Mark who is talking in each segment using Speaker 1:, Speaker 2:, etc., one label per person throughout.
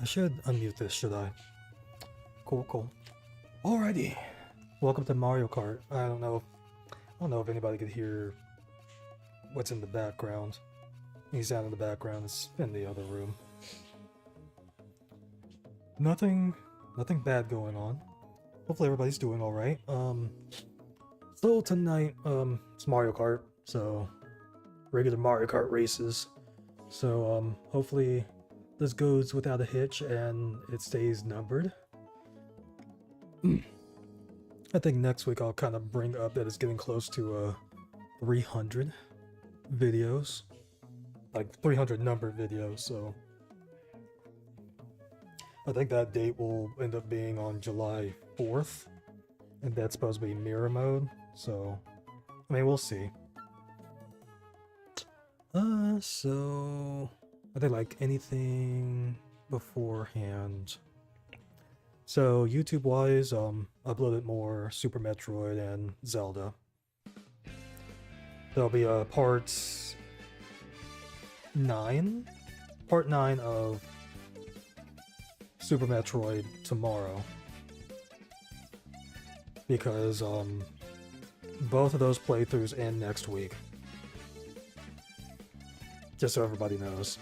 Speaker 1: should unmute this, should I? Cool, cool. Alrighty. Welcome to Mario Kart. I don't know if anybody could hear what's in the background. Any sound in the background is in the other room. Nothing bad going on. Hopefully everybody's doing alright. So tonight, it's Mario Kart, so regular Mario Kart races. So, hopefully this goes without a hitch and it stays numbered. I think next week I'll kind of bring up that it's getting close to 300 videos, like 300 numbered videos, so I think that date will end up being on July 4th, and that's supposed to be mirror mode, so I mean, we'll see. So I think like anything beforehand. So YouTube wise, uploaded more Super Metroid and Zelda. There'll be part 9 of Super Metroid tomorrow. Because both of those playthroughs end next week. Just so everybody knows.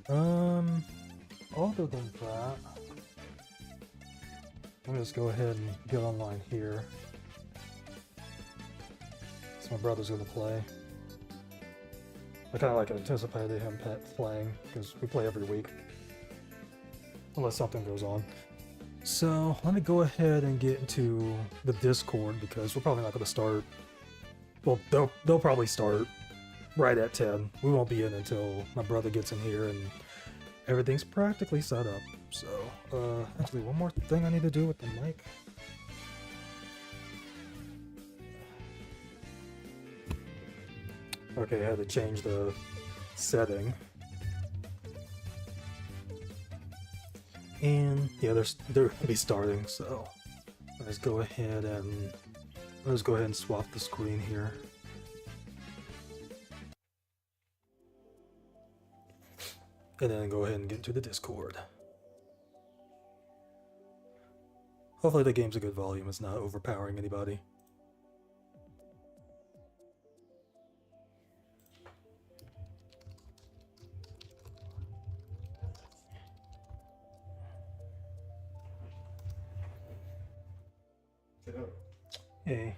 Speaker 1: Other than that, let me just go ahead and get online here. So my brother's gonna play. I kinda like anticipated him playing, because we play every week. Unless something goes on. So, let me go ahead and get into the Discord, because we're probably not gonna start... Well, they'll probably start right at 10. We won't be in until my brother gets in here and everything's practically set up. So, actually one more thing I need to do with the mic. Okay, I had to change the setting. And yeah, they're gonna be starting, so let's go ahead and swap the screen here. And then go ahead and get into the Discord. Hopefully the game's a good volume, it's not overpowering anybody. Hey.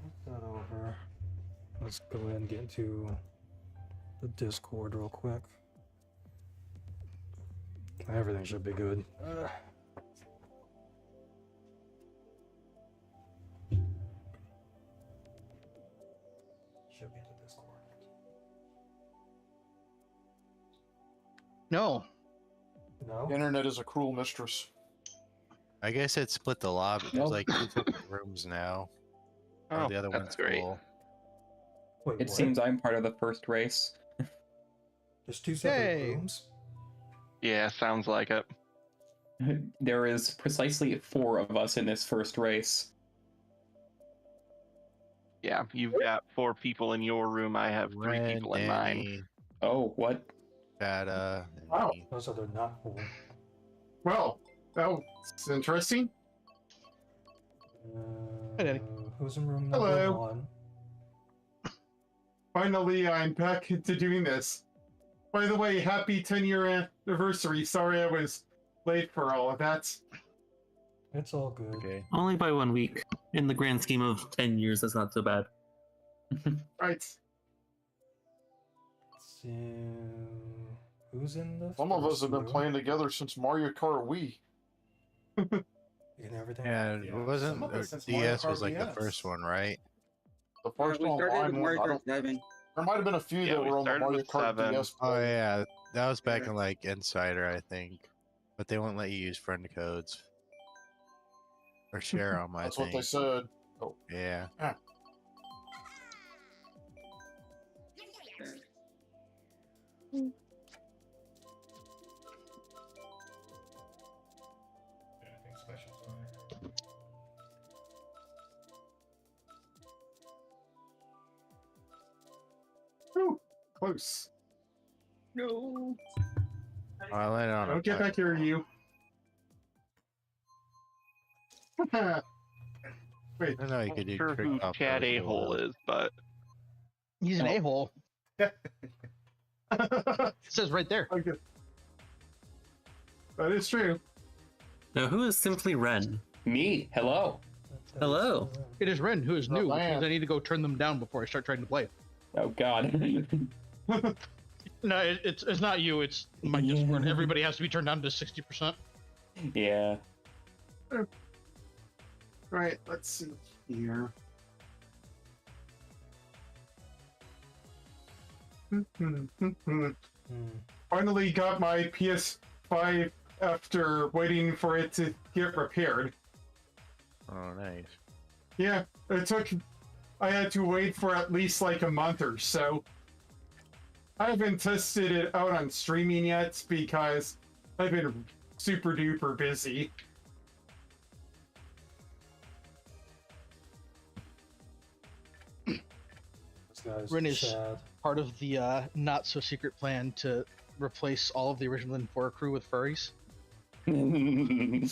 Speaker 1: Move that over. Let's go ahead and get into the Discord real quick. Everything should be good. Should be in the Discord.
Speaker 2: No.
Speaker 1: No?
Speaker 3: The internet is a cruel mistress.
Speaker 4: I guess it split the lobby. There's like 2 different rooms now.
Speaker 2: Oh,
Speaker 4: the other
Speaker 2: that's
Speaker 4: one's
Speaker 2: great.
Speaker 4: full.
Speaker 1: Wait,
Speaker 5: It
Speaker 1: what?
Speaker 5: seems I'm part of the first race.
Speaker 1: There's 2 separate
Speaker 2: Hey.
Speaker 1: rooms?
Speaker 2: Yeah, sounds like it.
Speaker 5: There is precisely 4 of us in this first race.
Speaker 2: Yeah, you've got 4 people in your room. I have 3
Speaker 4: Ren,
Speaker 2: people in mine.
Speaker 4: Danny,
Speaker 5: Oh, what?
Speaker 4: Data, and
Speaker 3: Wow.
Speaker 4: me.
Speaker 1: Those are not cool.
Speaker 3: Well, that's interesting.
Speaker 2: Hi, Danny.
Speaker 1: Who's in room number
Speaker 3: Hello.
Speaker 1: 1?
Speaker 3: Finally, I'm back into doing this. By the way, happy 10-year anniversary. Sorry I was late for all of that.
Speaker 1: It's all good.
Speaker 4: Okay.
Speaker 6: Only by 1 week. In the grand scheme of 10 years, that's not so bad.
Speaker 3: Right.
Speaker 1: So, who's in the
Speaker 3: Some of us
Speaker 1: first
Speaker 3: have been
Speaker 1: room?
Speaker 3: playing together since Mario Kart Wii.
Speaker 1: And everything.
Speaker 4: Yeah, it wasn't.
Speaker 7: Some of us since
Speaker 4: DS
Speaker 7: Mario
Speaker 4: was
Speaker 7: Kart
Speaker 4: like the
Speaker 7: DS.
Speaker 4: first one, right?
Speaker 3: The first
Speaker 7: we started
Speaker 3: online
Speaker 7: with
Speaker 3: one.
Speaker 7: Mario
Speaker 3: I
Speaker 7: Kart
Speaker 3: don't,
Speaker 7: 7.
Speaker 3: there might have been a few
Speaker 2: Yeah,
Speaker 3: that
Speaker 2: we
Speaker 3: were on the
Speaker 2: started
Speaker 3: Mario
Speaker 2: with
Speaker 3: Kart
Speaker 2: 7.
Speaker 3: DS.
Speaker 4: Oh yeah, that was back
Speaker 7: Yeah.
Speaker 4: in like Insider, I think. But they won't let you use friend codes or share them. I
Speaker 3: That's
Speaker 4: think.
Speaker 3: what they said.
Speaker 4: Yeah.
Speaker 1: Anything special
Speaker 3: Whew. close.
Speaker 5: No.
Speaker 4: I landed on a
Speaker 3: Don't get back here, you. Wait.
Speaker 4: I know you
Speaker 2: I'm
Speaker 4: could do
Speaker 2: not sure
Speaker 4: trick
Speaker 2: who
Speaker 4: off
Speaker 2: Chad
Speaker 4: those
Speaker 2: A-hole
Speaker 4: little-
Speaker 2: is, but
Speaker 7: He's an a-hole. It says right there.
Speaker 3: Okay. That is true.
Speaker 6: Now, who is Simply Ren?
Speaker 5: Me. Hello.
Speaker 6: Hello.
Speaker 7: It is Ren, who is
Speaker 8: Oh,
Speaker 7: new, which
Speaker 8: man.
Speaker 7: means I need to go turn them down before I start trying to play.
Speaker 5: Oh God.
Speaker 7: No, it's not you. It's my
Speaker 5: Yeah.
Speaker 7: Discord. Everybody has to be turned down to 60%.
Speaker 5: Yeah.
Speaker 3: Right, let's see here. Finally got my PS5 after waiting for it to get repaired.
Speaker 4: Oh, nice.
Speaker 3: Yeah, I had to wait for at least like a month or so. I haven't tested it out on streaming yet because I've been super duper busy.
Speaker 1: This guy's
Speaker 7: Ren is-
Speaker 1: Chad.
Speaker 7: Part of the not so secret plan to replace all of the original Ninfora crew with furries.
Speaker 8: Hey,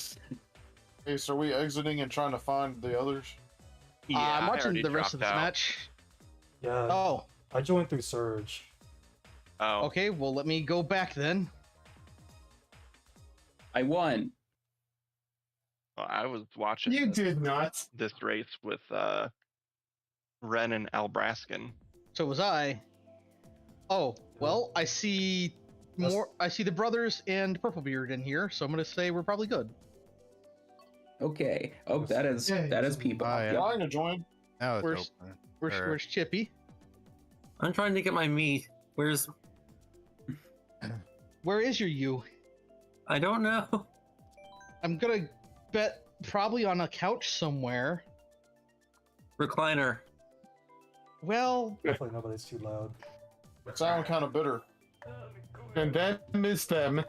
Speaker 8: so are we exiting and trying to find the others?
Speaker 2: yeah,
Speaker 7: I'm
Speaker 2: I
Speaker 7: watching
Speaker 2: already
Speaker 7: the rest of this
Speaker 2: dropped out.
Speaker 7: match.
Speaker 1: Yeah,
Speaker 7: Oh,
Speaker 1: I joined through Surge.
Speaker 2: Oh,
Speaker 7: okay. Well, let me go back then.
Speaker 5: I won.
Speaker 2: well, I was watching
Speaker 3: You did not.
Speaker 2: this race with Ren and Albraskin.
Speaker 7: So was I. Oh, well, I see more. I see the brothers and Purplebeard in here, so I'm gonna say we're probably good.
Speaker 5: Okay. Oh, that is people.
Speaker 4: Oh, yeah.
Speaker 8: Yeah, I'm gonna join.
Speaker 4: Now it's
Speaker 7: Where's-
Speaker 4: open.
Speaker 7: Where's,
Speaker 4: Sure.
Speaker 7: where's Chippy?
Speaker 6: I'm trying to get my meat. Where's...
Speaker 7: Where is your you?
Speaker 6: I don't know.
Speaker 7: I'm gonna bet probably on a couch somewhere.
Speaker 6: Recliner.
Speaker 7: Well,
Speaker 1: Hopefully nobody's too loud.
Speaker 8: Sound kind of bitter.
Speaker 3: And them is them.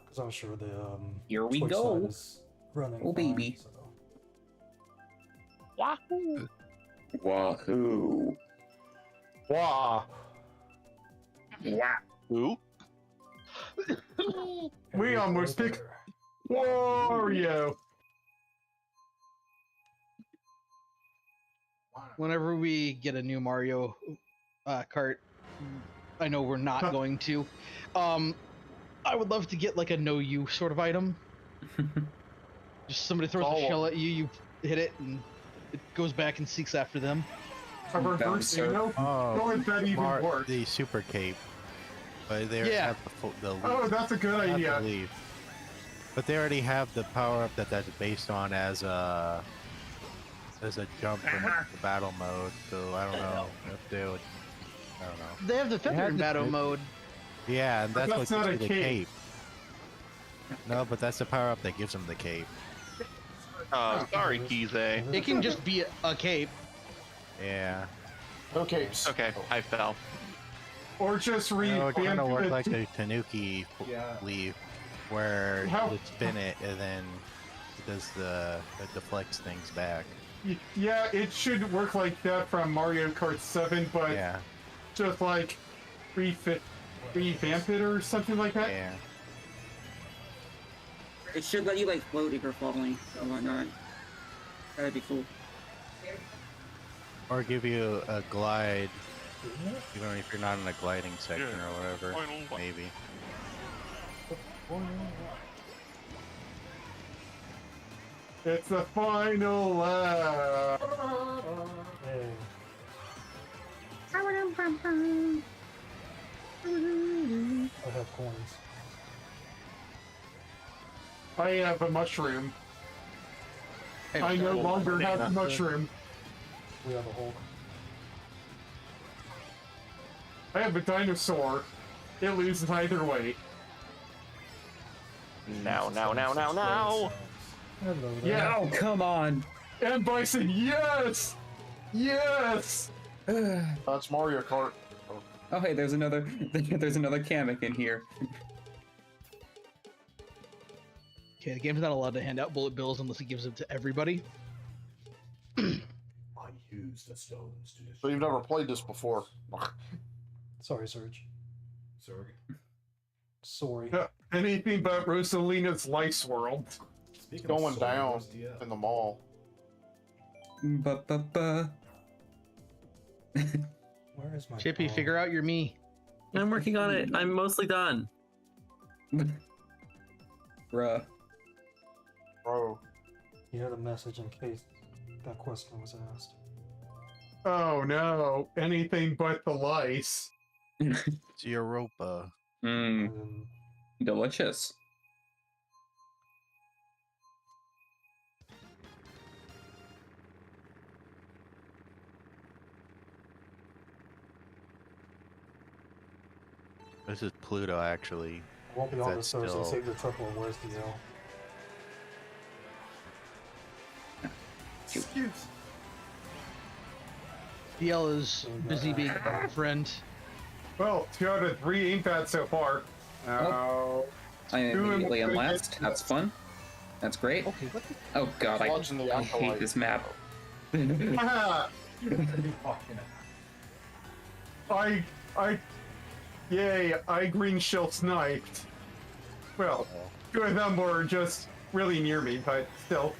Speaker 1: Because I'm sure the
Speaker 5: Here we
Speaker 1: Twitch
Speaker 5: go.
Speaker 1: side is running.
Speaker 5: Oh,
Speaker 1: fine,
Speaker 5: baby.
Speaker 1: so.
Speaker 2: Wahoo!
Speaker 5: Wahoo.
Speaker 3: Wow.
Speaker 2: Who?
Speaker 3: We almost picked Wario.
Speaker 7: whenever we get a new Mario Kart, I know we're not going to. I would love to get like a no you sort of item. Just somebody throws a shell at you, you hit it, and it goes back and seeks after them.
Speaker 3: A reverse
Speaker 5: Bouncer.
Speaker 3: Uno?
Speaker 4: Oh,
Speaker 3: How would that even work?
Speaker 4: the super cape. But they already
Speaker 7: Yeah.
Speaker 4: have the leaf.
Speaker 3: Oh, that's a good
Speaker 4: Not the
Speaker 3: idea.
Speaker 4: leaf. But they already have the power up that's based on as a jump from the battle mode. So I don't know if they would. I don't know.
Speaker 7: They have the feather
Speaker 4: have
Speaker 7: in
Speaker 4: the
Speaker 7: battle
Speaker 4: fit-
Speaker 7: mode.
Speaker 4: Yeah, and
Speaker 3: But
Speaker 4: that's
Speaker 3: that's
Speaker 4: what
Speaker 3: not
Speaker 4: gives
Speaker 3: a
Speaker 4: you the
Speaker 3: cape.
Speaker 4: cape. No, but that's the power up that gives them the cape.
Speaker 2: Oh, sorry, Kize.
Speaker 7: It can just be a cape.
Speaker 4: Yeah.
Speaker 8: Okay.
Speaker 2: Okay, I fell.
Speaker 3: Or just
Speaker 4: No, it kind of works
Speaker 3: revamp
Speaker 4: like
Speaker 3: it.
Speaker 4: the Tanuki leaf, where
Speaker 3: How-
Speaker 4: you spin it and then it does it deflects things back.
Speaker 3: Yeah, it should work like that from Mario Kart 7, but
Speaker 4: Yeah,
Speaker 3: just like revamp it or something like that.
Speaker 4: yeah.
Speaker 9: It should let you like float if you're falling or whatnot. That'd be cool.
Speaker 4: Or give you a glide, even if you're not in a gliding section or whatever. Maybe.
Speaker 3: It's the final lap.
Speaker 1: Hey, I have coins.
Speaker 3: I have a mushroom. I no longer have a mushroom.
Speaker 1: We have a Hulk.
Speaker 3: I have a dinosaur. It loses either way.
Speaker 2: Now.
Speaker 1: Hello there.
Speaker 3: Yeah.
Speaker 5: Oh, come on.
Speaker 3: And Bison, yes! Yes!
Speaker 8: That's Mario Kart.
Speaker 5: Oh, hey, there's another Kamek in here.
Speaker 7: Okay, the game's not allowed to hand out bullet bills unless it gives them to everybody.
Speaker 8: So you've never played this before?
Speaker 1: Sorry, Serge.
Speaker 10: Sorry.
Speaker 1: Sorry.
Speaker 3: Anything but Rosalina's Life's World.
Speaker 8: It's going down in the mall.
Speaker 5: Ba-ba-ba.
Speaker 1: Where is my
Speaker 7: Chippy,
Speaker 1: phone?
Speaker 7: figure out your me.
Speaker 6: I'm working on it. I'm mostly done.
Speaker 5: Bruh.
Speaker 8: Bro.
Speaker 1: You had a message in case that question was asked.
Speaker 3: Oh no, anything but the lice.
Speaker 4: It's Europa.
Speaker 5: Mmm,
Speaker 1: And then
Speaker 5: delicious.
Speaker 4: This is Pluto, actually.
Speaker 1: I won't be on this
Speaker 4: That's
Speaker 1: Thursday.
Speaker 4: still-
Speaker 1: Save your triple. Where's the L?
Speaker 10: Excuse.
Speaker 7: DL is busy being a friend.
Speaker 3: Well, 2 out of 3 ain't bad so far. Oh.
Speaker 5: I am
Speaker 3: Who am
Speaker 5: immediately
Speaker 3: I
Speaker 5: on
Speaker 3: gonna
Speaker 5: last.
Speaker 3: get?
Speaker 5: That's fun. That's great.
Speaker 7: Okay, what the?
Speaker 5: Oh god,
Speaker 8: Watching the
Speaker 5: I hate
Speaker 8: acolyte.
Speaker 5: this map.
Speaker 3: Ah, yay, I green shell sniped. Well, 2 of them were just really near me, but still.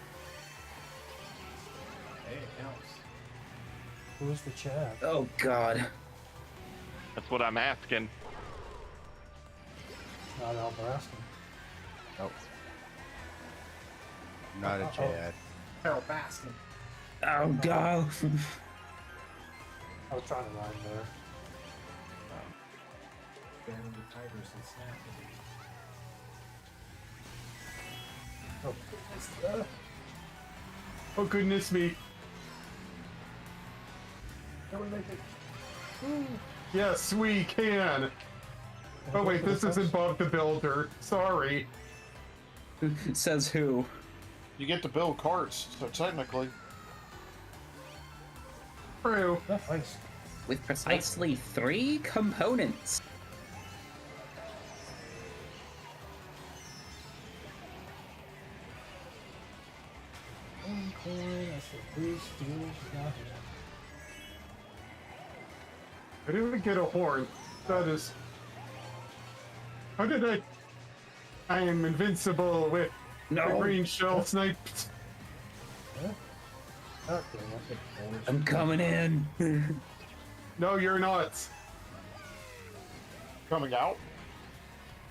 Speaker 10: Hey, it counts.
Speaker 1: Who's the chat?
Speaker 5: Oh god.
Speaker 2: That's what I'm asking.
Speaker 1: Not Albraston.
Speaker 4: Nope. Not a Chad.
Speaker 10: Carol Baskin.
Speaker 5: Oh god.
Speaker 1: I was trying to rhyme there.
Speaker 10: Banning the tigers and snap.
Speaker 1: Oh, goodness.
Speaker 3: Oh goodness me.
Speaker 1: Can we make it?
Speaker 3: Yes, we can. Oh wait, this isn't Bob the Builder. Sorry.
Speaker 5: Says who?
Speaker 8: You get to build carts, so technically.
Speaker 3: True.
Speaker 1: Yeah, thanks.
Speaker 5: With precisely 3 components.
Speaker 3: I didn't get a horn. That is. How did I? I am invincible with the green shell sniped.
Speaker 1: God damn it.
Speaker 5: I'm coming in.
Speaker 3: No, you're not.
Speaker 8: Coming out?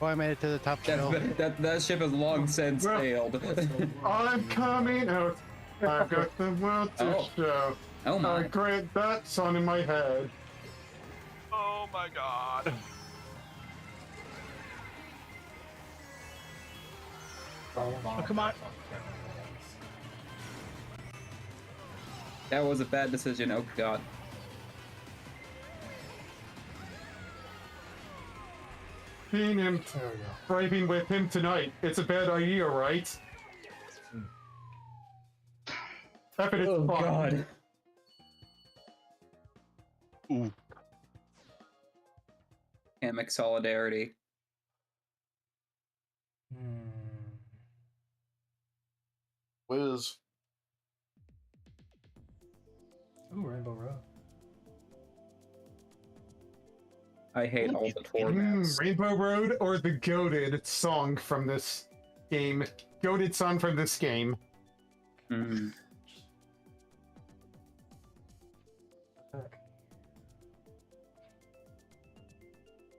Speaker 4: Oh, I made it to the top shelf.
Speaker 5: That ship has long since
Speaker 3: Well-
Speaker 5: sailed.
Speaker 3: I'm coming out. I've got the world to
Speaker 5: Oh.
Speaker 3: show.
Speaker 5: Oh my.
Speaker 3: Great, that song in my head.
Speaker 2: Oh my god.
Speaker 7: Oh, come on.
Speaker 5: That was a bad decision. Oh god.
Speaker 3: Seeing him,
Speaker 1: There we go.
Speaker 3: driving with him tonight. It's a bad idea, right? But it's
Speaker 5: Oh
Speaker 3: fun.
Speaker 5: god.
Speaker 4: Ooh.
Speaker 5: Hammock solidarity.
Speaker 8: Wiz.
Speaker 1: Ooh, Rainbow Road.
Speaker 5: I hate all the tour maps.
Speaker 3: Rainbow Road or the goated song from this game? Goated song from this game.
Speaker 5: Mm.
Speaker 1: Heck.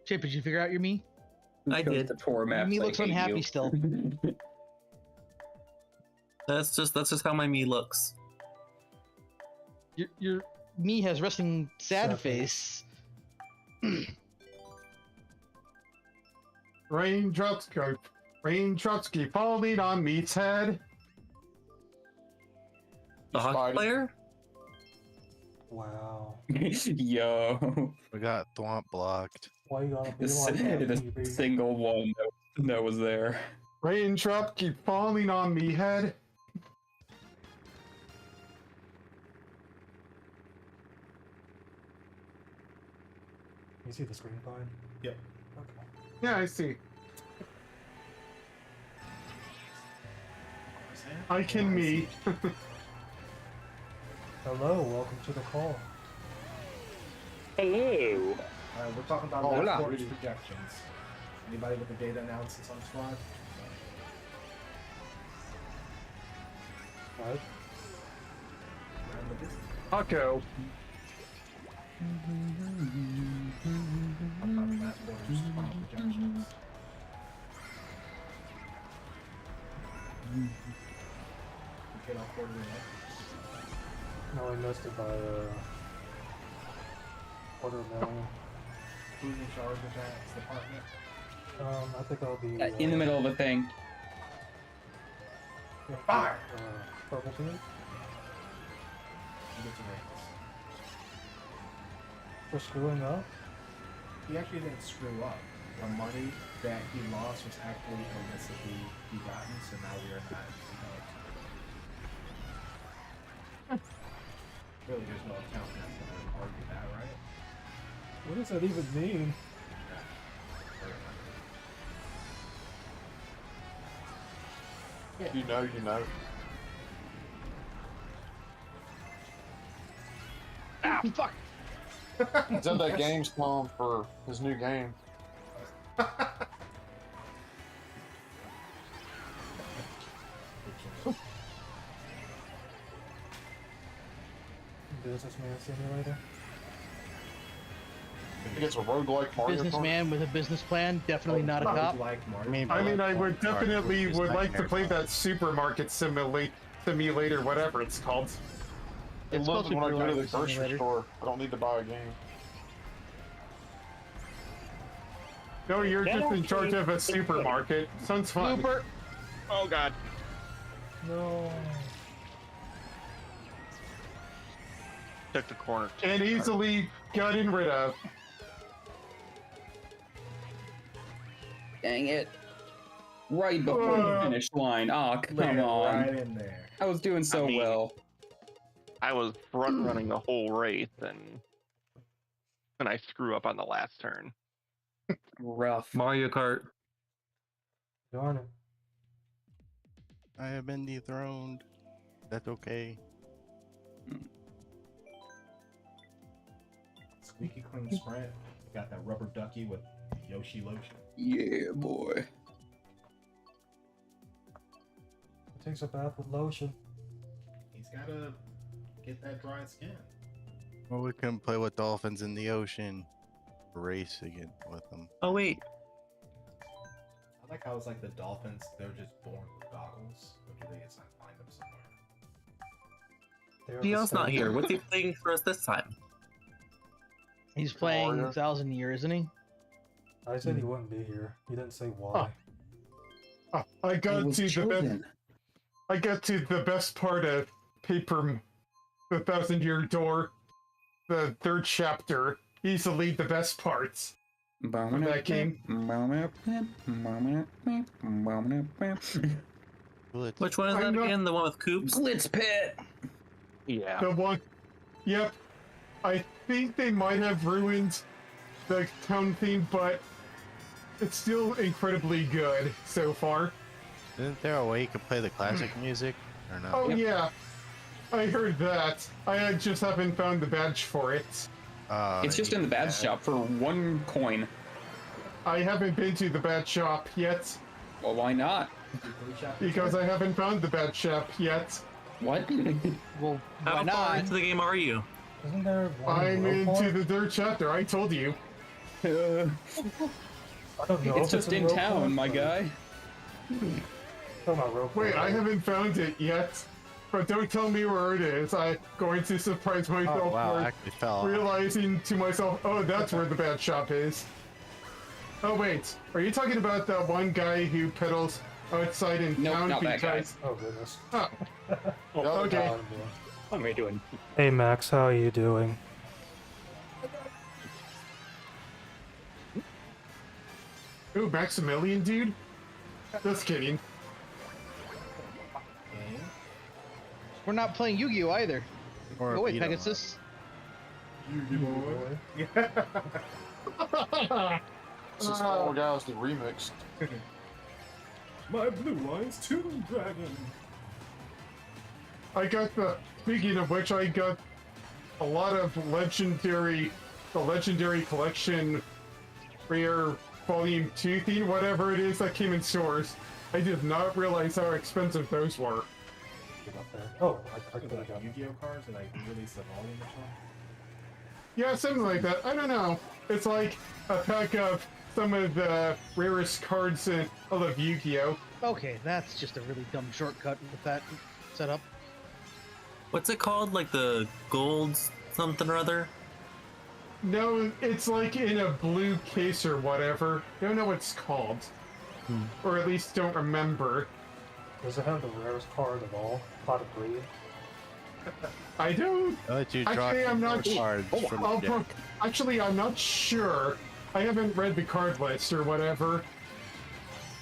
Speaker 7: Chip, did you figure out your me?
Speaker 6: I
Speaker 5: Chose
Speaker 6: did.
Speaker 5: The tour
Speaker 7: Your
Speaker 5: maps.
Speaker 7: me
Speaker 5: I
Speaker 7: looks
Speaker 5: hate
Speaker 7: unhappy
Speaker 5: you.
Speaker 7: still.
Speaker 6: That's just how my me looks.
Speaker 7: Your me has resting sad
Speaker 1: Sad
Speaker 7: face.
Speaker 3: Raindrops keep falling on me's head.
Speaker 6: The hockey
Speaker 8: Spidey.
Speaker 6: player?
Speaker 1: Wow.
Speaker 5: Yo.
Speaker 4: We got Thwomp blocked.
Speaker 1: Why you gotta be
Speaker 5: The,
Speaker 1: like that,
Speaker 5: the
Speaker 1: PB?
Speaker 5: single one that was there.
Speaker 3: Raindrops keep falling on me head.
Speaker 1: You see the screen fine?
Speaker 10: Yep.
Speaker 1: Okay.
Speaker 3: Yeah, I see. I can me.
Speaker 1: Hello, welcome to the call.
Speaker 5: Hello.
Speaker 10: We're talking about
Speaker 8: Hola.
Speaker 10: last quarter's projections. Anybody with the data analysis on squad?
Speaker 1: What?
Speaker 10: Round the business.
Speaker 3: Taco.
Speaker 10: Talking about last quarter's final projections. We hit our quarterly numbers.
Speaker 1: No, I missed it by quarter million.
Speaker 10: Who's in charge of that department?
Speaker 1: I think I'll be
Speaker 5: In the middle of the thing.
Speaker 10: Fire!
Speaker 1: Purple team.
Speaker 10: You get to rate
Speaker 1: For screwing up.
Speaker 10: this. He actually didn't screw up. The money that he lost was actually illicitly begotten, so now we are not, really there's no accountant that's gonna argue that, right?
Speaker 1: What does that even mean?
Speaker 8: You know, you know.
Speaker 7: Fuck.
Speaker 8: He's at that Gamescom for his new game.
Speaker 1: Businessman simulator.
Speaker 8: I think it's a roguelike Mario Kart.
Speaker 7: Businessman with a business plan, definitely not a cop.
Speaker 10: Like Mario.
Speaker 3: I mean, I would definitely would like to play that supermarket simulator, whatever it's called.
Speaker 8: I
Speaker 7: It's
Speaker 8: love
Speaker 7: supposed
Speaker 8: it
Speaker 7: to
Speaker 8: when I
Speaker 7: be
Speaker 8: go to the
Speaker 7: Reliable
Speaker 8: grocery
Speaker 7: Simulator.
Speaker 8: store. I don't need to buy a game.
Speaker 3: No, you're just in charge of a supermarket. Sounds fun.
Speaker 7: Super.
Speaker 2: Oh god.
Speaker 1: No.
Speaker 2: Took the corner.
Speaker 3: And easily gotten rid of.
Speaker 5: Dang it. Right before the finish line. Aw, come on.
Speaker 10: Right in there.
Speaker 5: I was doing so
Speaker 2: I mean-
Speaker 5: well.
Speaker 2: I was front running the whole race, and I screw up on the last turn.
Speaker 5: Rough.
Speaker 6: Mario Kart.
Speaker 1: Darn it.
Speaker 4: I have been dethroned. That's okay.
Speaker 10: Squeaky clean sprint. Got that rubber ducky with Yoshi lotion.
Speaker 5: Yeah, boy.
Speaker 1: It takes a bath with lotion.
Speaker 10: He's gotta get that dry skin.
Speaker 4: Well, we can play with dolphins in the ocean. Race again with them.
Speaker 6: Oh wait,
Speaker 10: I like how it's like the dolphins, they're just born with goggles. Or do they just like find them somewhere?
Speaker 1: They're
Speaker 6: Theo's
Speaker 1: the
Speaker 6: not
Speaker 1: same.
Speaker 6: here. What's he playing for us this time?
Speaker 7: He's playing
Speaker 8: Mario.
Speaker 7: 1,000 Year, isn't he?
Speaker 1: I said he wouldn't be here. He didn't say why.
Speaker 3: I got
Speaker 5: was
Speaker 3: to the best.
Speaker 5: chosen.
Speaker 3: I got to the best part of the 1,000-Year Door, the third chapter. Easily the best parts of that game.
Speaker 4: Blitz.
Speaker 6: Which one is
Speaker 3: I'm
Speaker 6: that
Speaker 3: not-
Speaker 6: again? The one with Coops?
Speaker 5: Glitz Pit!
Speaker 2: Yeah.
Speaker 3: The one. Yep. I think they might have ruined the town theme, but it's still incredibly good so far.
Speaker 4: Isn't there a way you can play the classic music? Or not?
Speaker 3: Oh
Speaker 5: Yep.
Speaker 3: yeah, I heard that. I just haven't found the badge for it.
Speaker 5: It's just in the badge shop for 1 coin.
Speaker 3: I haven't been to the badge shop yet
Speaker 5: Well, why not?
Speaker 3: because I haven't found the badge shop yet.
Speaker 5: What?
Speaker 7: Well,
Speaker 6: How
Speaker 7: why
Speaker 6: far
Speaker 7: not?
Speaker 6: into the game are you?
Speaker 1: Isn't there one
Speaker 3: I'm
Speaker 1: in
Speaker 3: into
Speaker 1: Roquefort?
Speaker 3: the third chapter. I told you.
Speaker 1: I don't know.
Speaker 5: It's
Speaker 1: if
Speaker 5: just in
Speaker 1: Roquefort,
Speaker 5: town, my
Speaker 1: but-
Speaker 5: guy.
Speaker 1: Talking about Roquefort.
Speaker 3: Wait, I haven't found it yet. But don't tell me where it is. I'm going to surprise
Speaker 4: Oh
Speaker 3: myself
Speaker 4: wow, I
Speaker 3: for
Speaker 4: actually fell off.
Speaker 3: realizing to myself, oh, that's where the bad shop is. Oh wait, are you talking about that one guy who pedals outside in
Speaker 5: Nope,
Speaker 3: town
Speaker 5: not that guy.
Speaker 3: because?
Speaker 1: Oh goodness.
Speaker 3: Oh,
Speaker 8: The other
Speaker 3: okay.
Speaker 8: guy.
Speaker 5: What am I doing?
Speaker 1: Hey Max, how are you doing?
Speaker 3: Ooh, Maximilian, dude. Just kidding.
Speaker 7: We're not playing Yu-Gi-Oh either.
Speaker 4: Or
Speaker 7: Oh wait,
Speaker 4: beat 'em up.
Speaker 7: Pegasus.
Speaker 3: Boy.
Speaker 8: This is Fall Guys the remix.
Speaker 10: My blue line's Tomb Dragon.
Speaker 3: I got the. Speaking of which, I got a lot of the legendary collection, rare volume 2 theme, whatever it is that came in stores. I did not realize how expensive those were.
Speaker 1: Get up there. Oh, I could have
Speaker 10: Like
Speaker 1: got
Speaker 10: Yu-Gi-Oh cards and like release the volume or something.
Speaker 3: Yeah, something like that. I don't know. It's like a pack of some of the rarest cards in all of Yu-Gi-Oh.
Speaker 7: Okay, that's just a really dumb shortcut with that setup.
Speaker 6: What's it called? Like the gold something or other?
Speaker 3: No, it's like in a blue case or whatever. Don't know what it's called. Or at least don't remember.
Speaker 1: Does it have the rarest card of all? Pot of Greed?
Speaker 3: I don't.
Speaker 4: I'll let you draw
Speaker 3: Actually, I'm not.
Speaker 4: cards from the deck.
Speaker 3: Actually, I'm not sure. I haven't read the card list or whatever.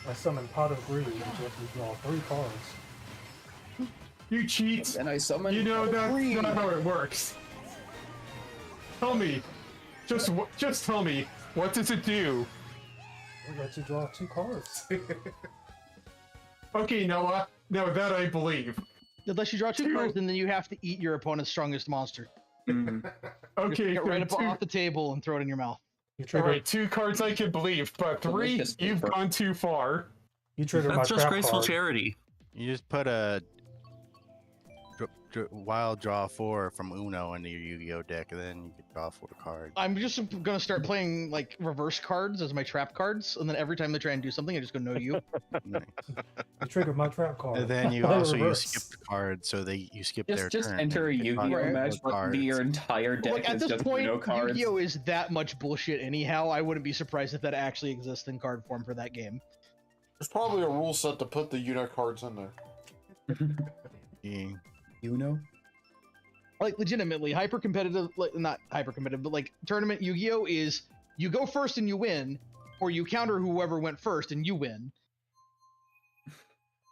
Speaker 1: I summon Pot of Greed, which you have to draw 3 cards.
Speaker 3: You cheat.
Speaker 5: And I summon.
Speaker 3: You know that's not how it works. Tell me. Just tell me. What does it do?
Speaker 1: It lets you draw 2 cards.
Speaker 3: Okay, Noah. Now that I believe.
Speaker 7: Unless you draw 2 cards, and then you have to eat your opponent's strongest monster.
Speaker 3: Okay,
Speaker 7: Get right up
Speaker 3: two,
Speaker 7: off the table and throw it in your mouth.
Speaker 1: You
Speaker 3: all
Speaker 1: trigger,
Speaker 3: right, 2 cards I can believe, but 3,
Speaker 5: Delicious
Speaker 3: you've
Speaker 5: paper.
Speaker 3: gone too far.
Speaker 1: you trigger my
Speaker 6: That's just
Speaker 1: trap
Speaker 6: graceful
Speaker 1: card.
Speaker 6: charity.
Speaker 4: You just put a wild draw 4 from Uno into your Yu-Gi-Oh deck, and then you can draw 4 cards.
Speaker 7: I'm just gonna start playing like reverse cards as my trap cards, and then every time they try and do something, I just go no you.
Speaker 4: Nice.
Speaker 1: You trigger my trap card.
Speaker 4: And then you
Speaker 1: Play
Speaker 4: also
Speaker 1: reverse.
Speaker 4: use skipped cards, so you skip their
Speaker 5: Just
Speaker 4: turn.
Speaker 5: enter a
Speaker 4: and you can
Speaker 5: Yu-Gi-Oh
Speaker 4: draw
Speaker 5: match,
Speaker 4: those
Speaker 5: but
Speaker 4: cards.
Speaker 5: your entire deck
Speaker 7: Like at
Speaker 5: is
Speaker 7: this
Speaker 5: just
Speaker 7: point,
Speaker 5: Uno cards.
Speaker 7: Yu-Gi-Oh is that much bullshit anyhow. I wouldn't be surprised if that actually exists in card form for that game.
Speaker 8: There's probably a rule set to put the unit cards in there.
Speaker 4: Yeah.
Speaker 5: Uno.
Speaker 7: Like legitimately, hyper competitive, like not hyper competitive, but like tournament Yu-Gi-Oh is you go first and you win, or you counter whoever went first and you win.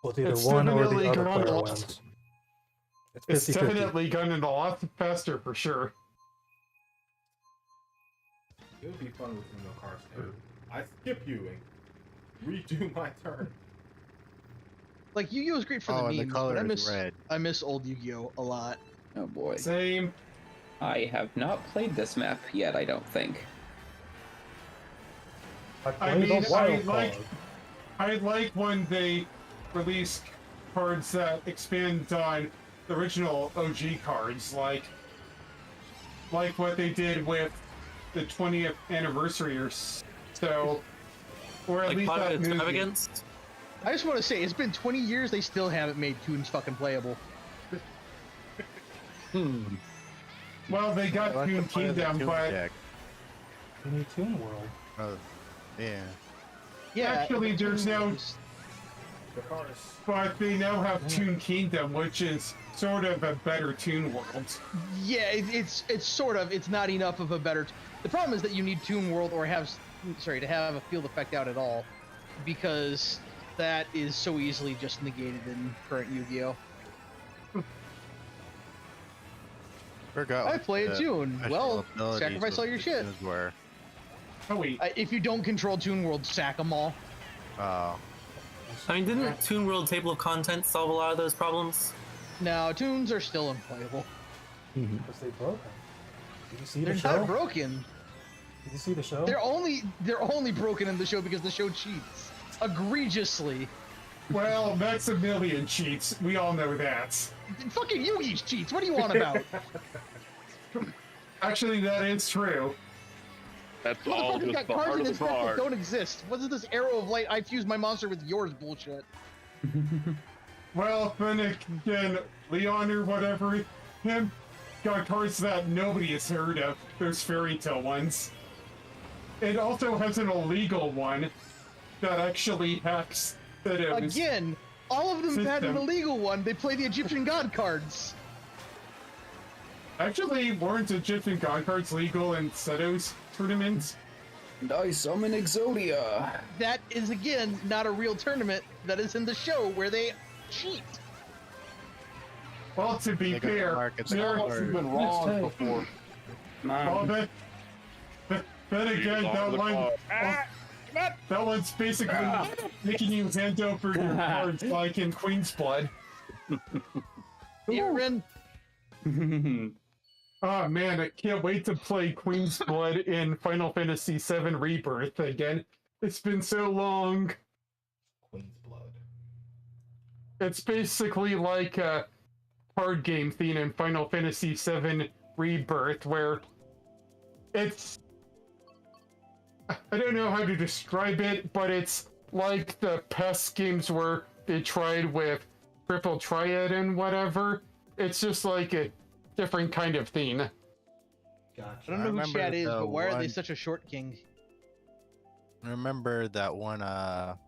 Speaker 1: Well, it's either
Speaker 3: It's
Speaker 1: one or
Speaker 3: definitely
Speaker 1: the other
Speaker 3: gone
Speaker 1: player
Speaker 3: a
Speaker 1: wins.
Speaker 3: It's
Speaker 1: 50-50.
Speaker 3: definitely gone a lot faster for sure.
Speaker 10: It would be fun with Uno cards too. I skip you and redo my turn.
Speaker 7: Like Yu-Gi-Oh is great for
Speaker 4: Oh,
Speaker 7: the
Speaker 4: and the
Speaker 7: memes,
Speaker 4: color
Speaker 7: but
Speaker 4: is red.
Speaker 7: I miss old Yu-Gi-Oh a lot.
Speaker 5: Oh boy.
Speaker 3: Same.
Speaker 5: I have not played this map yet, I don't think.
Speaker 1: I
Speaker 3: I
Speaker 1: played
Speaker 3: mean,
Speaker 1: a wild
Speaker 3: I like when they release cards that expand on the original OG cards, like what they did with the 20th anniversary or so, or at
Speaker 6: Like
Speaker 3: least
Speaker 6: Pot
Speaker 3: that
Speaker 6: of
Speaker 3: movie.
Speaker 6: Extravagance?
Speaker 7: I just want to say, it's been 20 years, they still haven't made Toons fucking playable.
Speaker 3: Well, they got
Speaker 4: I like
Speaker 3: Toon
Speaker 4: to play the
Speaker 3: Kingdom,
Speaker 4: Toon
Speaker 3: but
Speaker 4: deck.
Speaker 1: You need Toon World.
Speaker 4: Oh, yeah.
Speaker 7: Yeah,
Speaker 3: actually,
Speaker 7: but
Speaker 3: there's
Speaker 7: Toon
Speaker 3: no.
Speaker 7: World-
Speaker 10: The cards.
Speaker 3: But they now have Toon Kingdom, which is sort of a better Toon World.
Speaker 7: Yeah, it's sort of, it's not enough of a better. The problem is that you need Toon World or have a field effect out at all, because that is so easily just negated in current Yu-Gi-Oh.
Speaker 4: Forgot
Speaker 7: I
Speaker 4: what
Speaker 7: played
Speaker 4: the
Speaker 7: Toon.
Speaker 4: special
Speaker 7: Well,
Speaker 4: abilities
Speaker 7: sacrifice
Speaker 4: of
Speaker 7: all your
Speaker 4: the
Speaker 7: shit.
Speaker 4: Toons Were.
Speaker 3: Oh wait,
Speaker 7: If you don't control Toon World, sack them all.
Speaker 4: Oh,
Speaker 6: I mean, didn't Toon World Table of Contents solve a lot of those problems?
Speaker 7: No, Toons are still unplayable.
Speaker 1: Because they broke them. Did you see
Speaker 7: They're
Speaker 1: the show?
Speaker 7: not broken.
Speaker 1: Did you see the show?
Speaker 7: They're only broken in the show because the show cheats egregiously.
Speaker 3: well, Maximilian cheats. We all know that.
Speaker 7: Fucking Yugi's cheats. What do you want about?
Speaker 3: Actually, that is true.
Speaker 2: That's all
Speaker 7: Motherfucker's
Speaker 2: just
Speaker 7: got
Speaker 2: the
Speaker 7: cards
Speaker 2: heart
Speaker 7: in
Speaker 2: of the
Speaker 7: his deck that
Speaker 2: card.
Speaker 7: don't exist. What is this arrow of light? I fuse my monster with yours bullshit.
Speaker 3: Well, then again, Leon or whatever, him got cards that nobody has heard of. Those fairy tale ones. It also has an illegal one that actually hacks Thedim's.
Speaker 7: Again, all of them had an
Speaker 3: System.
Speaker 7: illegal one. They play the Egyptian god cards.
Speaker 3: Actually, weren't Egyptian god cards legal in Seto's tournaments?
Speaker 5: And I summon Exodia.
Speaker 7: That is again not a real tournament. That is in the show where they cheat.
Speaker 3: Well, to be
Speaker 4: They got the
Speaker 3: fair,
Speaker 4: markets
Speaker 3: there,
Speaker 4: out.
Speaker 8: You've been wrong before.
Speaker 3: well, then again, that one, that one's basically making you hand over your cards like in Queen's Blood.
Speaker 7: You're in.
Speaker 3: Oh man, I can't wait to play Queen's Blood in Final Fantasy VII Rebirth again. It's been so long.
Speaker 10: Queen's Blood.
Speaker 3: It's basically like a card game theme in Final Fantasy VII Rebirth, where it's... I don't know how to describe it, but it's like the past games where they tried with Triple Triad and whatever. It's just like a different kind of theme.
Speaker 7: I
Speaker 10: Gotcha.
Speaker 7: don't know who
Speaker 4: remember
Speaker 7: Chad is,
Speaker 4: the
Speaker 7: but why are they
Speaker 4: one-
Speaker 7: such a short king?
Speaker 4: Remember that one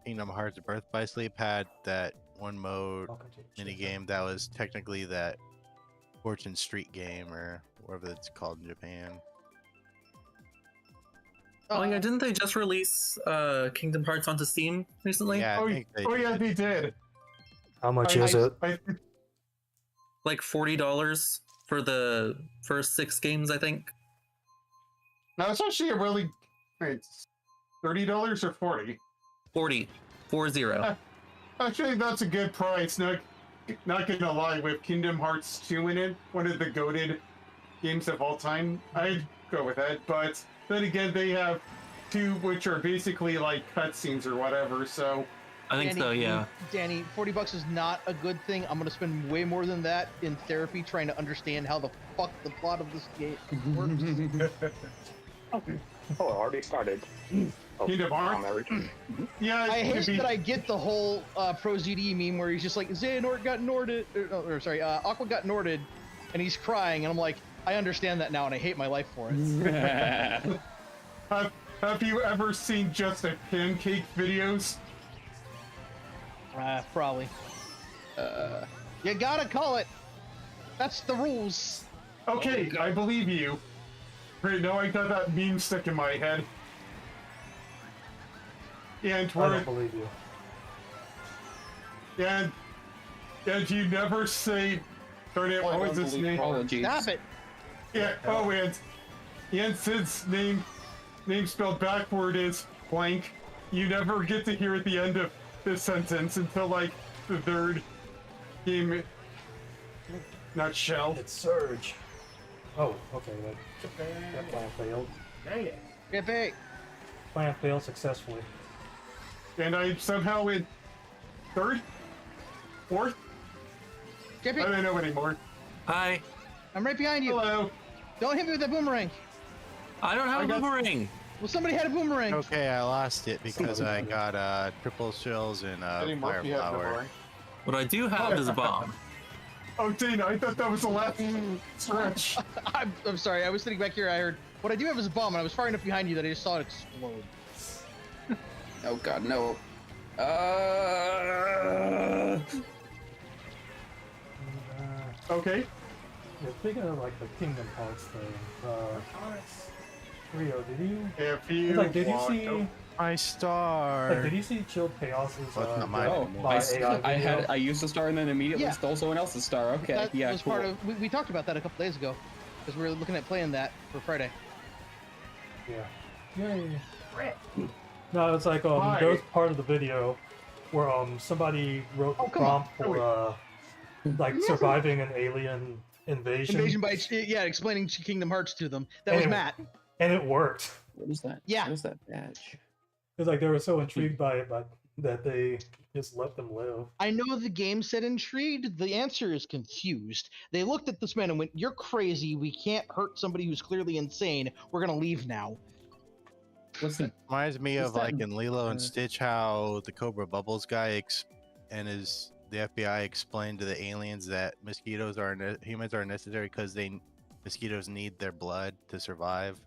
Speaker 4: Kingdom Hearts Birth by Sleep had that one mode mini game that was technically that Fortune Street game or whatever it's called in Japan.
Speaker 6: Oh yeah, didn't they just release Kingdom Hearts onto Steam recently?
Speaker 4: Yeah, I
Speaker 3: Oh,
Speaker 4: think they
Speaker 3: oh yeah, they did.
Speaker 1: How much is it?
Speaker 6: Like $40 for the first 6 games, I think.
Speaker 3: Now it's actually a really... Wait, $30 or 40?
Speaker 6: 40. 40.
Speaker 3: Actually, that's a good price. Not gonna lie, with Kingdom Hearts 2 in it, one of the goated games of all time, I'd go with that. But then again, they have 2 which are basically like cutscenes or whatever, so...
Speaker 6: I think so, yeah.
Speaker 7: Danny, $40 is not a good thing. I'm gonna spend way more than that in therapy trying to understand how the fuck the plot of this game works.
Speaker 11: Oh, it already started. Oh,
Speaker 3: Kingdom Hearts? Yeah,
Speaker 7: I hate
Speaker 3: maybe-
Speaker 7: that I get the whole Pro ZD meme where he's just like, Xehanort got Norded, Aqua got Norded, and he's crying, and I'm like, I understand that now, and I hate my life for it.
Speaker 3: Have you ever seen Just a Pancake videos?
Speaker 7: Probably. You gotta call it. That's the rules.
Speaker 3: Okay, I believe you. Right now I got that meme stuck in my head. And
Speaker 1: I
Speaker 3: we're...
Speaker 1: don't believe you.
Speaker 3: And you never say... Darn it, what was his name?
Speaker 5: Apologies.
Speaker 7: Stop it.
Speaker 3: Yeah, oh, and Sid's name spelled backward is blank. You never get to hear at the end of this sentence until, like, the 3rd game... Nutshell.
Speaker 1: It's Surge. Oh, okay. That plan failed.
Speaker 10: Dang it.
Speaker 7: Yippee.
Speaker 1: Plan failed successfully.
Speaker 3: And I'm somehow in 3rd? 4th? I
Speaker 7: Yippee.
Speaker 3: don't know anymore.
Speaker 6: Hi.
Speaker 7: I'm right behind you.
Speaker 3: Hello.
Speaker 7: Don't hit me with that boomerang.
Speaker 6: I don't have
Speaker 3: I
Speaker 6: a
Speaker 3: got-
Speaker 6: boomerang.
Speaker 7: Well, somebody had a boomerang.
Speaker 4: Okay, I lost it because I got triple shells and
Speaker 8: Eddie
Speaker 4: fire
Speaker 8: Murphy had
Speaker 4: flower.
Speaker 8: Boomerang.
Speaker 6: What I do have is a bomb.
Speaker 3: Oh, Dana, I thought that was the last stretch.
Speaker 7: I'm sorry. I was sitting back here. I heard what I do have is a bomb, and I was far enough behind you that I just saw it explode.
Speaker 5: Oh god, no.
Speaker 3: Okay.
Speaker 1: Yeah, speaking of like the Kingdom Hearts thing, Rio, did you?
Speaker 3: If you
Speaker 1: It's like, did you
Speaker 3: want
Speaker 1: see?
Speaker 3: to-
Speaker 4: My star.
Speaker 1: Like, did you see Chilled Chaos's?
Speaker 4: Well, it's not mine
Speaker 5: Oh,
Speaker 4: anymore.
Speaker 1: by AI
Speaker 5: I
Speaker 1: video?
Speaker 5: I used a star and then immediately
Speaker 7: Yeah.
Speaker 5: stole someone else's star. Okay,
Speaker 7: That
Speaker 5: yeah,
Speaker 7: was
Speaker 5: cool.
Speaker 7: part of. We talked about that a couple days ago because we were looking at playing that for Friday.
Speaker 1: Yeah. Yay. No, it's like
Speaker 3: Why?
Speaker 1: there was part of the video where somebody wrote
Speaker 7: Oh,
Speaker 1: the
Speaker 7: come on.
Speaker 1: prompt for like surviving an alien invasion,
Speaker 7: Invasion by explaining Kingdom Hearts to them. That was
Speaker 1: And-
Speaker 7: Matt.
Speaker 1: and it worked.
Speaker 5: What is that?
Speaker 7: Yeah.
Speaker 5: What is that badge?
Speaker 1: It's like they were so intrigued by it, but that they just let them live.
Speaker 7: I know the game said intrigued. The answer is confused. They looked at this man and went, "You're crazy. We can't hurt somebody who's clearly insane. We're gonna leave now."
Speaker 5: What's that?
Speaker 4: Reminds me
Speaker 5: Is
Speaker 4: of
Speaker 5: that
Speaker 4: like in Lilo and
Speaker 5: uh,
Speaker 4: Stitch how the Cobra Bubbles guy the FBI explained to the aliens that humans are necessary because mosquitoes need their blood to survive.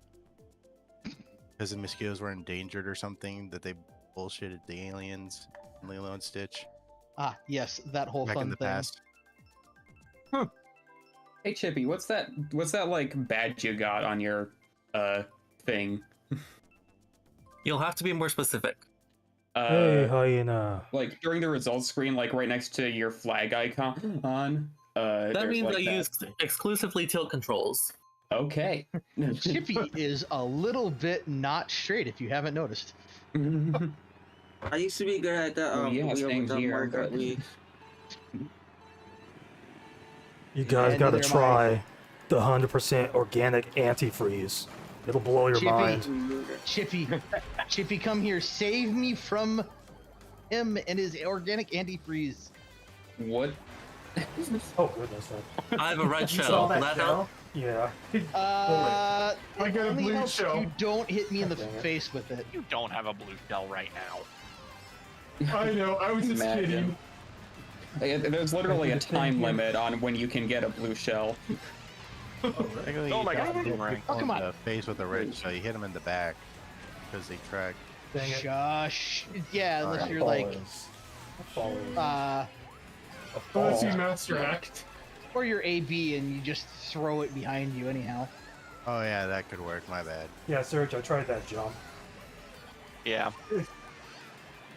Speaker 4: Because the mosquitoes were endangered or something that they bullshitted the aliens in Lilo and Stitch
Speaker 7: Ah, yes, that whole
Speaker 4: back
Speaker 7: fun
Speaker 4: in the
Speaker 7: thing.
Speaker 4: past.
Speaker 5: Hey Chippy, what's that like badge you got on your thing?
Speaker 6: You'll have to be more specific.
Speaker 1: Hey, hyena.
Speaker 5: Like during the results screen, like right next to your flag icon on.
Speaker 6: That
Speaker 5: there's,
Speaker 6: means
Speaker 5: like,
Speaker 6: I used exclusively tilt controls.
Speaker 5: Okay.
Speaker 7: Chippy is a little bit not straight, if you haven't noticed.
Speaker 9: I used to be good at that.
Speaker 5: Oh, yeah,
Speaker 9: Wii
Speaker 5: same
Speaker 9: with the
Speaker 5: here,
Speaker 9: Mario Kart
Speaker 5: but-
Speaker 9: League.
Speaker 1: You guys
Speaker 7: And
Speaker 1: gotta
Speaker 7: neither am
Speaker 1: try the 100% organic antifreeze. It'll blow your mind.
Speaker 7: Chippy, come here. Save me from him and his organic antifreeze.
Speaker 5: What?
Speaker 1: Oh goodness.
Speaker 6: I have a red
Speaker 10: You
Speaker 6: shell.
Speaker 10: saw
Speaker 6: Will
Speaker 10: that
Speaker 6: that
Speaker 10: shell?
Speaker 6: help?
Speaker 1: Yeah.
Speaker 3: I got a
Speaker 7: only
Speaker 3: blue
Speaker 7: helps if
Speaker 3: shell.
Speaker 7: you don't hit me in the
Speaker 1: Dang it.
Speaker 7: face with it.
Speaker 2: You don't have a blue shell right now.
Speaker 3: I know, I was just
Speaker 5: Imagine.
Speaker 3: kidding.
Speaker 5: Like, there's literally a time limit on when you can get a blue shell.
Speaker 2: Oh my god, boomerang.
Speaker 7: Oh, come on.
Speaker 4: The face with a red shell. You hit him in the back because they track.
Speaker 1: Dang it.
Speaker 7: Shush. Yeah, unless
Speaker 4: Alright.
Speaker 7: you're like,
Speaker 3: Unless you master act.
Speaker 7: or you're AB and you just throw it behind you anyhow.
Speaker 4: Oh yeah, that could work. My bad.
Speaker 1: Yeah, Serge, I tried that jump.
Speaker 2: Yeah,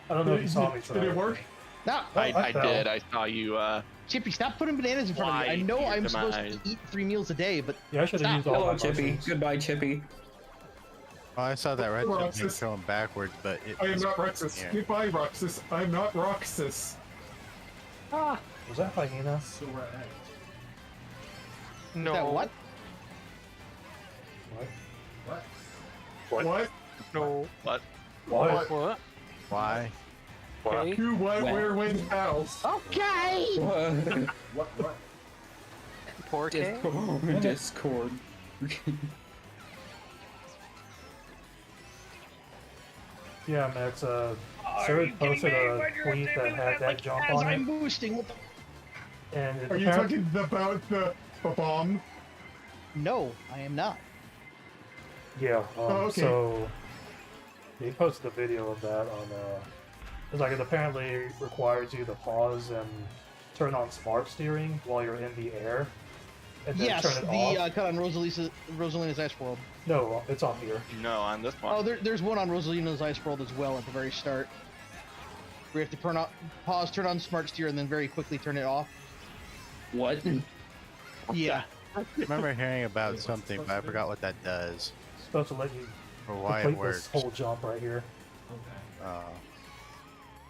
Speaker 1: I don't know if you saw me try
Speaker 3: Did it work?
Speaker 7: No,
Speaker 2: I
Speaker 1: fell.
Speaker 2: did. I saw you.
Speaker 7: Chippy, stop putting bananas in front of me. I
Speaker 2: Why
Speaker 7: know
Speaker 2: your
Speaker 7: I'm supposed
Speaker 2: demise?
Speaker 7: to eat 3 meals a day, but
Speaker 1: Yeah, I should have
Speaker 7: Stop.
Speaker 1: used all
Speaker 5: Hello,
Speaker 1: my
Speaker 5: Chippy.
Speaker 1: mushrooms.
Speaker 5: Goodbye, Chippy.
Speaker 4: Oh, I saw that red shell thing
Speaker 3: Roxas.
Speaker 4: going backwards, but it.
Speaker 3: I am
Speaker 4: was
Speaker 3: not
Speaker 4: up in
Speaker 3: Roxas.
Speaker 4: the air.
Speaker 3: Goodbye, Roxas. I'm not Roxas.
Speaker 1: Was that hyena?
Speaker 10: So we're at.
Speaker 2: No.
Speaker 7: that what?
Speaker 1: What?
Speaker 3: What?
Speaker 2: No. What?
Speaker 1: What?
Speaker 2: What?
Speaker 4: Why?
Speaker 3: Who, what,
Speaker 5: Well.
Speaker 3: where, when, how?
Speaker 7: Okay.
Speaker 10: What?
Speaker 2: Poor K?
Speaker 5: Discord.
Speaker 1: Yeah, Max, Serge posted a tweet that had that jump
Speaker 7: As
Speaker 1: on
Speaker 7: I'm
Speaker 1: it,
Speaker 7: boosting. What the...
Speaker 1: and it
Speaker 3: Are you
Speaker 1: apparently-
Speaker 3: talking about the bomb?
Speaker 7: No, I am not.
Speaker 1: Yeah,
Speaker 3: okay.
Speaker 1: so he posted a video of that on it's like it apparently requires you to pause and turn on smart steering while you're in the air, and then
Speaker 7: Yes,
Speaker 1: turn it
Speaker 7: the
Speaker 1: off.
Speaker 7: cut on Rosalina's Ice World.
Speaker 1: No, it's on here.
Speaker 2: No, on this one.
Speaker 7: Oh, there's one on Rosalina's Ice World as well at the very start. Where you have to pause, turn on smart steer, and then very quickly turn it off.
Speaker 5: What?
Speaker 7: Yeah.
Speaker 4: I remember hearing about something, but I forgot what that does
Speaker 1: It's supposed to let you
Speaker 4: or why it
Speaker 1: complete
Speaker 4: works.
Speaker 1: this whole jump right here.
Speaker 10: Okay.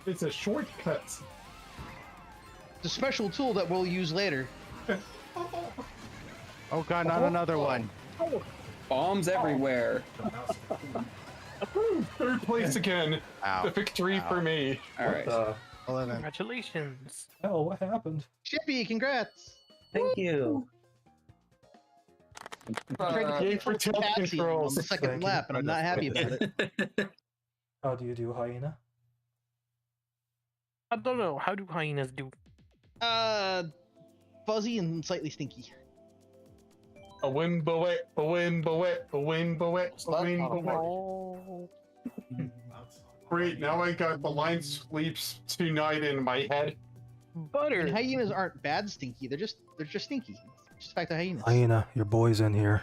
Speaker 3: It's a shortcut.
Speaker 7: It's a special tool that we'll use later.
Speaker 4: Oh god, not another one.
Speaker 5: Bombs everywhere.
Speaker 3: Third place again.
Speaker 4: Ow.
Speaker 3: The victory
Speaker 4: Ow.
Speaker 3: for me.
Speaker 5: All right.
Speaker 4: Well, then,
Speaker 2: Congratulations.
Speaker 1: Oh, what happened?
Speaker 7: Chippy, congrats.
Speaker 6: Thank you.
Speaker 3: Yay for tilt
Speaker 7: Patsy on
Speaker 3: controls.
Speaker 7: the second
Speaker 1: Thank you.
Speaker 7: lap, and I'm not happy about it.
Speaker 1: How do you do, hyena?
Speaker 12: I don't know. How do hyenas do?
Speaker 7: Fuzzy and slightly stinky.
Speaker 3: A win, boet, a win, boet, a win, boet, a win, boet.
Speaker 12: Oh.
Speaker 3: Great, now I got the line sleeps tonight in my head.
Speaker 12: Butter.
Speaker 7: And hyenas aren't bad stinky. They're just stinky. It's just the fact of hyenas.
Speaker 1: Hyena, your boy's in here.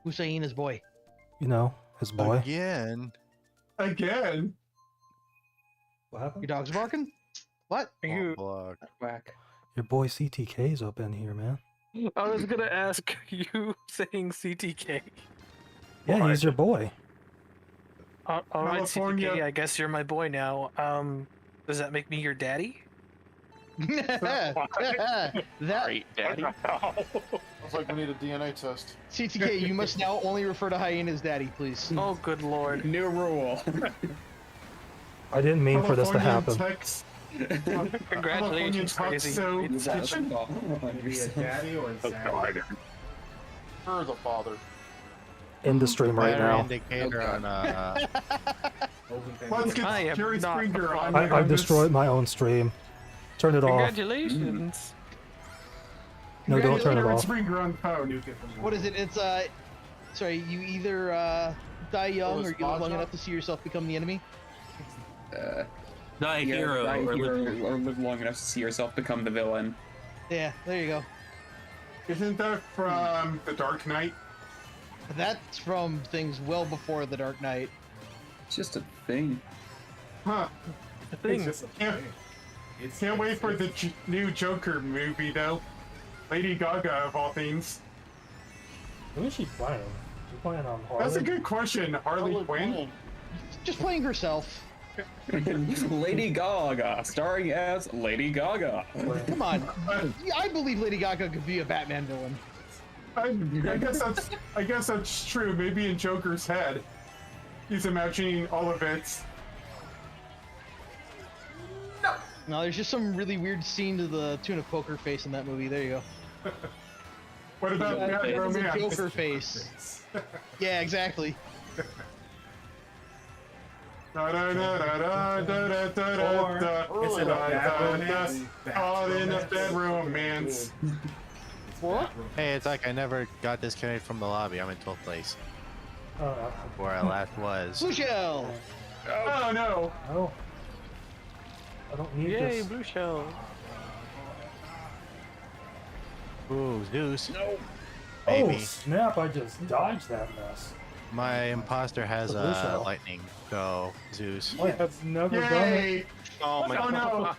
Speaker 7: Who's hyena's boy?
Speaker 1: You know, his boy.
Speaker 4: again.
Speaker 3: Again?
Speaker 1: What
Speaker 7: Your
Speaker 1: happened?
Speaker 7: dog's barking? What?
Speaker 12: Are you?
Speaker 4: Block.
Speaker 5: Whack.
Speaker 1: Your boy CTK's up in here, man.
Speaker 12: I was gonna ask you saying CTK.
Speaker 1: Yeah, he's your boy.
Speaker 12: All right,
Speaker 3: California.
Speaker 12: CTK. I guess you're my boy now. Does that make me your daddy?
Speaker 7: that
Speaker 2: Great, Daddy.
Speaker 8: Looks like we need a DNA test.
Speaker 7: CTK, you must now only refer to hyenas daddy, please.
Speaker 12: Oh, good lord.
Speaker 5: New rule.
Speaker 1: I didn't mean for this to happen.
Speaker 3: Text,
Speaker 12: Congratulations,
Speaker 3: Californian
Speaker 12: Crazy.
Speaker 3: talk, so
Speaker 5: Is that
Speaker 3: kitchen.
Speaker 10: Be a daddy or a zaddy?
Speaker 8: You're the father.
Speaker 1: In the stream right
Speaker 4: Battery
Speaker 1: now.
Speaker 4: indicator on
Speaker 10: Open thing.
Speaker 3: Let's
Speaker 12: I
Speaker 3: get
Speaker 12: am
Speaker 3: Jerry
Speaker 12: not
Speaker 3: Springer
Speaker 12: the
Speaker 3: on.
Speaker 12: father.
Speaker 1: I've destroyed my own stream. Turn it off.
Speaker 12: Congratulations.
Speaker 1: No, don't turn it
Speaker 3: Jerry
Speaker 1: off.
Speaker 3: Springer on phone.
Speaker 10: Nuke it from
Speaker 7: What is it? It's sorry, you either die young
Speaker 8: it's
Speaker 7: or you live long
Speaker 8: Baja?
Speaker 7: enough to see yourself become the enemy.
Speaker 6: Die
Speaker 5: Yeah,
Speaker 6: hero
Speaker 5: die
Speaker 6: or
Speaker 5: hero,
Speaker 6: live.
Speaker 5: or live long enough to see yourself become the villain.
Speaker 7: Yeah, there you go.
Speaker 3: Isn't that from The Dark Knight?
Speaker 7: That's from things well before the Dark Knight.
Speaker 5: It's just a thing.
Speaker 3: Huh.
Speaker 12: The thing.
Speaker 10: It's just a
Speaker 3: Can't-
Speaker 10: thing. It's
Speaker 3: Can't wait for the new Joker movie, though. Lady Gaga, of all things.
Speaker 1: Who is she playing? She's playing on Harley.
Speaker 3: That's a good question. Harley Quinn?
Speaker 7: Just playing herself.
Speaker 5: Lady Gaga, starring as Lady Gaga.
Speaker 7: Come on, I believe Lady Gaga could be a Batman villain.
Speaker 3: I guess that's true. Maybe in Joker's head, he's imagining all of it.
Speaker 7: No, there's just some really weird scene to the tune of Poker Face in that movie. There you go.
Speaker 3: What about
Speaker 7: That
Speaker 3: Batman
Speaker 7: was a
Speaker 3: romance?
Speaker 7: Joker face. Yeah, exactly.
Speaker 3: All in a bed romance.
Speaker 7: What?
Speaker 4: Hey, it's like I never got disconnected from the lobby. I'm in 12th place. Where I last was.
Speaker 7: Blue shell.
Speaker 3: Oh no!
Speaker 1: Oh. I don't need
Speaker 12: Yay,
Speaker 1: this.
Speaker 12: blue shell.
Speaker 4: Ooh, Zeus.
Speaker 5: No.
Speaker 1: Oh
Speaker 4: Baby.
Speaker 1: snap! I just dodged that mess.
Speaker 4: My imposter has
Speaker 1: The blue shell.
Speaker 4: lightning, so Zeus.
Speaker 1: I have never done it.
Speaker 3: Yay!
Speaker 2: Oh my
Speaker 3: Oh no!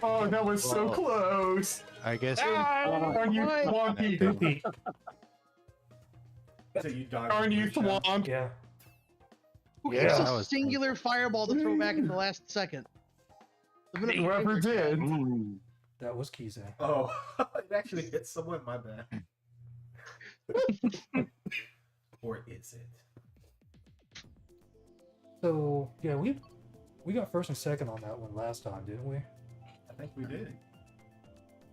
Speaker 3: Oh, that was so
Speaker 4: Well,
Speaker 3: close!
Speaker 4: I guess
Speaker 3: Darn you, Thwompy!
Speaker 1: Poopy.
Speaker 10: So you dodged
Speaker 3: Darn
Speaker 10: the
Speaker 3: you,
Speaker 10: blue shell.
Speaker 3: Thwomp!
Speaker 1: Yeah.
Speaker 7: Who
Speaker 1: Yeah,
Speaker 7: gets
Speaker 4: that
Speaker 7: a
Speaker 4: was
Speaker 7: singular fireball to throw back in the last second?
Speaker 3: Whoever did.
Speaker 1: That was Kize.
Speaker 10: Oh, it actually hit someone. My bad. Or is it?
Speaker 1: So yeah, we got first and second on that one last time, didn't we?
Speaker 10: I think we did.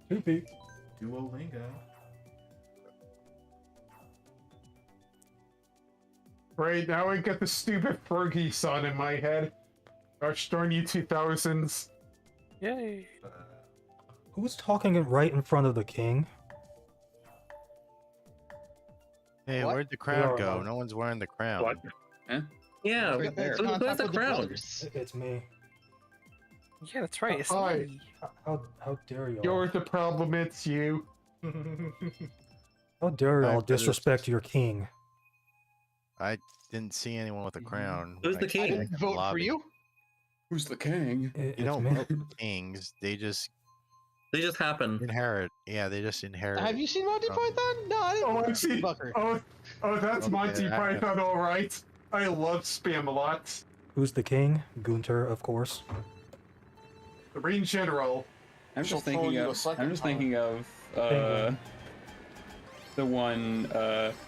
Speaker 1: Poopy.
Speaker 10: Duolingo.
Speaker 3: Right, now I get the stupid Fergie song in my head. Gosh darn you 2000s.
Speaker 12: Yay.
Speaker 1: Who was talking right in front of the king?
Speaker 4: Hey,
Speaker 7: What?
Speaker 4: where'd the crown
Speaker 1: are
Speaker 4: go?
Speaker 1: allowed.
Speaker 4: No one's wearing the crown.
Speaker 2: What?
Speaker 6: Yeah,
Speaker 7: Right there,
Speaker 6: who-
Speaker 7: on
Speaker 6: who's
Speaker 7: top
Speaker 6: the
Speaker 7: of the
Speaker 6: crown?
Speaker 7: brothers.
Speaker 1: It's me.
Speaker 12: Yeah, that's right. It's
Speaker 3: Hi.
Speaker 12: me.
Speaker 1: How dare y'all?
Speaker 3: You're the problem, it's you.
Speaker 1: How dare y'all
Speaker 4: Back to this.
Speaker 1: disrespect your king?
Speaker 4: I didn't see anyone with a crown.
Speaker 6: Who's the
Speaker 4: I
Speaker 6: king?
Speaker 7: I
Speaker 4: checked
Speaker 7: didn't
Speaker 4: the
Speaker 7: vote for
Speaker 4: lobby.
Speaker 7: you.
Speaker 5: Who's the king?
Speaker 4: You
Speaker 1: It's
Speaker 4: don't
Speaker 1: me.
Speaker 4: vote for kings. They just
Speaker 6: They just happen.
Speaker 4: inherit. Yeah, they just inherit.
Speaker 7: Have you seen Monty
Speaker 4: from-
Speaker 7: Python? No, I didn't.
Speaker 3: Oh, I
Speaker 7: vote for
Speaker 3: see.
Speaker 7: Bucker.
Speaker 3: Oh, that's
Speaker 4: Okay,
Speaker 3: Monty
Speaker 4: I-
Speaker 3: Python, alright. I love Spam-A-Lot.
Speaker 1: Who's the king? Gunter, of course.
Speaker 3: The Marine General.
Speaker 5: I'm
Speaker 8: She'll
Speaker 5: just
Speaker 8: tell
Speaker 5: thinking
Speaker 8: you
Speaker 5: of.
Speaker 8: a second
Speaker 5: I'm just
Speaker 8: time.
Speaker 5: thinking of
Speaker 1: Penguin.
Speaker 5: the one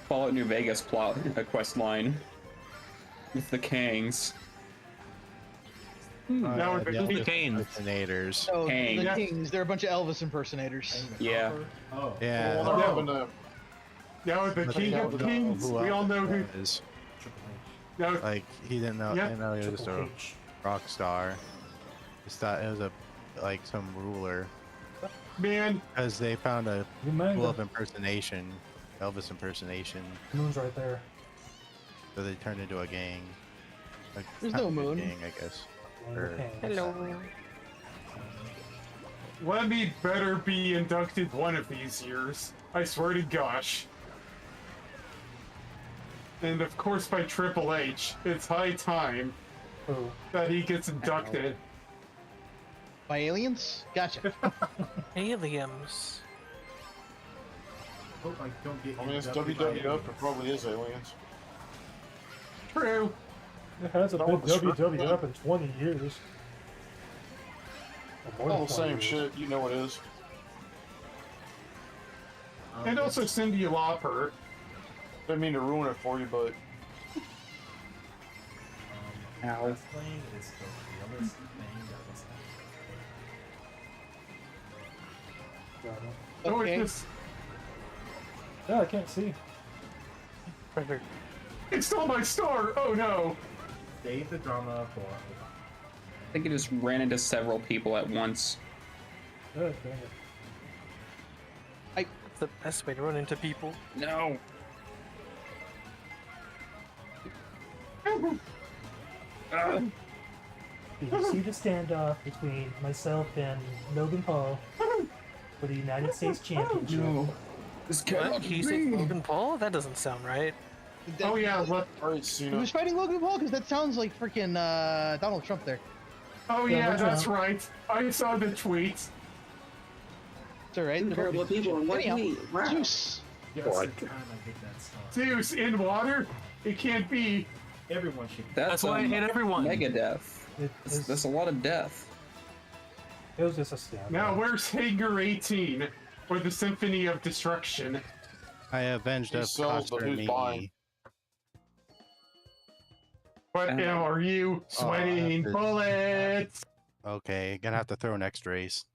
Speaker 5: Fallout New Vegas plot quest line with the Kangs.
Speaker 3: Now
Speaker 4: yeah,
Speaker 3: the
Speaker 4: the
Speaker 3: king-
Speaker 6: Kane.
Speaker 4: impersonators.
Speaker 7: So
Speaker 5: Kang.
Speaker 7: the
Speaker 3: Yeah.
Speaker 7: Kings, they're a bunch of Elvis impersonaters.
Speaker 10: Hang the
Speaker 5: Yeah.
Speaker 10: copper? Oh.
Speaker 4: Yeah.
Speaker 8: Well,
Speaker 3: Yeah.
Speaker 8: having a
Speaker 3: Now the
Speaker 4: But
Speaker 3: King
Speaker 4: they
Speaker 3: of
Speaker 4: don't know
Speaker 3: Kings.
Speaker 4: who
Speaker 3: We all know who.
Speaker 4: Alpha is.
Speaker 10: Triple H.
Speaker 3: Now,
Speaker 4: Like he didn't know.
Speaker 3: Yeah.
Speaker 4: Didn't know he was
Speaker 1: Triple
Speaker 4: a
Speaker 1: H.
Speaker 4: rock star. Just thought it was a like some ruler
Speaker 3: man,
Speaker 4: because they found a
Speaker 1: You
Speaker 4: pool
Speaker 1: mango.
Speaker 4: of impersonation, Elvis impersonation.
Speaker 1: Moon's right there.
Speaker 4: So they turned into a gang. Like,
Speaker 7: There's
Speaker 4: kind
Speaker 7: no
Speaker 4: of a
Speaker 7: moon.
Speaker 4: gang, I guess.
Speaker 1: One of the
Speaker 4: Sure.
Speaker 1: kings.
Speaker 12: Hello.
Speaker 3: let me better be inducted one of these years. I swear to gosh. And of course by Triple H, it's high time
Speaker 1: Oh,
Speaker 3: that he gets inducted.
Speaker 7: By aliens? Gotcha.
Speaker 12: Aliens.
Speaker 10: Hope I don't get
Speaker 8: I mean, it's
Speaker 10: inducted by
Speaker 8: WWF. It
Speaker 10: aliens.
Speaker 8: probably is aliens.
Speaker 3: True.
Speaker 1: it hasn't
Speaker 8: That
Speaker 1: been
Speaker 8: was the script,
Speaker 1: WWF in 20 years. Or more
Speaker 8: All
Speaker 1: than
Speaker 8: the
Speaker 1: 20
Speaker 8: same
Speaker 1: years.
Speaker 8: shit. You know it is.
Speaker 3: And also Cyndi Lauper.
Speaker 8: Didn't mean to ruin it for you, but
Speaker 5: Ow.
Speaker 10: Wrestling is the realest thing that was happening.
Speaker 1: Got it.
Speaker 3: Oh,
Speaker 7: Okay.
Speaker 3: it's just,
Speaker 1: Yeah, I can't see.
Speaker 12: Right here.
Speaker 3: it stole my star! Oh no!
Speaker 10: Save the drama for.
Speaker 5: I think it just ran into several people at once.
Speaker 1: Oh, dang it.
Speaker 12: That's the best way to run into people.
Speaker 5: No.
Speaker 1: Did you see the standoff between myself and Logan Paul for the United States Championship?
Speaker 5: This
Speaker 12: What? He said Logan Paul? That doesn't sound right.
Speaker 3: Oh yeah, look.
Speaker 8: alright, Cena.
Speaker 7: Who's fighting Logan Paul? Because that sounds like freaking Donald Trump there.
Speaker 3: Oh
Speaker 1: Yeah,
Speaker 3: yeah,
Speaker 1: that's
Speaker 3: that's
Speaker 1: right.
Speaker 3: right. I saw the tweet.
Speaker 7: It's alright.
Speaker 9: Two terrible people in one
Speaker 7: Anyhow,
Speaker 9: heat. Wow.
Speaker 7: Zeus.
Speaker 10: Yes,
Speaker 11: What?
Speaker 10: it's time I get that stuff.
Speaker 3: Zeus in water? It can't be.
Speaker 10: Everyone should.
Speaker 12: That's why I hate everyone.
Speaker 5: Mega death. That's a lot of death.
Speaker 1: It was just a stab.
Speaker 3: Now, where's Hanger 18? Or the Symphony of Destruction?
Speaker 4: I avenged
Speaker 8: He
Speaker 4: a
Speaker 8: sells, but
Speaker 4: coster
Speaker 8: who's buying?
Speaker 4: me.
Speaker 3: What are you? Sweating
Speaker 4: to-
Speaker 3: bullets!
Speaker 4: Okay, gonna have to throw next race.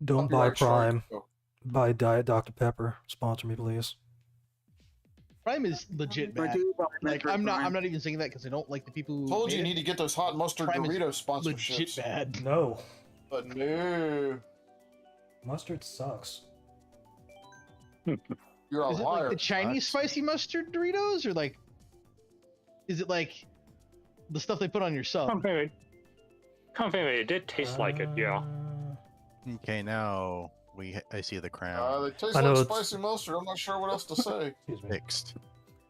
Speaker 1: Don't buy
Speaker 8: Copyright strike.
Speaker 1: Prime. Buy Diet Dr. Pepper. Sponsor me, please.
Speaker 7: Prime is legit bad. Like I'm not even saying that because I don't like the people who
Speaker 8: Told
Speaker 7: made
Speaker 8: you
Speaker 7: it.
Speaker 8: need to get those hot mustard
Speaker 7: Prime is
Speaker 8: Dorito
Speaker 7: legit
Speaker 8: sponsorships.
Speaker 7: bad.
Speaker 1: No.
Speaker 8: But no.
Speaker 1: Mustard sucks.
Speaker 8: You're a
Speaker 7: Is it
Speaker 8: liar.
Speaker 7: like the Chinese spicy mustard Doritos, or like, is it like the stuff they put on your sub?
Speaker 11: It did taste like it, yeah.
Speaker 4: Okay, now I see the crown.
Speaker 8: They taste
Speaker 1: I know
Speaker 8: like
Speaker 1: it's-
Speaker 8: spicy mustard. I'm not sure what else to say.
Speaker 1: Excuse me.
Speaker 4: Fixed.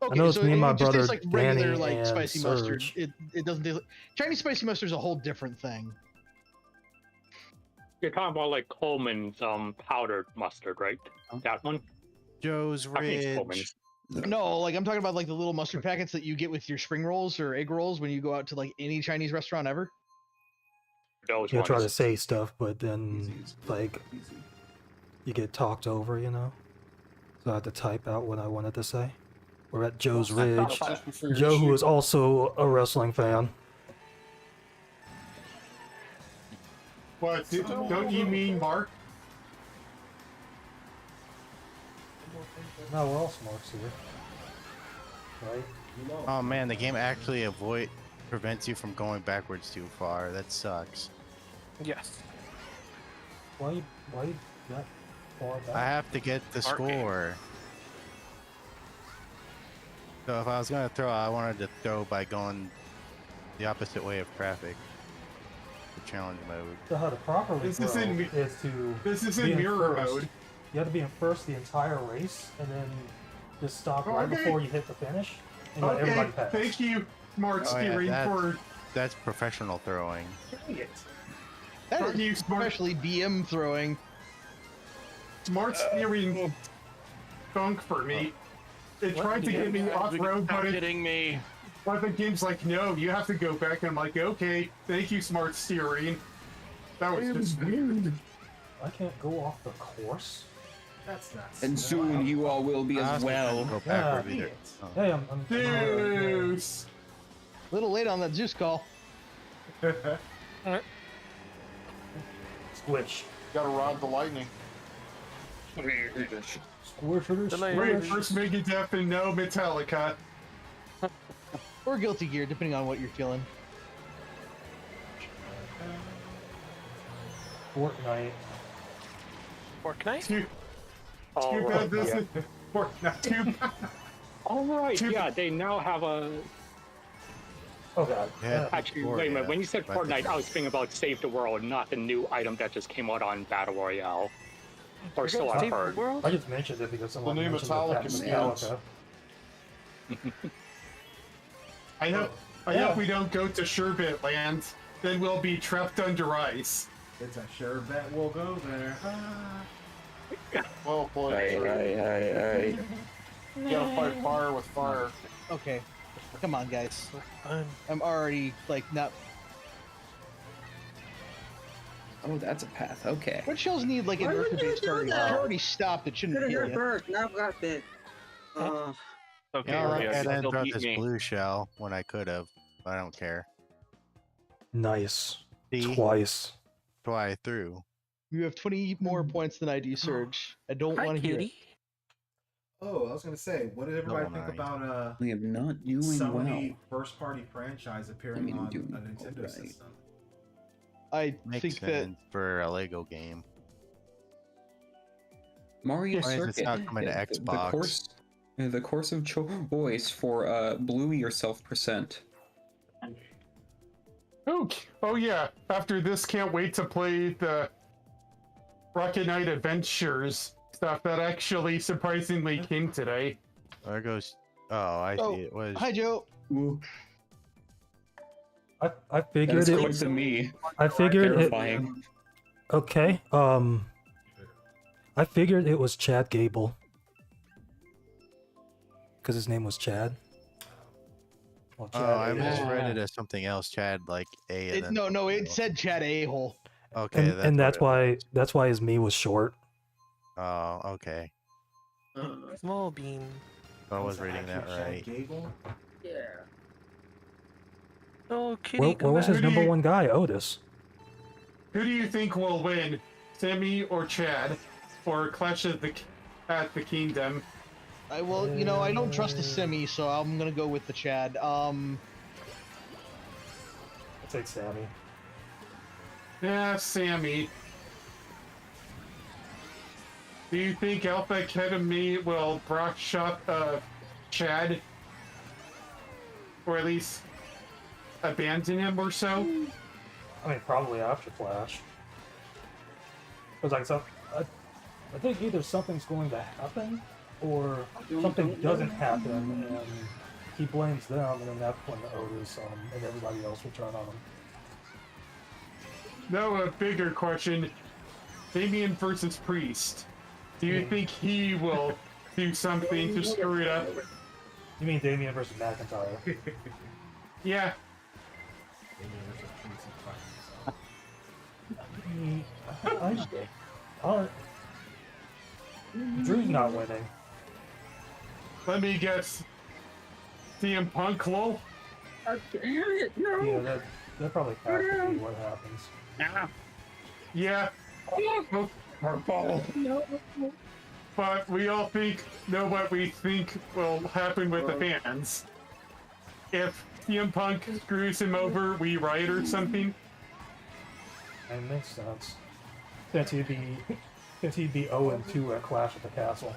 Speaker 7: Okay,
Speaker 1: I know it's
Speaker 7: so
Speaker 1: me and my
Speaker 7: it just tastes
Speaker 1: brother,
Speaker 7: like regular
Speaker 1: Danny,
Speaker 7: like
Speaker 1: and
Speaker 7: spicy mustard.
Speaker 1: Serge.
Speaker 7: It doesn't taste like Chinese spicy mustard is a whole different thing.
Speaker 11: You're talking about like Coleman's powdered mustard, right? That one?
Speaker 4: Joe's
Speaker 11: I think it's
Speaker 4: Ridge.
Speaker 11: Coleman's.
Speaker 7: No, like I'm talking about like the little mustard packets that you get with your spring rolls or egg rolls when you go out to like any Chinese restaurant ever.
Speaker 11: Those
Speaker 1: You try to
Speaker 11: ones.
Speaker 1: say stuff, but then like you get talked over, you know. So I had to type out what I wanted to say. We're at Joe's Ridge.
Speaker 8: Just before your
Speaker 1: Joe, who
Speaker 8: issue.
Speaker 1: is also a wrestling fan.
Speaker 3: What? Don't you mean Mark?
Speaker 1: No, what else Mark's here? Right?
Speaker 4: Oh man, the game actually prevents you from going backwards too far. That sucks.
Speaker 12: Yes.
Speaker 1: Why you that far back?
Speaker 4: I have to get the
Speaker 2: Smart game.
Speaker 4: score. So if I was gonna throw, I wanted to throw by going the opposite way of traffic. The challenge mode.
Speaker 1: So how to properly
Speaker 3: This
Speaker 1: throw
Speaker 3: isn't me-
Speaker 1: is to
Speaker 3: This is
Speaker 1: be
Speaker 3: in
Speaker 1: in
Speaker 3: mirror
Speaker 1: first.
Speaker 3: mode.
Speaker 1: You have to be in first the entire race, and then just stop right
Speaker 3: Okay.
Speaker 1: before you hit the finish, and let
Speaker 3: Okay,
Speaker 1: everybody pass.
Speaker 3: thank you, Smart
Speaker 4: Oh, yeah,
Speaker 3: Steering, for
Speaker 4: That's professional throwing.
Speaker 7: That
Speaker 3: Don't you
Speaker 7: is
Speaker 3: smart-
Speaker 7: especially BM throwing.
Speaker 3: Smart Steering thunk for me. It tried to get me off road, but
Speaker 2: Kidding me.
Speaker 3: the game's like, no, you have to go back. And I'm like, okay, thank you, Smart Steering. That was just weird.
Speaker 1: I can't go off the course.
Speaker 10: That's not.
Speaker 5: And soon you all will be
Speaker 4: I
Speaker 5: as
Speaker 4: also
Speaker 5: well.
Speaker 4: couldn't go backward
Speaker 1: Yeah.
Speaker 4: either. Oh.
Speaker 1: Hey, I'm
Speaker 3: Deuce.
Speaker 7: Little late on that Zeus call.
Speaker 1: Squish.
Speaker 8: Gotta ride the lightning.
Speaker 1: Squish it or
Speaker 3: Wait,
Speaker 1: squish.
Speaker 3: first Megadeth and no Metallica.
Speaker 7: Or Guilty Gear, depending on what you're feeling.
Speaker 1: Fortnite.
Speaker 12: Fortnite?
Speaker 3: Too
Speaker 11: All
Speaker 3: bad this
Speaker 11: yeah.
Speaker 3: is not too bad.
Speaker 11: All right,
Speaker 3: Too-
Speaker 11: yeah, they now have a.
Speaker 1: Oh god.
Speaker 4: Yeah.
Speaker 11: Actually,
Speaker 4: Or,
Speaker 11: wait a minute.
Speaker 4: yeah,
Speaker 11: When you said
Speaker 4: but-
Speaker 11: Fortnite, I was thinking about Save the World, not the new item that just came out on Battle Royale. Or so I've
Speaker 12: Save the
Speaker 11: heard.
Speaker 12: World?
Speaker 1: I just mentioned it because someone
Speaker 8: new
Speaker 1: mentioned
Speaker 8: Metallica
Speaker 1: that
Speaker 8: skins.
Speaker 1: Metallica.
Speaker 3: I hope
Speaker 1: Yeah.
Speaker 3: we don't go to Sherbet Land. Then we'll be trapped under ice.
Speaker 10: It's a sure bet we'll go there.
Speaker 8: Well played. sir. You gotta fight fire with fire.
Speaker 7: Okay, come on, guys.
Speaker 12: Fun.
Speaker 7: I'm already like not.
Speaker 5: Oh, that's a path. Okay.
Speaker 7: What shells need like an
Speaker 9: Why would
Speaker 7: Earth
Speaker 9: you
Speaker 7: based
Speaker 9: do
Speaker 7: starting?
Speaker 9: that?
Speaker 7: You already stopped. It shouldn't
Speaker 9: Could have
Speaker 7: kill
Speaker 9: hit
Speaker 7: you.
Speaker 9: first. Now I've got bit.
Speaker 2: Okay,
Speaker 4: Yeah, like
Speaker 2: yeah,
Speaker 4: I
Speaker 2: you
Speaker 4: didn't
Speaker 2: still
Speaker 4: throw
Speaker 2: beat
Speaker 4: this
Speaker 2: me.
Speaker 4: blue shell when I could have. I don't care.
Speaker 1: Nice.
Speaker 4: See?
Speaker 1: Twice.
Speaker 4: That's why I threw.
Speaker 7: You have 20 more points than I do, Surge. I don't
Speaker 12: Hi,
Speaker 7: want to hear it.
Speaker 12: cutie.
Speaker 10: Oh, I was gonna say, what did everybody
Speaker 4: No,
Speaker 10: think
Speaker 4: nice.
Speaker 10: about
Speaker 5: We am not doing
Speaker 10: Sony
Speaker 5: well.
Speaker 10: first party franchise
Speaker 5: I
Speaker 10: appearing
Speaker 5: mean,
Speaker 10: on
Speaker 5: doing
Speaker 10: a Nintendo
Speaker 5: alright.
Speaker 10: system?
Speaker 7: I
Speaker 4: Makes
Speaker 7: think that
Speaker 4: sense for a Lego game.
Speaker 5: Mario
Speaker 4: Why is it
Speaker 5: Circuit.
Speaker 4: not coming to Xbox?
Speaker 5: The course of choice for Bluey yourself percent.
Speaker 3: Oh yeah. After this, can't wait to play the Rocket Knight Adventures stuff that actually surprisingly came today.
Speaker 4: There goes. Oh, I
Speaker 7: Oh,
Speaker 4: see. It was.
Speaker 7: hi, Joe.
Speaker 1: I figured
Speaker 5: That's
Speaker 1: it
Speaker 5: close
Speaker 1: was.
Speaker 5: to me.
Speaker 1: I figured it.
Speaker 5: Terrifying.
Speaker 1: Okay. I figured it was Chad Gable. Because his name was Chad. Well,
Speaker 4: Oh,
Speaker 1: Chad
Speaker 4: I
Speaker 1: A-hole.
Speaker 4: misread it as something else. Chad, like A. And then
Speaker 7: No, it said Chad A-hole.
Speaker 4: Okay,
Speaker 1: And that's
Speaker 4: what it
Speaker 1: why his me was short.
Speaker 4: was. Oh, okay.
Speaker 12: Small bean.
Speaker 4: I was reading that right.
Speaker 9: Yeah.
Speaker 12: Oh, kitty,
Speaker 1: Where
Speaker 12: come
Speaker 1: was
Speaker 12: back.
Speaker 1: his number one guy, Otis?
Speaker 3: Who do you think will win, Sammy or Chad, for Clash at the Kingdom?
Speaker 7: I don't trust the Simi, so I'm gonna go with the Chad.
Speaker 1: I'll take Sammy.
Speaker 3: Yeah, Sammy. Do you think Alpha Academy will brush up Chad? Or at least abandon him or so?
Speaker 1: I mean, probably after Flash. Because I think either something's going to happen, or something doesn't happen, and he blames them, and then that's when Otis and everybody else will turn on him.
Speaker 3: No, a bigger question. Damien versus Priest. Do you think he will do something to screw it up?
Speaker 1: You mean Damien versus McIntyre?
Speaker 3: Yeah.
Speaker 1: Drew's not winning.
Speaker 3: Let me guess. CM Punk, lol?
Speaker 9: Oh, damn it, no!
Speaker 1: Yeah, that probably has to be what happens.
Speaker 3: Yeah. Purple.
Speaker 9: No.
Speaker 3: But we all know what we think will happen with the fans. If CM Punk screws him over, we riot or something.
Speaker 1: That makes sense. Since he'd be 0-2 at Clash at the Castle.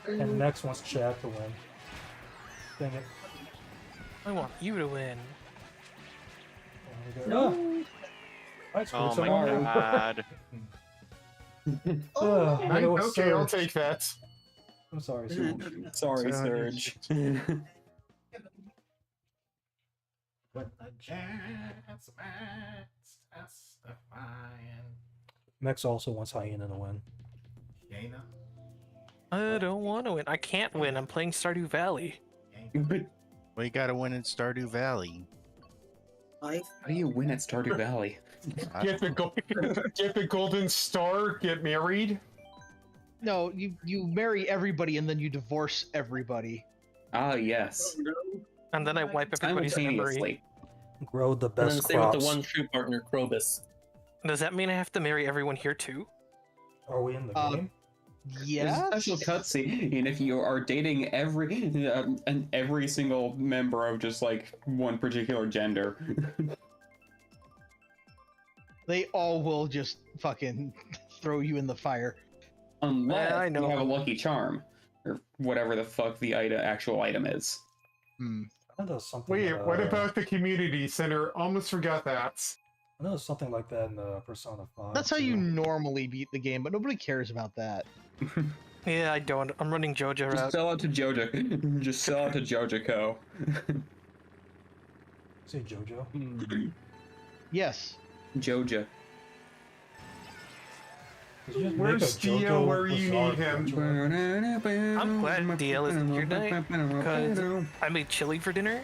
Speaker 1: And next wants Chad to win. Dang it.
Speaker 12: I want you to win.
Speaker 1: No. I screwed
Speaker 2: Oh my
Speaker 1: someone over.
Speaker 2: god.
Speaker 3: Okay, I'll take that.
Speaker 1: I'm sorry, Serge.
Speaker 5: Sorry, Surge.
Speaker 10: But the Jazz testifying.
Speaker 1: Mex also wants Hyena to win.
Speaker 10: Hyena?
Speaker 12: I don't want to win. I can't win. I'm playing Stardew Valley.
Speaker 4: Well, you gotta win in Stardew Valley.
Speaker 5: How do you win at Stardew Valley?
Speaker 3: Get the golden star, get married.
Speaker 7: No, you marry everybody and then you divorce everybody.
Speaker 5: Ah, yes.
Speaker 12: And then I wipe everybody's memory.
Speaker 5: Simultaneously.
Speaker 1: Grow the
Speaker 6: And then
Speaker 1: best
Speaker 6: stay with the
Speaker 1: crops.
Speaker 6: one true partner, Krobus.
Speaker 12: Does that mean I have to marry everyone here too?
Speaker 1: Are we in the game?
Speaker 5: There's
Speaker 7: Yeah.
Speaker 5: a special cutscene, and if you are dating every single member of just like one particular gender,
Speaker 7: They all will just fucking throw you in the fire.
Speaker 5: unless
Speaker 12: I
Speaker 5: you
Speaker 12: know.
Speaker 5: have a lucky charm or whatever the fuck the actual item is.
Speaker 1: I know there's something.
Speaker 3: Wait, what about the community center? Almost forgot that.
Speaker 1: I know there's something like that in Persona 5.
Speaker 7: That's how you
Speaker 1: too.
Speaker 7: normally beat the game, but nobody cares about that.
Speaker 12: Yeah, I don't. I'm running JoJo
Speaker 5: Just
Speaker 12: route.
Speaker 5: sell out to Joja. Just sell out to Joja Co.
Speaker 1: Say JoJo.
Speaker 7: Yes.
Speaker 5: Joja.
Speaker 1: Did you just
Speaker 3: Where's
Speaker 1: make a
Speaker 3: Dio
Speaker 1: JoJo
Speaker 3: where you
Speaker 1: bizarre
Speaker 3: need him?
Speaker 1: picture?
Speaker 12: I'm glad DL isn't here tonight because I made chili for dinner.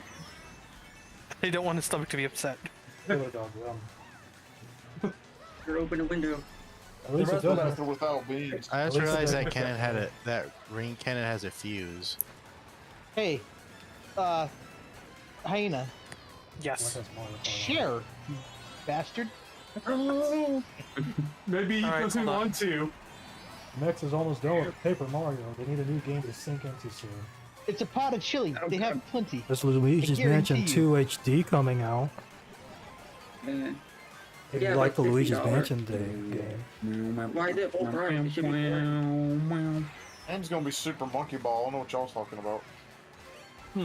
Speaker 12: I don't want his stomach to be upset.
Speaker 1: Killer dog,
Speaker 9: You're open a window.
Speaker 1: At least it doesn't.
Speaker 8: without beans.
Speaker 4: I
Speaker 1: At
Speaker 4: just
Speaker 1: least it
Speaker 4: realized
Speaker 1: doesn't
Speaker 4: that cannon
Speaker 1: affect
Speaker 4: had
Speaker 1: me.
Speaker 4: that ring cannon has a fuse.
Speaker 7: Hey, Hyena,
Speaker 12: Yes.
Speaker 1: What has Mario Kart on?
Speaker 7: share, you bastard.
Speaker 3: Maybe he
Speaker 12: All right,
Speaker 3: doesn't
Speaker 12: hold on.
Speaker 3: want to.
Speaker 1: Mex is almost done with Paper Mario. They need a new game to sink into soon.
Speaker 7: It's a pot of chili. They have plenty.
Speaker 1: There's Luigi's
Speaker 7: I guarantee
Speaker 1: Mansion 2 HD coming out. If
Speaker 9: Yeah,
Speaker 1: you like the
Speaker 9: like
Speaker 1: Luigi's
Speaker 9: $50.
Speaker 1: Mansion game.
Speaker 9: Why is it full price? It should be full.
Speaker 8: Game's gonna be Super Monkey Ball. I know what y'all's talking about.
Speaker 10: Oh,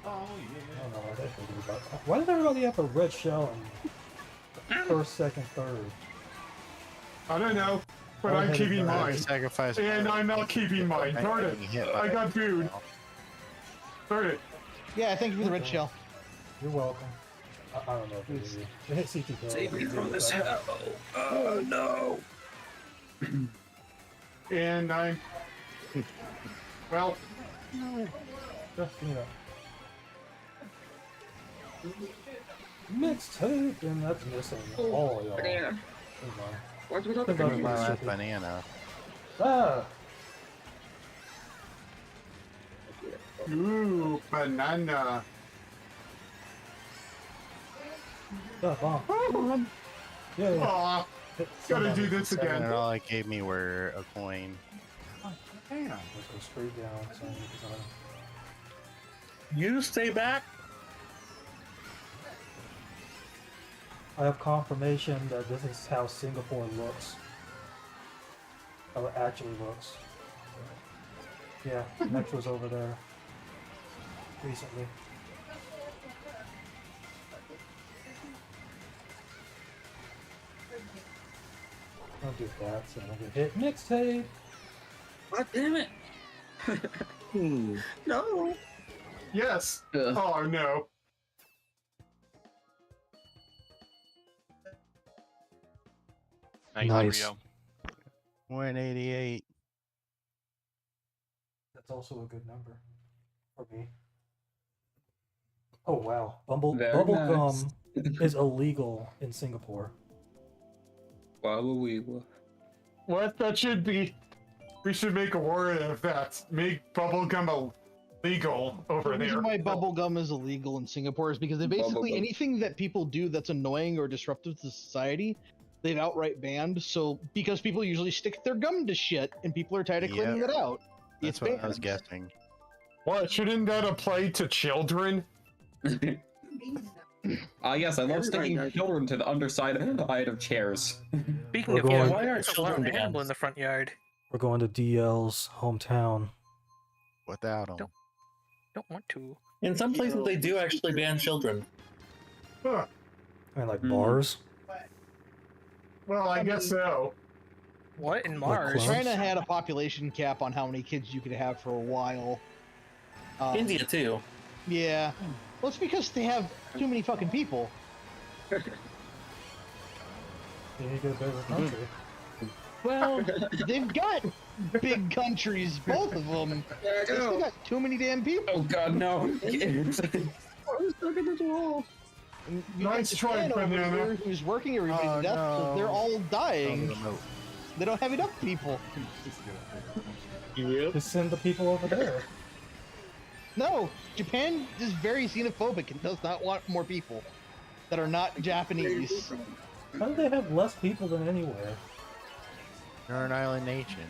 Speaker 1: I don't know why they figured about that. Why did everybody have a red shell in first, second, third?
Speaker 3: I don't know, but
Speaker 1: I
Speaker 3: I'm
Speaker 1: hated
Speaker 3: keeping
Speaker 1: that.
Speaker 3: mine.
Speaker 4: Sacrifice.
Speaker 3: And I'm not keeping mine. Darn it. I got booed. Darn it.
Speaker 7: Yeah, thank you for the red shell.
Speaker 1: You're welcome. I don't know if it is. It hit CT.
Speaker 6: Save me from this hell. Oh no.
Speaker 3: And I'm... Well,
Speaker 1: No. Just, Mixtape, and that's missing. Oh, y'all.
Speaker 9: Banana. What's with all the
Speaker 4: Where's my
Speaker 9: bananas?
Speaker 4: last banana?
Speaker 1: Ah!
Speaker 3: Ooh, banana.
Speaker 1: Bomb. Yeah.
Speaker 3: Aw, gotta do this
Speaker 4: And
Speaker 3: again.
Speaker 4: all it gave me were a coin.
Speaker 3: Damn.
Speaker 1: Let's go straight down. So
Speaker 6: You stay back.
Speaker 1: I have confirmation that this is how Singapore looks. How it actually looks. Yeah, Next was over there recently. I'll do that, so I'm gonna hit mixtape.
Speaker 9: God damn it. No.
Speaker 3: Yes.
Speaker 5: Ugh.
Speaker 3: Oh no.
Speaker 2: Nice. Rio.
Speaker 4: 188.
Speaker 1: That's also a good number for me. Oh wow, bubble gum is illegal in Singapore.
Speaker 3: What? That should be. We should make a warrant of that. Make bubblegum illegal over
Speaker 7: The
Speaker 3: there.
Speaker 7: reason why bubblegum is illegal in Singapore is because they basically
Speaker 5: Bubblegum.
Speaker 7: anything that people do that's annoying or disruptive to society, they've outright banned. So because people usually stick their gum to shit and people are tired of cleaning
Speaker 4: Yep.
Speaker 7: it out,
Speaker 4: That's
Speaker 7: it's
Speaker 4: what
Speaker 7: banned.
Speaker 4: I was guessing.
Speaker 3: What? Shouldn't that apply to children?
Speaker 5: Yes, I love
Speaker 9: Everybody
Speaker 5: sticking
Speaker 9: does.
Speaker 5: children to the underside of chairs.
Speaker 12: Speaking
Speaker 1: We're
Speaker 12: of
Speaker 1: going-
Speaker 12: yeah,
Speaker 6: Why are
Speaker 12: there's a wild
Speaker 6: children
Speaker 12: animal
Speaker 6: banned?
Speaker 12: in the front yard.
Speaker 1: We're going to DL's hometown.
Speaker 4: Without them.
Speaker 12: Don't want to.
Speaker 6: In some places, they do actually ban children.
Speaker 3: Huh.
Speaker 1: I mean, like
Speaker 5: Hmm.
Speaker 1: bars.
Speaker 3: Well, I guess so.
Speaker 12: What in
Speaker 1: Like
Speaker 12: Mars?
Speaker 1: clubs?
Speaker 7: China had a population cap on how many kids you could have for a while.
Speaker 6: India too.
Speaker 7: Yeah. Well, it's because they have too many fucking people.
Speaker 1: You need to get a bigger country.
Speaker 7: Well, they've got big countries, both of them.
Speaker 9: There I
Speaker 7: They still
Speaker 9: go.
Speaker 7: got too many damn people.
Speaker 5: Oh god, no.
Speaker 9: I'm stuck in this wall.
Speaker 7: And you
Speaker 3: Nice
Speaker 7: got
Speaker 3: try,
Speaker 7: Japan over
Speaker 3: banana.
Speaker 7: here who's working everybody
Speaker 4: Oh,
Speaker 7: to death, so they're
Speaker 4: no.
Speaker 7: all
Speaker 4: Oh, the
Speaker 7: dying.
Speaker 4: remote.
Speaker 7: They don't have enough people.
Speaker 1: Just send the people over there.
Speaker 7: No, Japan is very xenophobic and does not want more people that are not Japanese.
Speaker 1: How do they have less people than anywhere?
Speaker 4: You're an island nation.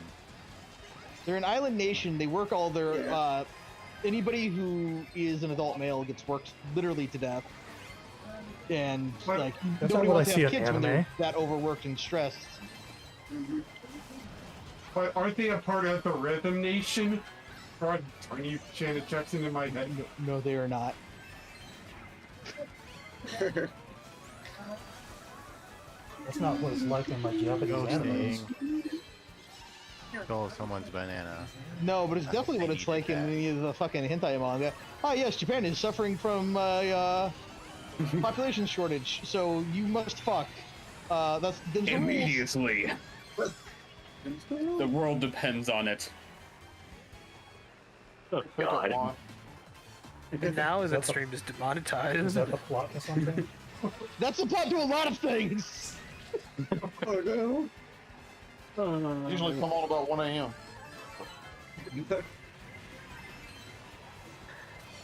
Speaker 7: They're an island nation. They work all their. Anybody who is an adult male gets worked literally to death. And
Speaker 3: What?
Speaker 7: like
Speaker 1: That's
Speaker 7: nobody
Speaker 1: not what
Speaker 7: wants
Speaker 1: I
Speaker 7: to
Speaker 1: see
Speaker 7: have
Speaker 1: in
Speaker 7: kids when they're
Speaker 1: anime.
Speaker 7: that overworked and stressed.
Speaker 3: But aren't they a part of the Rhythm Nation? Or are you Janet Jackson in my head?
Speaker 7: No, they are not.
Speaker 1: That's not what it's like in my Japanese animes.
Speaker 4: Ghosting. Stole someone's banana.
Speaker 7: No, but it's definitely what it's like in any of the fucking hentai manga. Ah, yes, Japan is suffering from population shortage, so you must fuck. That's the rules.
Speaker 5: Immediately. The world depends on it.
Speaker 11: Oh, God.
Speaker 12: And now
Speaker 1: Is
Speaker 12: that
Speaker 1: that the-
Speaker 12: stream is
Speaker 1: Is
Speaker 12: demonetized.
Speaker 1: that the plot to something?
Speaker 7: That's the plot to a lot of things.
Speaker 9: Oh no.
Speaker 8: Usually come on about 1 a.m.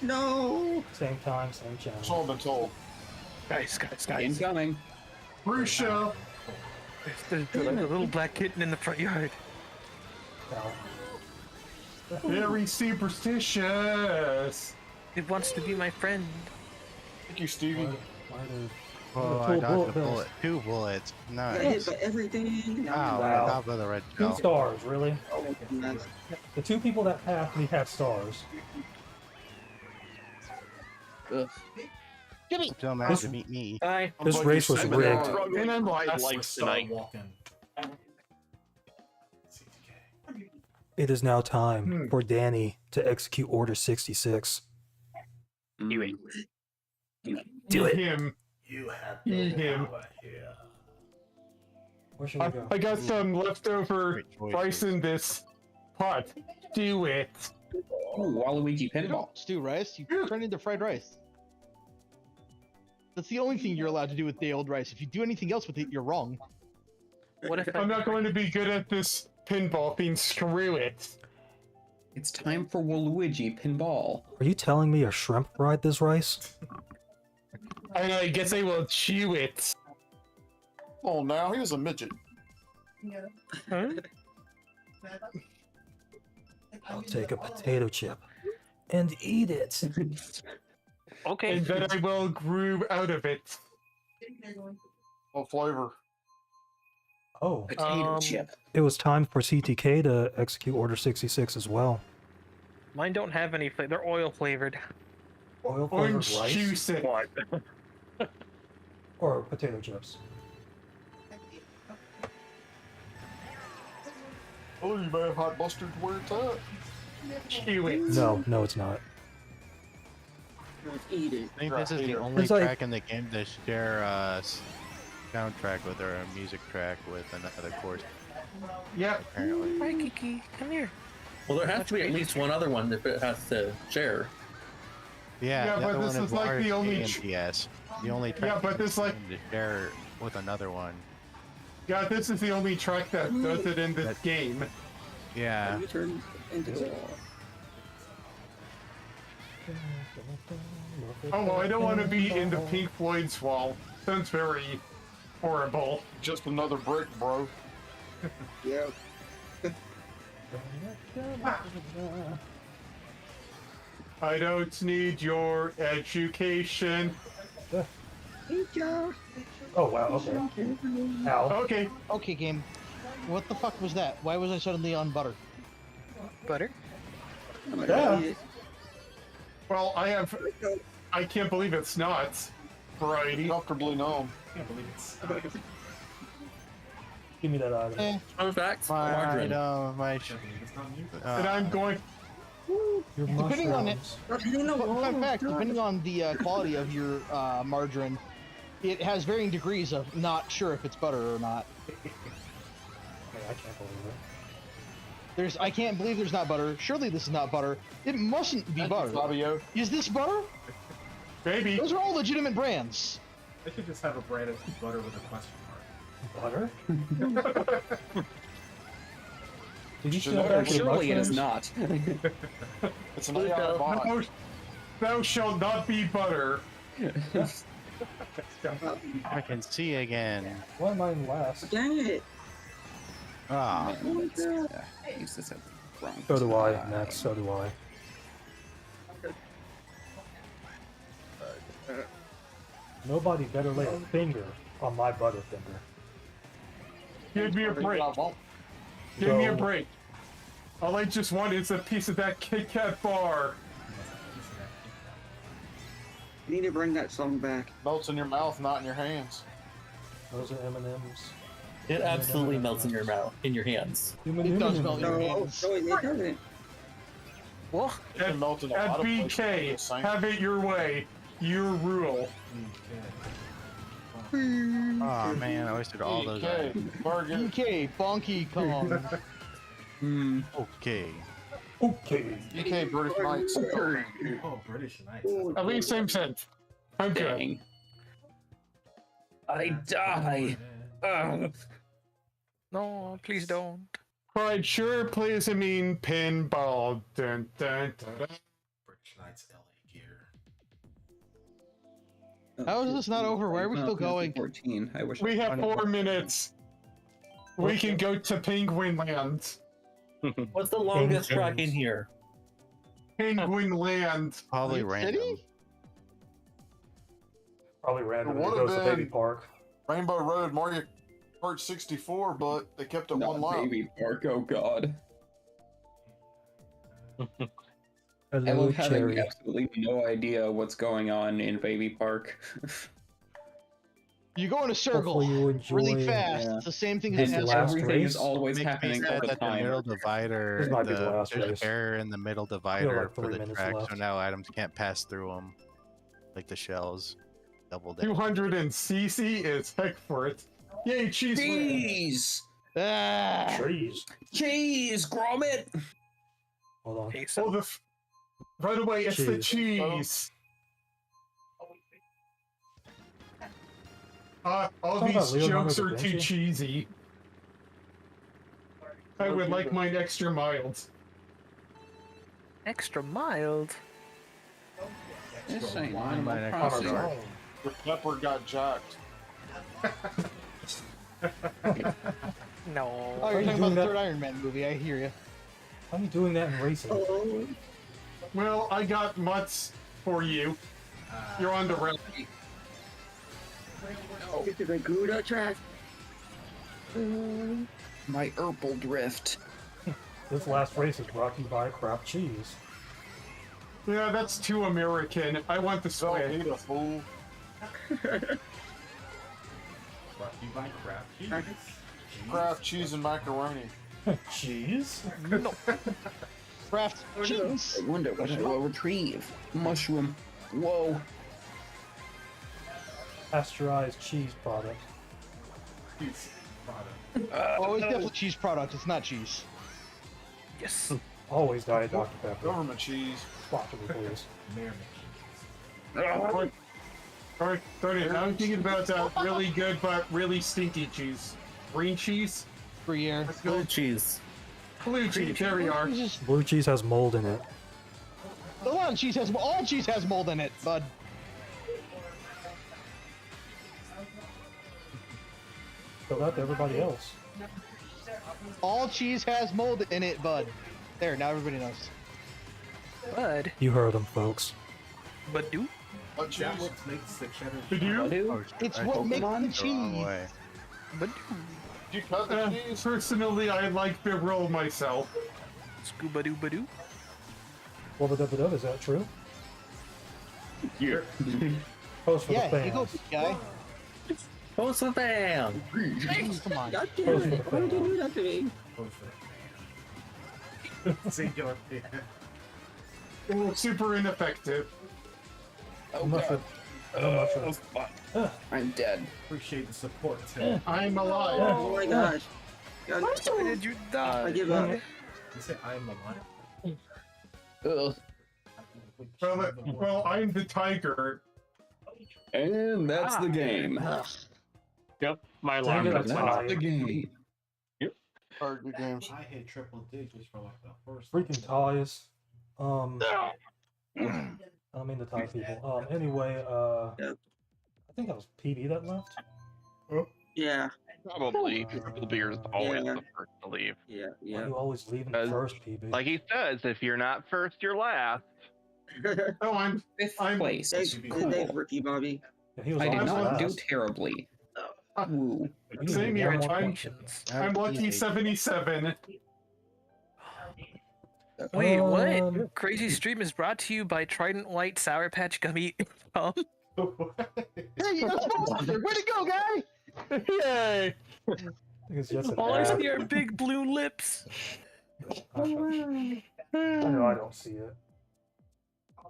Speaker 9: No.
Speaker 1: Same time, same channel.
Speaker 8: That's all I've been told.
Speaker 12: Guys.
Speaker 5: Incoming.
Speaker 3: Rusha!
Speaker 12: There's a little black kitten in the front yard.
Speaker 1: Now,
Speaker 3: Very superstitious!
Speaker 12: It wants to be my friend.
Speaker 8: Thank you, Stevie.
Speaker 1: why do-
Speaker 4: Oh,
Speaker 1: Oh,
Speaker 4: I
Speaker 1: two
Speaker 4: dodged
Speaker 1: bullet
Speaker 4: a
Speaker 1: bills.
Speaker 4: bullet. 2 bullets.
Speaker 9: Got hit
Speaker 4: Nice.
Speaker 9: by everything.
Speaker 4: Wow,
Speaker 1: Wow.
Speaker 4: on top of the red
Speaker 1: 2
Speaker 4: shell.
Speaker 1: stars, really?
Speaker 9: Oh, that's
Speaker 1: The 2 people that passed me had stars.
Speaker 4: Tell Matt to meet me.
Speaker 6: Bye.
Speaker 1: This race was rigged.
Speaker 3: And I'm
Speaker 10: I
Speaker 3: last.
Speaker 10: like start walking.
Speaker 1: It is now time
Speaker 3: Hmm.
Speaker 1: for Danny to execute Order 66.
Speaker 11: Do it.
Speaker 1: Do it.
Speaker 3: Him.
Speaker 10: You have
Speaker 3: Eat him.
Speaker 10: power here.
Speaker 1: Where should we go?
Speaker 3: I got some leftover
Speaker 4: Great choices.
Speaker 3: rice in this pot. Do it.
Speaker 5: Ooh, Waluigi
Speaker 7: You
Speaker 5: pinball.
Speaker 7: don't stew rice. You turn it into fried rice. That's the only thing you're allowed to do with day-old rice. If you do anything else with it, you're wrong.
Speaker 12: What if
Speaker 3: I'm not going to be good at this pinball thing. Screw it.
Speaker 5: It's time for Waluigi pinball.
Speaker 1: Are you telling me a shrimp fried this rice?
Speaker 3: And I guess I will chew it.
Speaker 8: Oh, now he was a midget.
Speaker 1: I'll take a potato chip and eat it.
Speaker 12: Okay.
Speaker 3: And then I will groove out of it.
Speaker 8: What flavor?
Speaker 1: Oh,
Speaker 5: Potato chip.
Speaker 1: it was time for CTK to execute Order 66 as well.
Speaker 12: Mine don't have any flavor. They're oil flavored.
Speaker 1: Oil flavored
Speaker 3: Orange
Speaker 1: rice
Speaker 3: juice it.
Speaker 12: What?
Speaker 1: or potato chips?
Speaker 8: Oh, you better hot mustard where it's at.
Speaker 3: Chew it.
Speaker 1: No, no, it's not.
Speaker 9: Eat it.
Speaker 4: I think this is the only
Speaker 1: It's like-
Speaker 4: track in the game to share soundtrack with or a music track with another course.
Speaker 3: Yep.
Speaker 4: Apparently.
Speaker 12: Hi, Kiki. Come here.
Speaker 6: Well, there has to be at least one other one that it has to share.
Speaker 4: Yeah,
Speaker 3: Yeah,
Speaker 4: the
Speaker 3: but
Speaker 4: other
Speaker 3: this
Speaker 4: one
Speaker 3: is like the
Speaker 4: Mario
Speaker 3: only
Speaker 4: Kart and DS. The only track
Speaker 3: Yeah, but this like
Speaker 4: to share with another one.
Speaker 3: yeah, this is the only track that does it in this game.
Speaker 4: Yeah.
Speaker 9: You turn into the wall.
Speaker 3: Oh, well, I don't want to be in the Pink Floyd's wall. Sounds very horrible.
Speaker 8: Just another brick, bro.
Speaker 9: Yeah.
Speaker 3: I don't need your education.
Speaker 1: Oh wow, okay. Ow.
Speaker 3: Okay.
Speaker 7: Okay, game. What the fuck was that? Why was I suddenly on butter?
Speaker 12: Butter?
Speaker 3: Yeah. Well, I can't believe it's not variety.
Speaker 8: Comfortably numb.
Speaker 10: Can't believe it's.
Speaker 1: Give me that item.
Speaker 6: Fun fact,
Speaker 4: My
Speaker 6: margarine.
Speaker 4: item, my
Speaker 10: It's not you.
Speaker 3: And I'm going.
Speaker 1: Your
Speaker 7: Depending on it,
Speaker 1: mushrooms.
Speaker 7: fun fact, depending on the quality of your margarine, it has varying degrees of not sure if it's butter or not.
Speaker 1: I can't believe it.
Speaker 7: I can't believe there's not butter. Surely this is not butter. It mustn't be butter.
Speaker 8: Fabio.
Speaker 7: Is this butter?
Speaker 3: Maybe.
Speaker 7: Those are all legitimate brands.
Speaker 10: They should just have a brand of butter with a question mark.
Speaker 1: Butter? Did you
Speaker 8: Should
Speaker 1: steal
Speaker 8: I-
Speaker 1: back your
Speaker 5: Surely it is
Speaker 1: mushrooms?
Speaker 5: not.
Speaker 8: It's an AI bot.
Speaker 3: Thou shalt not be butter.
Speaker 4: I can see again.
Speaker 1: Why am I in last?
Speaker 9: Dang it.
Speaker 4: Ah,
Speaker 1: So do I, Max, so do I. Nobody better lay a finger on my Butterfinger.
Speaker 3: Give me a break. Give me a break. All I just want is a piece of that Kit Kat bar.
Speaker 9: You need to bring that song back.
Speaker 8: Melts in your mouth, not in your hands.
Speaker 1: Those are M&M's.
Speaker 6: It absolutely melts in your mouth, in your hands.
Speaker 7: It does melt in your hands.
Speaker 9: No, it doesn't.
Speaker 12: What?
Speaker 8: It can melt in a
Speaker 3: At
Speaker 8: lot of places.
Speaker 3: BK, have it your way. Your rule.
Speaker 4: oh man, I wasted all those.
Speaker 8: BK,
Speaker 4: items.
Speaker 8: burger.
Speaker 7: BK, Bonky Kong.
Speaker 4: Okay.
Speaker 1: Okay.
Speaker 8: BK, British Knights.
Speaker 10: Oh, British Knights.
Speaker 3: At least same sense. I'm good.
Speaker 5: Dang. I die. Ugh.
Speaker 12: No, please don't.
Speaker 3: Pride sure plays a mean pinball. Dun, dun, dun, dun.
Speaker 10: British Knights LA gear.
Speaker 7: How is this not over? Why are we still
Speaker 5: Final Fantasy
Speaker 7: going?
Speaker 5: 14. I wish.
Speaker 3: We have 4 minutes. We can go to Penguin Land.
Speaker 6: What's the longest track in here?
Speaker 3: Penguin Land.
Speaker 4: Probably
Speaker 7: Night
Speaker 4: random.
Speaker 7: City?
Speaker 1: Probably random. It
Speaker 8: Would've
Speaker 1: goes to Baby
Speaker 8: been-
Speaker 1: Park.
Speaker 8: Rainbow Road, Mario Kart 64, but they kept it one
Speaker 5: Not
Speaker 8: lap.
Speaker 5: Baby Park. Oh God. I
Speaker 1: Hello,
Speaker 5: love having
Speaker 1: Cherry.
Speaker 5: absolutely no idea what's going on in Baby Park.
Speaker 7: You go in a circle
Speaker 1: Hopefully you enjoy
Speaker 7: really fast.
Speaker 5: Yeah.
Speaker 7: It's the same thing
Speaker 1: this
Speaker 7: as
Speaker 5: And
Speaker 1: last
Speaker 5: everything
Speaker 1: race.
Speaker 5: is always
Speaker 4: Makes me
Speaker 5: happening all
Speaker 4: sad
Speaker 5: the
Speaker 4: that the
Speaker 5: time.
Speaker 4: middle divider,
Speaker 1: This might be the last
Speaker 4: there's
Speaker 1: race.
Speaker 4: an error in the middle
Speaker 1: like
Speaker 4: divider
Speaker 1: 3
Speaker 4: for the
Speaker 1: minutes
Speaker 4: track, so
Speaker 1: left.
Speaker 4: now items can't pass through them, like the shells. Double down.
Speaker 3: 200 and CC is heck for it. Yay, cheese.
Speaker 5: Cheese!
Speaker 7: Ah,
Speaker 1: Trees.
Speaker 5: Cheese! Gromit!
Speaker 1: Hold on.
Speaker 3: Oh, right away, it's the cheese. All
Speaker 1: Talking
Speaker 3: these
Speaker 1: about Leonardo
Speaker 3: jokes
Speaker 1: da
Speaker 3: are too
Speaker 1: Vinci?
Speaker 3: cheesy. I would like mine extra mild.
Speaker 12: Extra mild.
Speaker 5: This ain't
Speaker 10: Why
Speaker 5: Animal
Speaker 4: am I
Speaker 5: Crossing.
Speaker 8: Your pepper got jacked.
Speaker 12: No.
Speaker 7: Oh,
Speaker 1: Are
Speaker 7: you're
Speaker 1: you
Speaker 7: talking about
Speaker 1: doing
Speaker 7: the
Speaker 1: that?
Speaker 7: third Iron Man movie. I hear you.
Speaker 1: How are you doing that in racing?
Speaker 3: Well, I got mutts for you. You're on the rail.
Speaker 9: Get to the Gouda track.
Speaker 5: My Urple drift.
Speaker 1: This last race is brought to you by Kraft Cheese.
Speaker 3: Yeah, that's too American. I want the
Speaker 8: Don't
Speaker 3: squid.
Speaker 8: eat a fool.
Speaker 10: Brought to you by Kraft Cheese.
Speaker 8: Kraft cheese and macaroni.
Speaker 1: Cheese?
Speaker 12: No.
Speaker 7: Kraft cheese.
Speaker 5: I wonder what I will retrieve. Mushroom. Whoa.
Speaker 1: Pasteurized cheese product.
Speaker 10: Cheese product.
Speaker 7: Oh, it's definitely cheese product. It's not cheese.
Speaker 12: Yes.
Speaker 1: Always Diet Dr. Pepper.
Speaker 8: Government cheese.
Speaker 1: Sponsor me, please.
Speaker 10: Mayor
Speaker 3: Darn it, I'm thinking about really good but really stinky cheese. Green cheese?
Speaker 7: Gruyere.
Speaker 3: Let's go.
Speaker 6: Blue cheese.
Speaker 3: Blue cheese, there we are.
Speaker 1: Blue cheese has mold in it.
Speaker 7: The one cheese has all cheese has mold in it, bud.
Speaker 1: So that to everybody else.
Speaker 7: All cheese has mold in it, bud. There, now everybody knows.
Speaker 12: Bud.
Speaker 1: You heard them, folks.
Speaker 12: But do.
Speaker 8: What
Speaker 10: Is
Speaker 8: cheese?
Speaker 10: that what makes the cheddar
Speaker 3: Did you?
Speaker 7: It's
Speaker 4: I
Speaker 7: what
Speaker 4: hope
Speaker 7: makes
Speaker 4: I'm
Speaker 7: the
Speaker 4: the
Speaker 7: cheese.
Speaker 4: wrong way.
Speaker 12: But do.
Speaker 8: Did you cut the cheese?
Speaker 3: Personally, I like the roll myself.
Speaker 12: Scuba doo ba doo.
Speaker 1: Wubba-dubba-dub, is that true?
Speaker 5: Here.
Speaker 1: Post for
Speaker 7: Yeah,
Speaker 1: the
Speaker 7: you go,
Speaker 1: fans.
Speaker 7: big guy.
Speaker 6: What's the fan?
Speaker 7: Come on.
Speaker 9: God
Speaker 1: Post
Speaker 9: damn
Speaker 1: for
Speaker 9: it.
Speaker 1: the
Speaker 9: Why would you
Speaker 1: fans.
Speaker 9: do that to me?
Speaker 10: Singular.
Speaker 3: Oh, super ineffective.
Speaker 5: Oh
Speaker 1: I'm not sure.
Speaker 5: god.
Speaker 1: I'm not sure.
Speaker 5: Oh, fuck. I'm dead.
Speaker 10: Appreciate the support, Tim.
Speaker 3: I'm alive.
Speaker 9: Oh my gosh. God,
Speaker 12: Why did you die?
Speaker 9: I give up.
Speaker 10: You said I'm a lion.
Speaker 5: Ugh.
Speaker 3: Well, I'm the tiger.
Speaker 5: And that's the game.
Speaker 11: Yep, my
Speaker 1: Dang
Speaker 11: alarm
Speaker 1: it,
Speaker 11: just
Speaker 1: I'm
Speaker 11: went off.
Speaker 1: tired.
Speaker 5: The game.
Speaker 8: Hard good games.
Speaker 10: I hit triple digits for like the first.
Speaker 1: Freaking ties. I don't mean to tie people. Anyway,
Speaker 9: Yep.
Speaker 1: I think that was PB that left.
Speaker 9: Yeah,
Speaker 2: Probably. Triple beer is always
Speaker 9: Yeah.
Speaker 2: the first to leave.
Speaker 9: yeah,
Speaker 1: Why
Speaker 9: yeah.
Speaker 1: you always leaving
Speaker 2: Uh,
Speaker 1: first, PB?
Speaker 2: Like he says, if you're not first, you're last.
Speaker 3: Oh, I'm.
Speaker 5: Fifth
Speaker 3: I'm-
Speaker 5: place.
Speaker 9: Thanks,
Speaker 5: Cool.
Speaker 9: thanks, Ricky Bobby.
Speaker 1: Yeah, he was
Speaker 5: I did
Speaker 1: always
Speaker 5: not do
Speaker 1: last.
Speaker 5: terribly. Woo.
Speaker 1: You
Speaker 3: Same
Speaker 1: did
Speaker 3: here.
Speaker 1: one more
Speaker 3: I'm,
Speaker 1: point.
Speaker 12: Congratulations.
Speaker 3: I'm lucky 77.
Speaker 12: Wait,
Speaker 1: Um,
Speaker 12: what? Crazy Stream is brought to you by Trident White Sour Patch Gummy.
Speaker 7: Hey, you got sponsored. Way to go, guy!
Speaker 12: Yay!
Speaker 1: I think it's just an
Speaker 12: All I
Speaker 1: ad.
Speaker 12: see are big blue lips.
Speaker 1: I know I don't see it.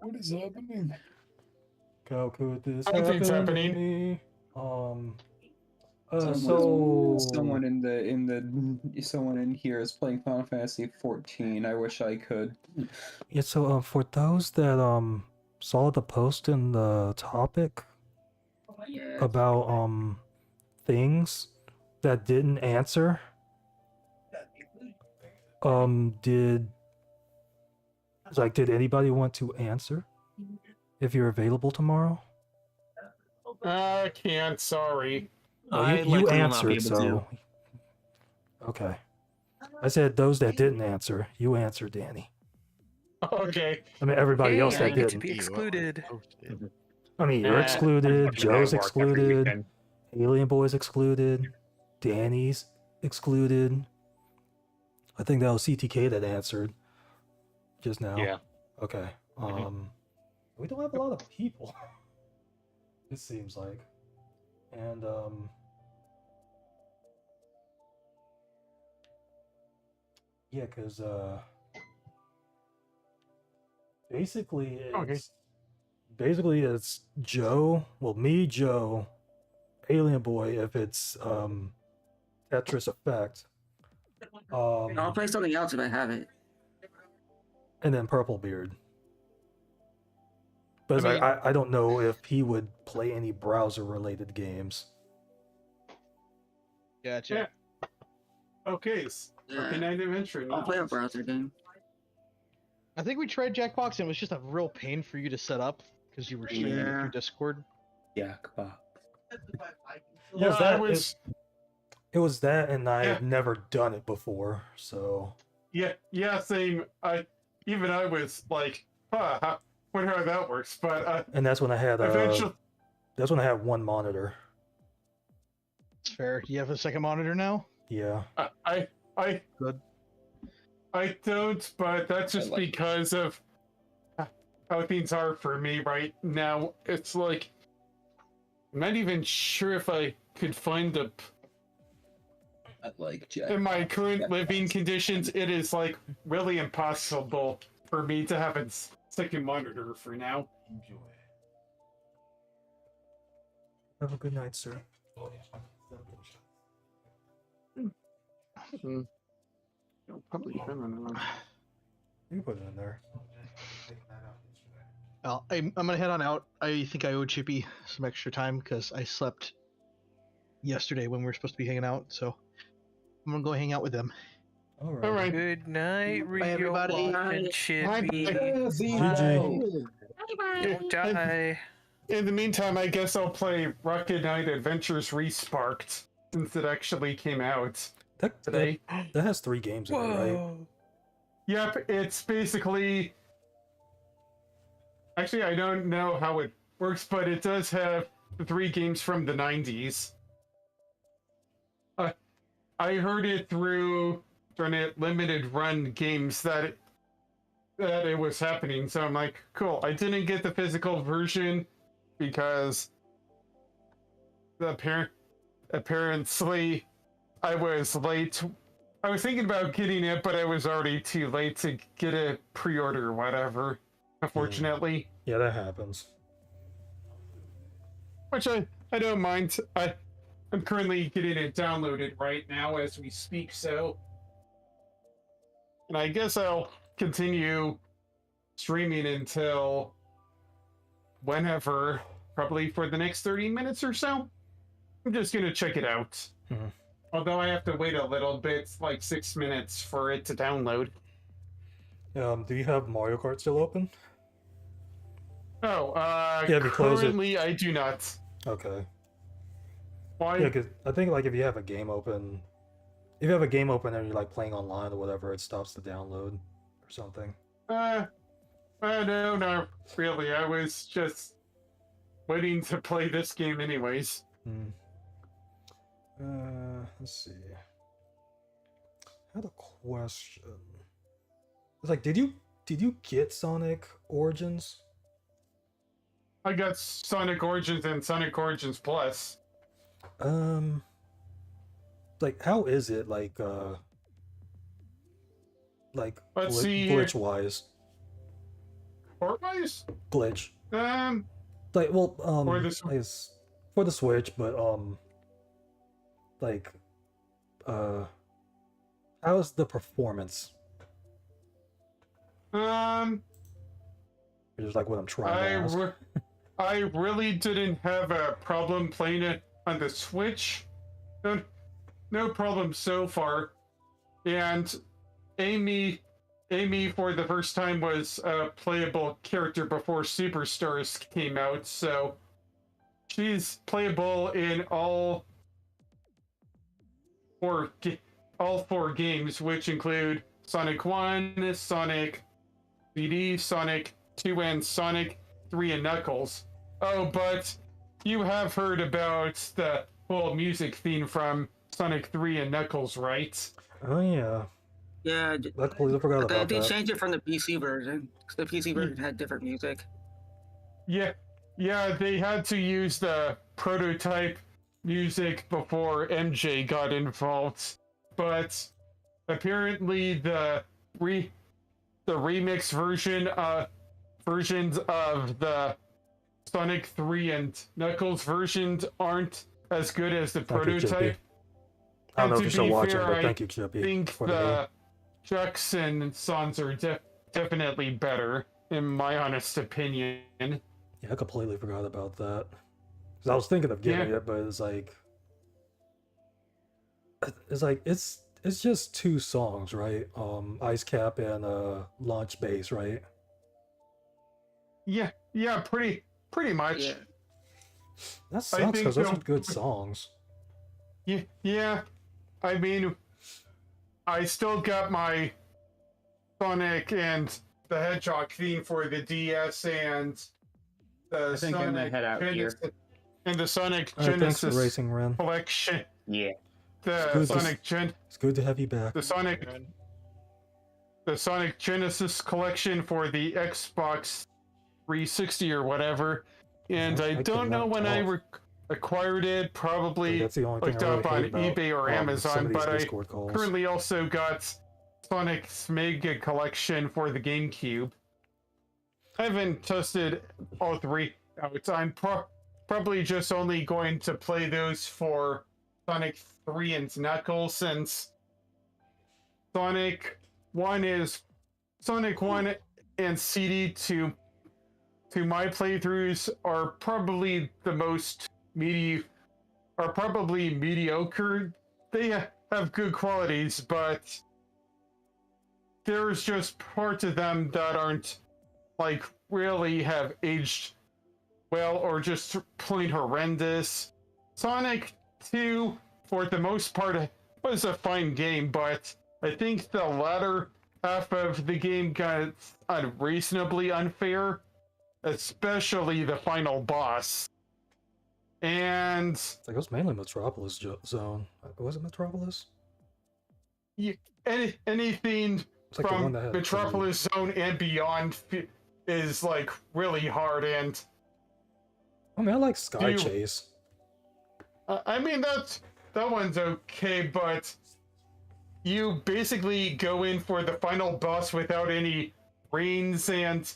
Speaker 8: What is happening?
Speaker 1: How could this
Speaker 3: Nothing's
Speaker 1: happen to
Speaker 3: happening.
Speaker 1: me? So
Speaker 5: someone in here is playing Final Fantasy 14. I wish I could.
Speaker 1: yeah. So for those that saw the post in the topic
Speaker 9: Yeah.
Speaker 1: about things that didn't answer, did anybody want to answer if you're available tomorrow?
Speaker 3: I can't, sorry.
Speaker 1: Well,
Speaker 6: I
Speaker 1: you
Speaker 6: likely will not be
Speaker 1: answered,
Speaker 6: able
Speaker 1: so okay. I said those that didn't answer. You answered, Danny.
Speaker 3: Okay.
Speaker 1: I mean, everybody else
Speaker 12: Hey, I
Speaker 1: that
Speaker 12: get to
Speaker 1: didn't.
Speaker 12: be excluded.
Speaker 1: I mean, you're
Speaker 11: Eh,
Speaker 1: excluded.
Speaker 11: unfortunately, I
Speaker 1: Joe's
Speaker 11: work every
Speaker 1: excluded.
Speaker 11: weekend.
Speaker 1: Alien Boy's excluded. Danny's excluded. I think that was CTK that answered just now.
Speaker 11: Yeah.
Speaker 1: Okay. We don't have a lot of people. It seems like, and yeah, cause basically it's Joe. Well, me, Joe, Alien Boy. If it's Tetris Effect.
Speaker 9: I'll play something else if I have it.
Speaker 1: and then Purple Beard. But
Speaker 7: I mean-
Speaker 1: I don't know if he would play any browser-related games.
Speaker 7: Gotcha.
Speaker 3: Yeah. Okay. Okay, Night Adventure.
Speaker 9: I'll play a browser game.
Speaker 7: I think we tried Jackbox and it was just a real pain for you to set up because you were streaming it
Speaker 9: Yeah.
Speaker 7: through Discord.
Speaker 5: Jackbox.
Speaker 3: Yeah,
Speaker 1: that-
Speaker 3: I was.
Speaker 1: It was that, and I
Speaker 3: Yeah.
Speaker 1: had never done it before, so
Speaker 3: Yeah, same. I was like, huh, wonder how that works. But
Speaker 1: and that's when I had
Speaker 3: eventually,
Speaker 1: that's when I had one monitor.
Speaker 7: It's fair. You have a second monitor now?
Speaker 1: Yeah.
Speaker 3: I
Speaker 7: Good.
Speaker 3: I don't, but that's just because of how things are for me right now. It's like I'm not even sure if I could find the.
Speaker 5: I like Jack.
Speaker 3: In my current living conditions, it is like really impossible for me to have a second monitor for now.
Speaker 10: Enjoy.
Speaker 1: Have a good night, sir.
Speaker 3: Probably I don't know.
Speaker 1: You put it in there.
Speaker 7: Well, I'm gonna head on out. I think I owe Chippy some extra time because I slept yesterday when we were supposed to be hanging out. So I'm gonna go hang out with them.
Speaker 1: All right.
Speaker 3: All right.
Speaker 12: Good night, Rio,
Speaker 7: everybody.
Speaker 12: and Chippy.
Speaker 1: GG.
Speaker 12: Don't die.
Speaker 3: In the meantime, I guess I'll play Rocket Knight Adventures Resparked since it actually came out today.
Speaker 1: That has 3 games in it, right?
Speaker 12: Whoa.
Speaker 3: Yep, it's basically. Actually, I don't know how it works, but it does have 3 games from the 90s. I heard it through Internet Limited Run games that it was happening, so I'm like, cool. I didn't get the physical version because apparently I was late. I was thinking about getting it, but I was already too late to get a pre-order or whatever, unfortunately.
Speaker 1: Yeah, that happens.
Speaker 3: Which I don't mind. I'm currently getting it downloaded right now as we speak, so. And I guess I'll continue streaming until whenever, probably for the next 30 minutes or so. I'm just gonna check it out.
Speaker 1: Mhm.
Speaker 3: Although I have to wait a little bit, like 6 minutes for it to download.
Speaker 1: Do you have Mario Kart still open?
Speaker 3: Oh,
Speaker 1: Yeah, if you close it-
Speaker 3: currently I do not.
Speaker 1: Okay.
Speaker 3: Why?
Speaker 1: Yeah, because I think like if you have a game open, and you're like playing online or whatever, it stops the download or something.
Speaker 3: No, not really. I was just waiting to play this game anyways.
Speaker 1: Let's see. I had a question. It's like, did you get Sonic Origins?
Speaker 3: I got Sonic Origins and Sonic Origins Plus.
Speaker 1: Like, how is it like
Speaker 3: Let's see here.
Speaker 1: glitch wise?
Speaker 3: Port-wise?
Speaker 1: Glitch.
Speaker 3: For
Speaker 1: For the Switch, but how is the performance? Which is like what I'm trying to ask.
Speaker 3: I really didn't have a problem playing it on the Switch. No problem so far. And Amy for the first time was a playable character before Superstars came out, so she's playable in all four games, which include Sonic 1, Sonic 3D, Sonic 2, and Sonic 3 and Knuckles. Oh, but you have heard about the whole music theme from Sonic 3 and Knuckles, right?
Speaker 1: Oh yeah.
Speaker 9: Yeah,
Speaker 1: I completely forgot
Speaker 9: they
Speaker 1: about that.
Speaker 9: changed it from the PC version. 'Cause the PC version had different music.
Speaker 3: Yeah, they had to use the prototype music before MJ got involved, but apparently the remix versions of the Sonic 3 and Knuckles versions aren't as good as the
Speaker 1: Thank you,
Speaker 3: prototype.
Speaker 1: Chippy. I don't know if
Speaker 3: And
Speaker 1: you're
Speaker 3: to
Speaker 1: still
Speaker 3: be
Speaker 1: watching,
Speaker 3: fair,
Speaker 1: but
Speaker 3: I
Speaker 1: thank you, Chippy,
Speaker 3: think
Speaker 1: for the
Speaker 3: the Jackson songs are definitely better, in my honest opinion.
Speaker 1: Yeah, I completely forgot about that. 'Cause I was thinking of getting it, but it's like it's just 2 songs, right? Ice Cap and Launch Base, right?
Speaker 3: Yeah, pretty much.
Speaker 9: Yeah.
Speaker 1: That sucks because those are good songs.
Speaker 3: Yeah. I mean, I still got my Sonic and the Hedgehog theme for the DS and the
Speaker 8: I think I'm gonna head out here.
Speaker 3: And the Sonic
Speaker 1: All right, thanks for
Speaker 3: Genesis
Speaker 1: racing, Ren.
Speaker 3: collection.
Speaker 8: Yeah.
Speaker 3: The
Speaker 1: It's good to have you back.
Speaker 3: the Sonic Genesis collection for the Xbox 360 or whatever. And I don't know when I acquired it. Probably
Speaker 1: That's the only thing
Speaker 3: looked
Speaker 1: I really
Speaker 3: up on
Speaker 1: hate about,
Speaker 3: eBay or
Speaker 1: some
Speaker 3: Amazon,
Speaker 1: of these
Speaker 3: but I
Speaker 1: Discord calls.
Speaker 3: currently also got Sonic's Mega Collection for the GameCube. I haven't tested all 3 out. I'm probably just only going to play those for Sonic 3 and Knuckles, since Sonic 1 and CD to my playthroughs are probably the most mediocre. They have good qualities, but there's just parts of them that aren't like really have aged well or just plain horrendous. Sonic 2, for the most part, was a fine game, but I think the latter half of the game got unreasonably unfair, especially the final boss. And
Speaker 1: it was mainly Metropolis Zone. Was it Metropolis?
Speaker 3: Yeah, anything
Speaker 1: like
Speaker 3: from Metropolis Zone and beyond is like really hard. And
Speaker 1: I mean, I like Sky Chase.
Speaker 3: I mean, that one's okay, but you basically go in for the final boss without any brains, and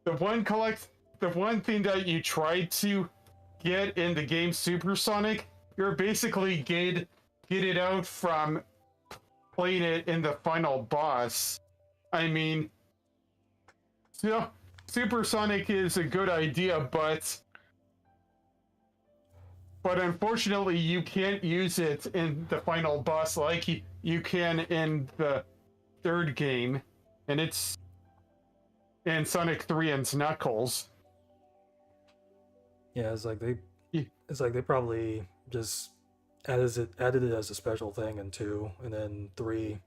Speaker 3: the one thing that you tried to get in the game Super Sonic, you're basically gated out from playing it in the final boss. I mean, Super Sonic is a good idea, but unfortunately you can't use it in the final boss like you can in the 3rd game, and it's in Sonic 3 and Knuckles.
Speaker 1: Yeah, it's like they probably just added it as a special thing in 2, and then 3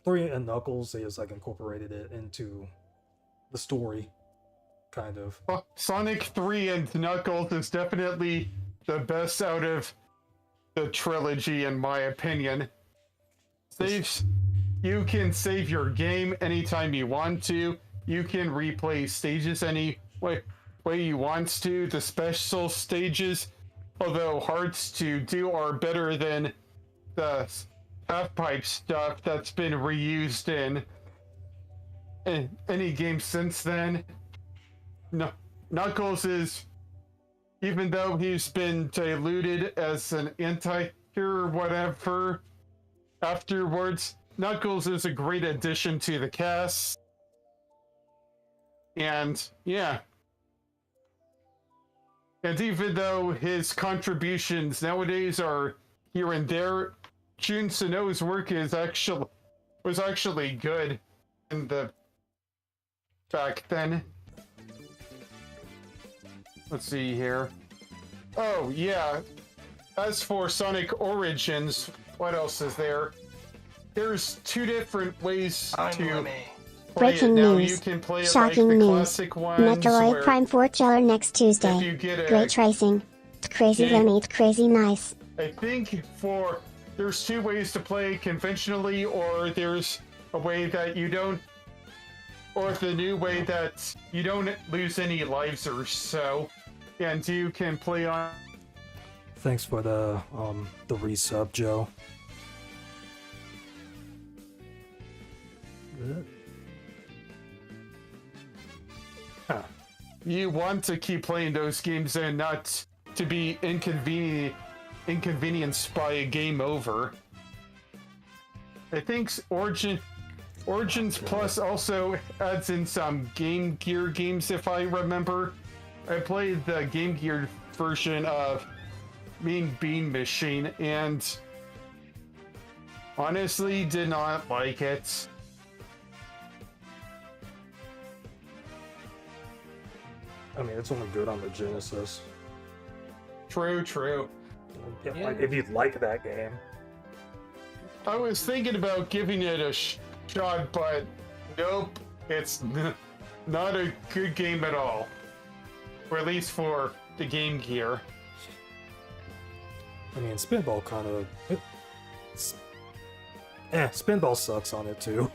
Speaker 1: and Knuckles, they just like incorporated it into the story, kind of.
Speaker 3: Sonic 3 and Knuckles is definitely the best out of the trilogy, in my opinion. You can save your game anytime you want to. You can replay stages any way you want to. The special stages, although hard to do, are better than the half-pipe stuff that's been reused in any game since then. Knuckles is, even though he's been diluted as an anti-hero or whatever afterwards, Knuckles is a great addition to the cast. And yeah. And even though his contributions nowadays are here and there, Jun Sano's work was actually good in the back then. Let's see here. Oh yeah. As for Sonic Origins, what else is there? There's 2 different ways to play
Speaker 13: Breaking
Speaker 3: it now.
Speaker 13: news.
Speaker 3: You can play it
Speaker 13: Shocking
Speaker 3: like the
Speaker 13: news.
Speaker 3: classic ones,
Speaker 13: Metroid
Speaker 3: where
Speaker 13: Prime 4 trailer next Tuesday.
Speaker 3: if you get a
Speaker 13: Great tracing. It's crazy
Speaker 3: game-
Speaker 13: loony. It's crazy nice.
Speaker 3: I think there's 2 ways to play conventionally, or there's a way that you don't, or the new way that you don't lose any lives or so, and you can play on.
Speaker 1: Thanks for the resub, Joe.
Speaker 3: You want to keep playing those games and not to be inconvenienced by a game over. I think Origins Plus also adds in some Game Gear games, if I remember. I played the Game Gear version of Mean Bean Machine and honestly did not like it.
Speaker 1: I mean, it's only good on the Genesis.
Speaker 3: True, true.
Speaker 1: Yeah, like, if you like that game.
Speaker 3: I was thinking about giving it a shot, but nope, it's not a good game at all. Or at least for the Game Gear.
Speaker 1: I mean, Spinball kind of... Spinball sucks on it, too.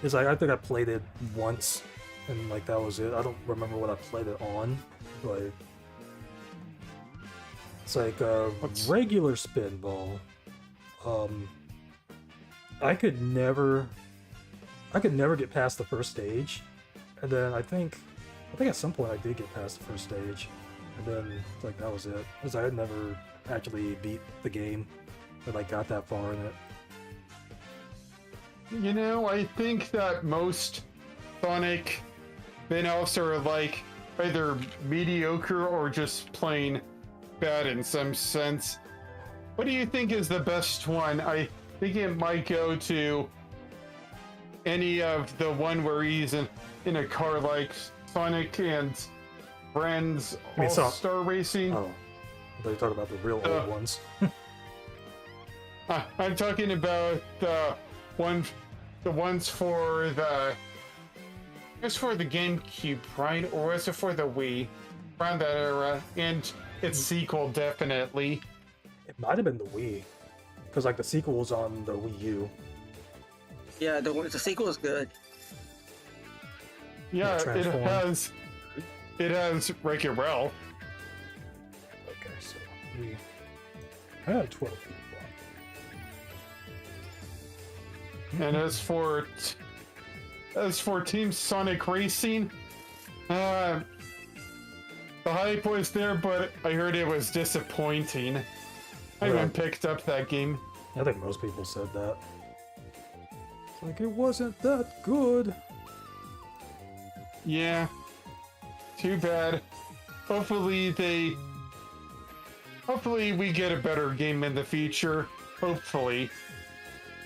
Speaker 1: It's like, I think I played it once, and, like, that was it. I don't remember what I played it on, but... It's like, regular Spinball. I could never get past the first stage, and then I think at some point I did get past the first stage, and then, like, that was it. Because I had never actually beat the game, but, like, got that far in it.
Speaker 3: You know, I think that most Sonic spin-offs are like either mediocre or just plain bad in some sense. What do you think is the best one? I think it might go to any of the one where he's in a car like Sonic and Friends All-Star Racing.
Speaker 1: Oh, I thought you were talking about the real old ones.
Speaker 3: I'm talking about the ones for the... It's for the GameCube, right? Or is it for the Wii? Around that era. And its sequel, definitely.
Speaker 1: It might have been the Wii. Because, like, the sequel was on the Wii U.
Speaker 9: Yeah, the sequel is good.
Speaker 3: Yeah, it has Wreck-It Ralph.
Speaker 1: Okay, so I had 12 people.
Speaker 3: And as for Team Sonic Racing, the hype was there, but I heard it was disappointing. I haven't picked up that game.
Speaker 1: I think most people said that. It's like, it wasn't that good.
Speaker 3: Yeah. Too bad. Hopefully we get a better game in the future. Hopefully.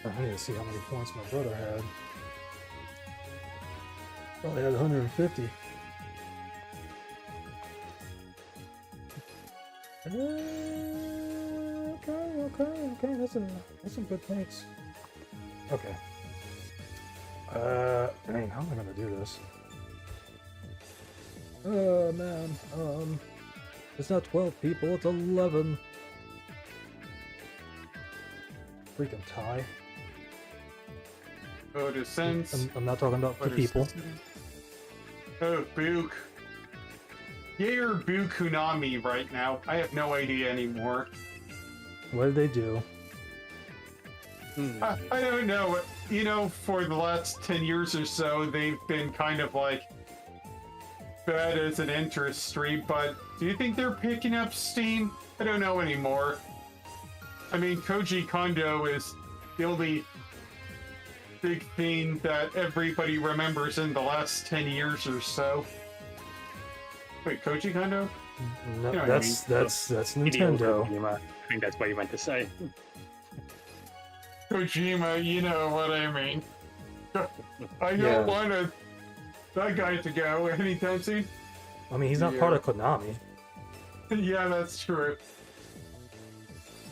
Speaker 1: I need to see how many points my brother had. Probably had 150. Okay, that's some good points. Okay. Dang, how am I gonna do this? Oh man, it's not 12 people, it's 11. Freaking tie.
Speaker 3: Oh, the sense.
Speaker 1: I'm not talking about the people.
Speaker 3: Oh, Book. Yay or boo Konami right now? I have no idea anymore.
Speaker 1: What did they do?
Speaker 3: I don't know. You know, for the last 10 years or so, they've been kind of like bad as an industry, but do you think they're picking up steam? I don't know anymore. I mean, Koji Kondo is the only big thing that everybody remembers in the last 10 years or so. Wait, Koji Kondo?
Speaker 1: No,
Speaker 11: You know what I
Speaker 1: that's
Speaker 11: mean?
Speaker 1: Nintendo.
Speaker 11: Kojima. I think that's what you meant to say.
Speaker 3: Kojima, you know what I mean. I don't want that guy to go anytime soon.
Speaker 1: I mean, he's not part of Konami.
Speaker 3: Yeah, that's true.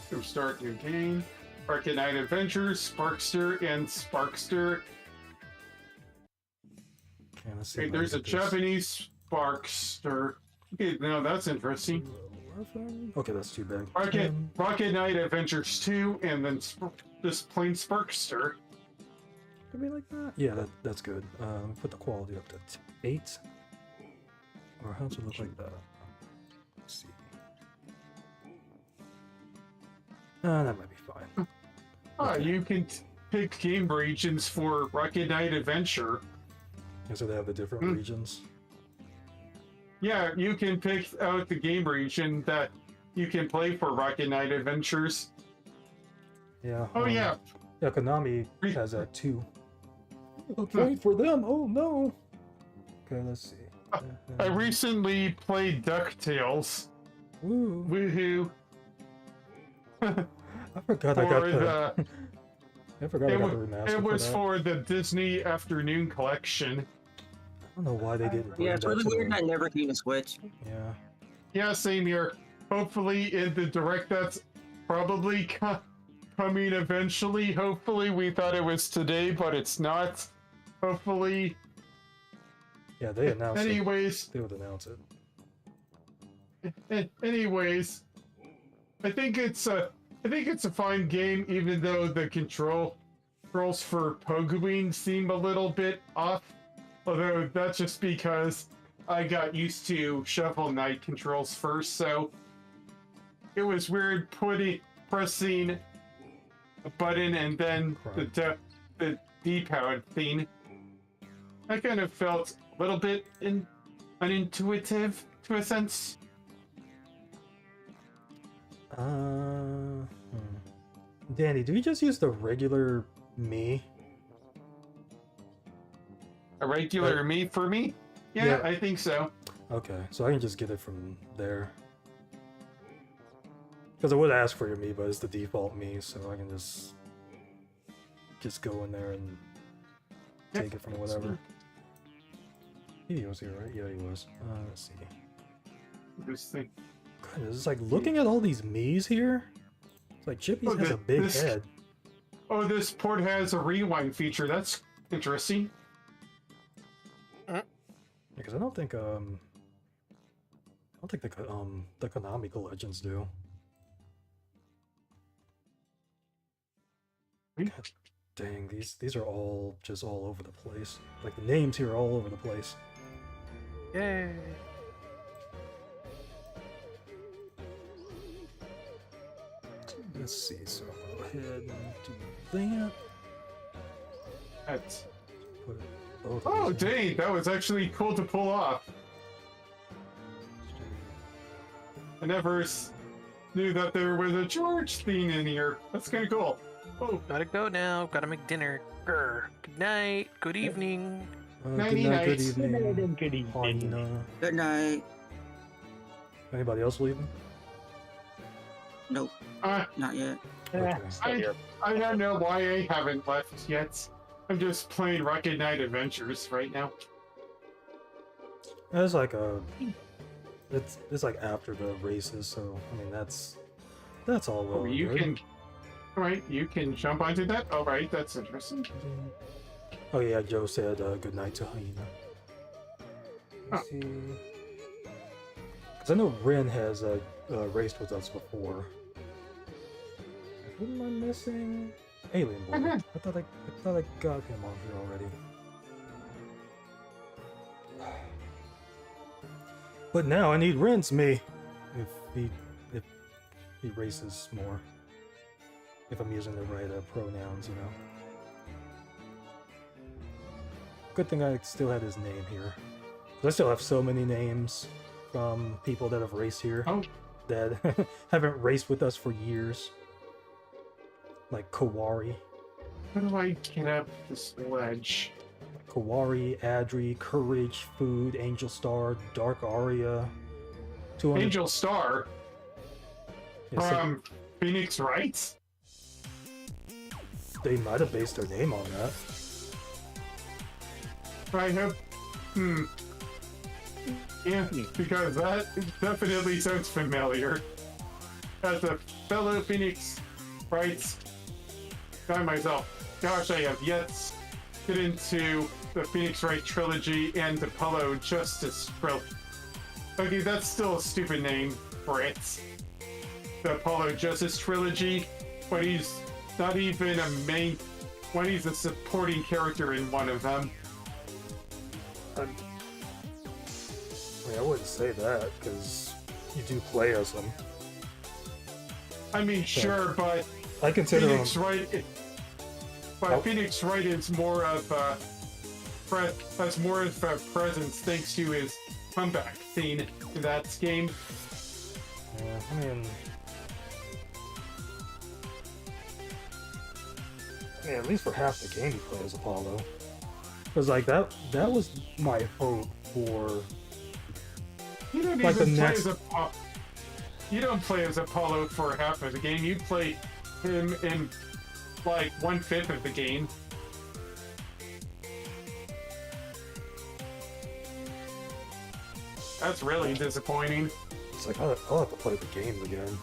Speaker 3: So start new game. Arcade Knight Adventures, Sparkster, and Sparkster.
Speaker 1: Okay, let's see.
Speaker 3: Hey, there's a Japanese Sparkster. Okay, now that's interesting.
Speaker 1: Okay, that's too big.
Speaker 3: Rocket Knight Adventures 2, and then just plain Sparkster.
Speaker 1: Could be like that. Yeah, that's good. Put the quality up to 8. Or how's it look like that? Let's see. That might be fine.
Speaker 3: You can pick game regions for Rocket Knight Adventure.
Speaker 1: Yeah, so they have the different regions.
Speaker 3: Yeah, you can pick out the game region that you can play for Rocket Knight Adventures.
Speaker 1: Yeah.
Speaker 3: Oh, yeah.
Speaker 1: Yeah, Konami has that too. A point for them. Oh no. Okay, let's see.
Speaker 3: I recently played DuckTales.
Speaker 1: Woo.
Speaker 3: Woohoo.
Speaker 1: I forgot I got the. I forgot I got the remaster.
Speaker 3: It was
Speaker 1: for
Speaker 3: for the Disney Afternoon Collection.
Speaker 1: I don't know why they didn't.
Speaker 9: Yeah, it's really weird I never came to Switch.
Speaker 1: Yeah.
Speaker 3: Yeah, same here. Hopefully in the direct that's probably coming eventually. Hopefully, we thought it was today, but it's not. Hopefully.
Speaker 1: Yeah, they announced
Speaker 3: Anyways.
Speaker 1: it. They would announce it.
Speaker 3: Anyways, I think it's a fine game, even though the controls for pogoing seem a little bit off. Although that's just because I got used to Shovel Knight controls first, so it was weird pressing a button and then the D-pad thing. I kind of felt a little bit unintuitive to a sense.
Speaker 1: Danny, do you just use the regular me?
Speaker 3: A regular me for me? Yeah, I think so.
Speaker 1: Okay, so I can just get it from there. Because I would ask for your me, but it's the default me, so I can just go in there and take it from whatever. He was here, right? Yeah, he was. Let's see.
Speaker 3: This thing.
Speaker 1: God, it's like looking at all these me's here. It's like Chippy's has a big head.
Speaker 3: Oh, this port has a rewind feature. That's interesting.
Speaker 1: Because I don't think the canonical legends do. God, dang, these are all just all over the place. Like the names here are all over the place.
Speaker 12: Yay!
Speaker 1: Let's see, so I'll go ahead and do that. Put it both of
Speaker 3: Oh,
Speaker 1: these in.
Speaker 3: dang, that was actually cool to pull off. I never knew that there was a George theme in here. That's kind of cool. Oh,
Speaker 12: Gotta go now. Gotta make dinner. Grr. Good night. Good evening.
Speaker 1: Good night, good evening.
Speaker 11: Good evening.
Speaker 1: Paulina.
Speaker 9: Good night.
Speaker 1: Anybody else leaving?
Speaker 9: Nope. Not yet.
Speaker 3: I don't know why I haven't left yet. I'm just playing Rocket Knight Adventures right now.
Speaker 1: It's like it's like after the races, so I mean that's all well.
Speaker 3: Oh, you
Speaker 1: good.
Speaker 3: can. Right, you can jump onto that. All right, that's interesting.
Speaker 1: Oh yeah, Joe said good night to Hyena. Let's see. Because I know Ren has raced with us before. Who am I missing? Alien Boy. I thought I got him on here already. But now I need Ren's me. If he races more. If I'm using the right pronouns, you know. Good thing I still had his name here. I still have so many names from people that have raced here that haven't raced with us for years. Like Kawari.
Speaker 3: How do I get up this ledge?
Speaker 1: Kawari, Adri, Courage, Food, Angel Star, Dark Aria.
Speaker 3: Angel Star?
Speaker 1: Yes,
Speaker 3: From Phoenix Wright?
Speaker 1: They might have based their name on that.
Speaker 3: I hope. Yeah, because that definitely sounds familiar. As a fellow Phoenix Wright guy myself, gosh, I have yet to get into the Phoenix Wright trilogy and the Apollo Justice trilogy. Okay, that's still a stupid name for it. The Apollo Justice trilogy, but he's not even a main when he's a supporting character in one of them.
Speaker 1: I mean, I wouldn't say that, because you do play as them.
Speaker 3: I mean, sure, but
Speaker 1: I consider
Speaker 3: Phoenix
Speaker 1: him...
Speaker 3: Wright. But Phoenix Wright is more of a has more of a presence thanks to his comeback scene in that game.
Speaker 1: Yeah, I mean... Yeah, at least for half the game you play as Apollo. Because like that was my hope for
Speaker 3: You don't
Speaker 1: like the
Speaker 3: even play
Speaker 1: next.
Speaker 3: as Apollo. You don't play as Apollo for half of the game. You play him in like 1/5 of the game. That's really disappointing.
Speaker 1: It's like I'll have to play the game again.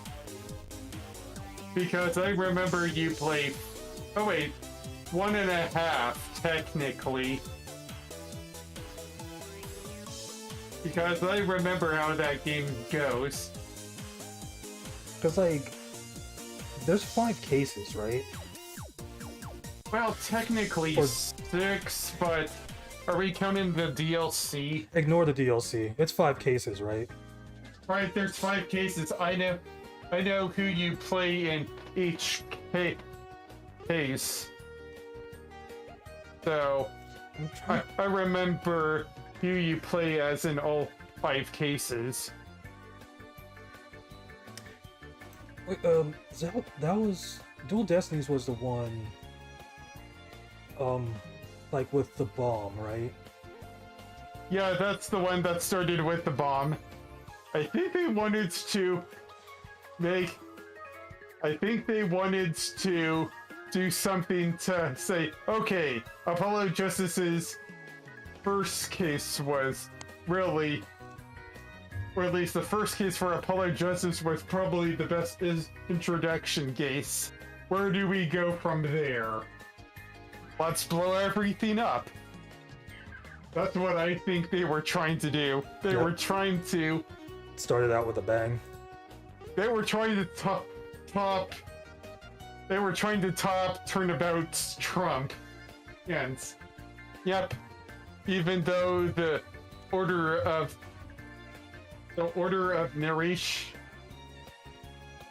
Speaker 3: Because I remember you played. Oh wait, 1.5 technically. Because I remember how that game goes.
Speaker 1: Because like, there's 5 cases, right?
Speaker 3: Well, technically
Speaker 1: Or-
Speaker 3: 6, but are we counting the DLC?
Speaker 1: Ignore the DLC. It's 5 cases, right?
Speaker 3: Right, there's 5 cases. I know who you play in each case. So, I remember who you play as in all 5 cases.
Speaker 1: Wait, that was Dual Destinies was the one, like with the bomb, right?
Speaker 3: Yeah, that's the one that started with the bomb. I think they wanted to do something to say, okay, Apollo Justice's first case was really, or at least the first case for Apollo Justice was probably the best introduction case. Where do we go from there? Let's blow everything up. That's what I think they were trying to do. They were trying to...
Speaker 1: Started out with a bang.
Speaker 3: They were trying to top Turnabout's Trump. And, yep, even though the order of narration,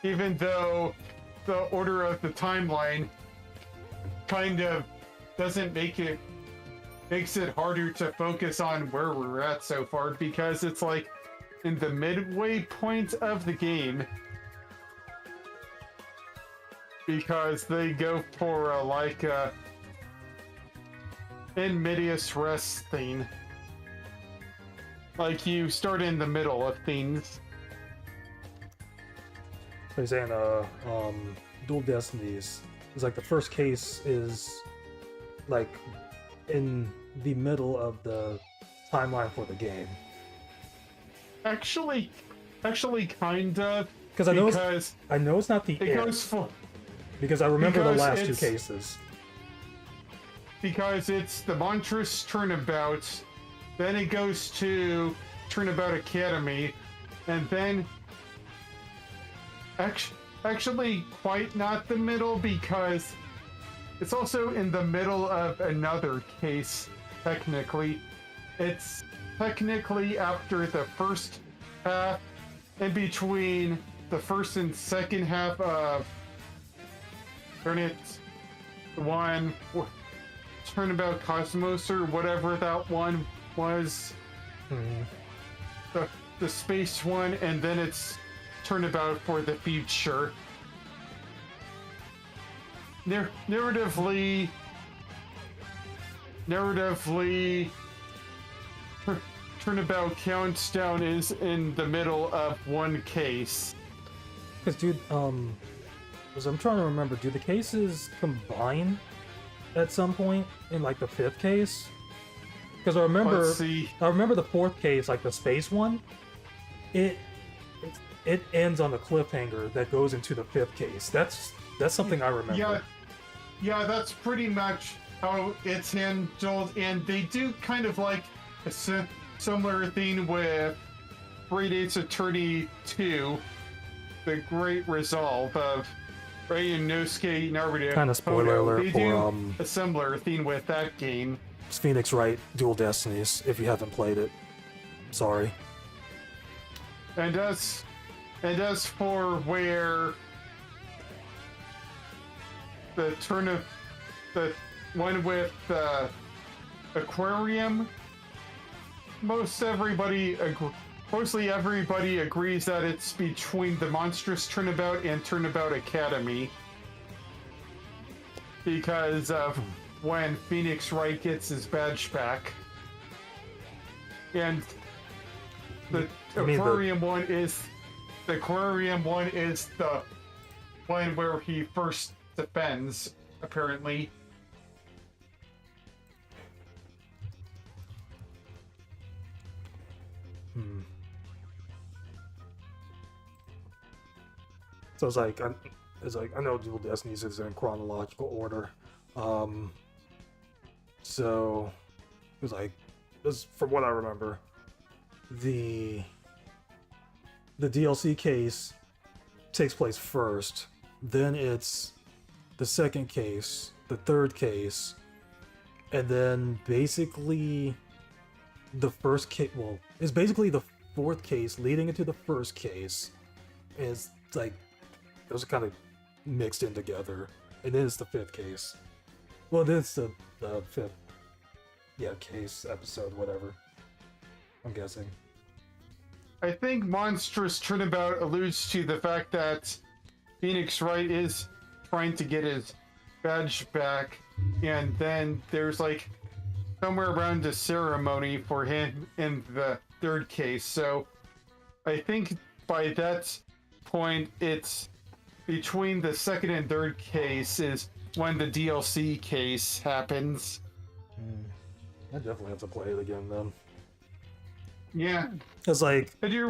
Speaker 3: even though the order of the timeline kind of makes it harder to focus on where we're at so far, because it's like in the midway point of the game, because they go for a in medias res thing. Like you start in the middle of things.
Speaker 1: So you're saying, Dual Destinies is like the first case is like in the middle of the timeline for the game.
Speaker 3: Actually, kind of.
Speaker 1: Because I know it's not the
Speaker 3: it
Speaker 1: end.
Speaker 3: goes for
Speaker 1: Because I remember the
Speaker 3: because
Speaker 1: last 2
Speaker 3: it's-
Speaker 1: cases.
Speaker 3: because it's the Monstrous Turnabout, then it goes to Turnabout Academy, and then actually quite not the middle, because it's also in the middle of another case, technically. It's technically after the first half, in between the first and second half of Turnabout Cosmos, or whatever that one was. The space one, and then it's Turnabout for the future. Narratively, Turnabout Countdown is in the middle of one case.
Speaker 1: Because, dude, because I'm trying to remember, do the cases combine at some point in like the 5th case? Because I remember,
Speaker 3: Let's see.
Speaker 1: I remember the 4th case, like the space one. It ends on a cliffhanger that goes into the 5th case. That's something I remember.
Speaker 3: Yeah, that's pretty much how it's handled, and they do kind of like a similar thing with Great Ace Attorney 2, The Great Resolve of Rei and Nosuke Naruto.
Speaker 1: Kind of spoiler alert
Speaker 3: they
Speaker 1: for
Speaker 3: do a similar thing with that game.
Speaker 1: It's Phoenix Wright Dual Destinies, if you haven't played it. Sorry.
Speaker 3: And as for where the one with the aquarium, mostly everybody agrees that it's between the Monstrous Turnabout and Turnabout Academy, because of when Phoenix Wright gets his badge back. And the aquarium one is the one where he first defends, apparently.
Speaker 1: So it's like I know Dual Destinies is in chronological order. So it was like this, from what I remember, the DLC case takes place first, then it's the second case, the third case, and then basically the first case. Well, it's basically the fourth case leading into the first case. Is like those are kind of mixed in together, and then it's the fifth case. Well, then it's the fifth, case episode, whatever. I'm guessing.
Speaker 3: I think Monstrous Turnabout alludes to the fact that Phoenix Wright is trying to get his badge back, and then there's like somewhere around a ceremony for him in the third case. So I think by that point, it's between the second and third case is when the DLC case happens.
Speaker 1: I definitely have to play it again then.
Speaker 3: Yeah.
Speaker 1: It's like
Speaker 3: I do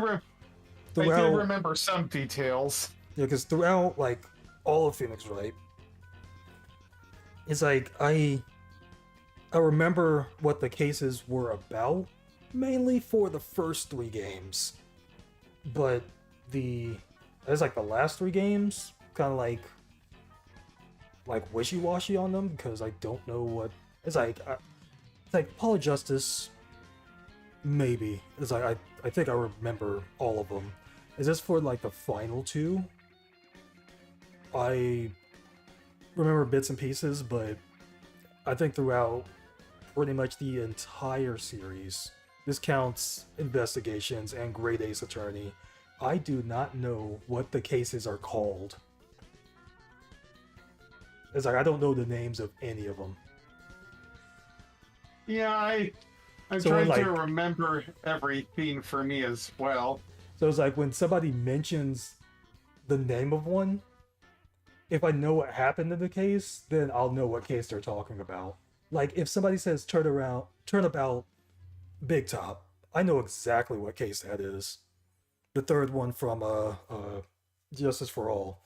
Speaker 3: remember some details.
Speaker 1: Yeah, because throughout like all of Phoenix Wright, it's like I remember what the cases were about, mainly for the first 3 games. But it's like the last 3 games, kind of like wishy-washy on them, because I don't know what it's like. It's like Paul of Justice, maybe. It's like I think I remember all of them. Is this for like the final 2? I remember bits and pieces, but I think throughout pretty much the entire series, this counts Investigations and Great Ace Attorney, I do not know what the cases are called. It's like I don't know the names of any of them.
Speaker 3: Yeah, I'm
Speaker 1: So,
Speaker 3: trying
Speaker 1: like,
Speaker 3: to remember everything for me as well.
Speaker 1: So it's like when somebody mentions the name of one, if I know what happened in the case, then I'll know what case they're talking about. Like if somebody says turnabout Big Top, I know exactly what case that is. The third one from Justice for All.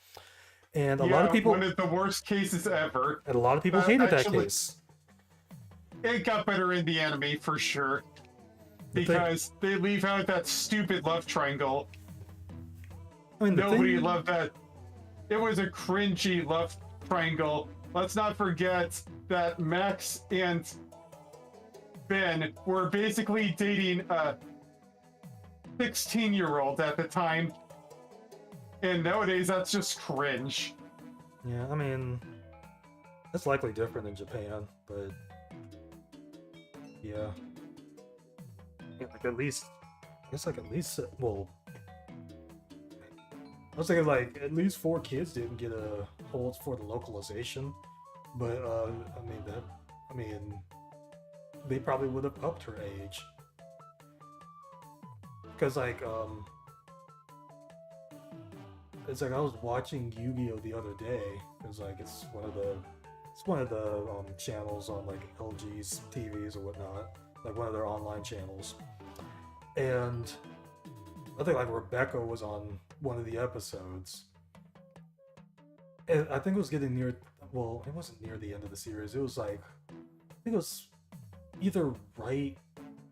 Speaker 1: And a lot of people,
Speaker 3: one of the worst cases ever.
Speaker 1: And a lot of people hated that case.
Speaker 3: It got better in the anime for sure. Because they leave out that stupid love triangle.
Speaker 1: I mean,
Speaker 3: nobody loved that. It was a cringy love triangle. Let's not forget that Max and Ben were basically dating a 16-year-old at the time. And nowadays, that's just cringe.
Speaker 1: Yeah, I mean, that's likely different in Japan, but yeah. Like at least, I guess like at least, well, I was thinking like at least 4 kids didn't get a hold for the localization, but I mean, they probably would have upped her age. Because like, it's like I was watching Yu-Gi-Oh the other day. It's like it's one of the channels on like LG's TVs or whatnot, like one of their online channels. And I think like Rebecca was on one of the episodes, and I think it was getting near. Well, it wasn't near the end of the series. It was like I think it was either right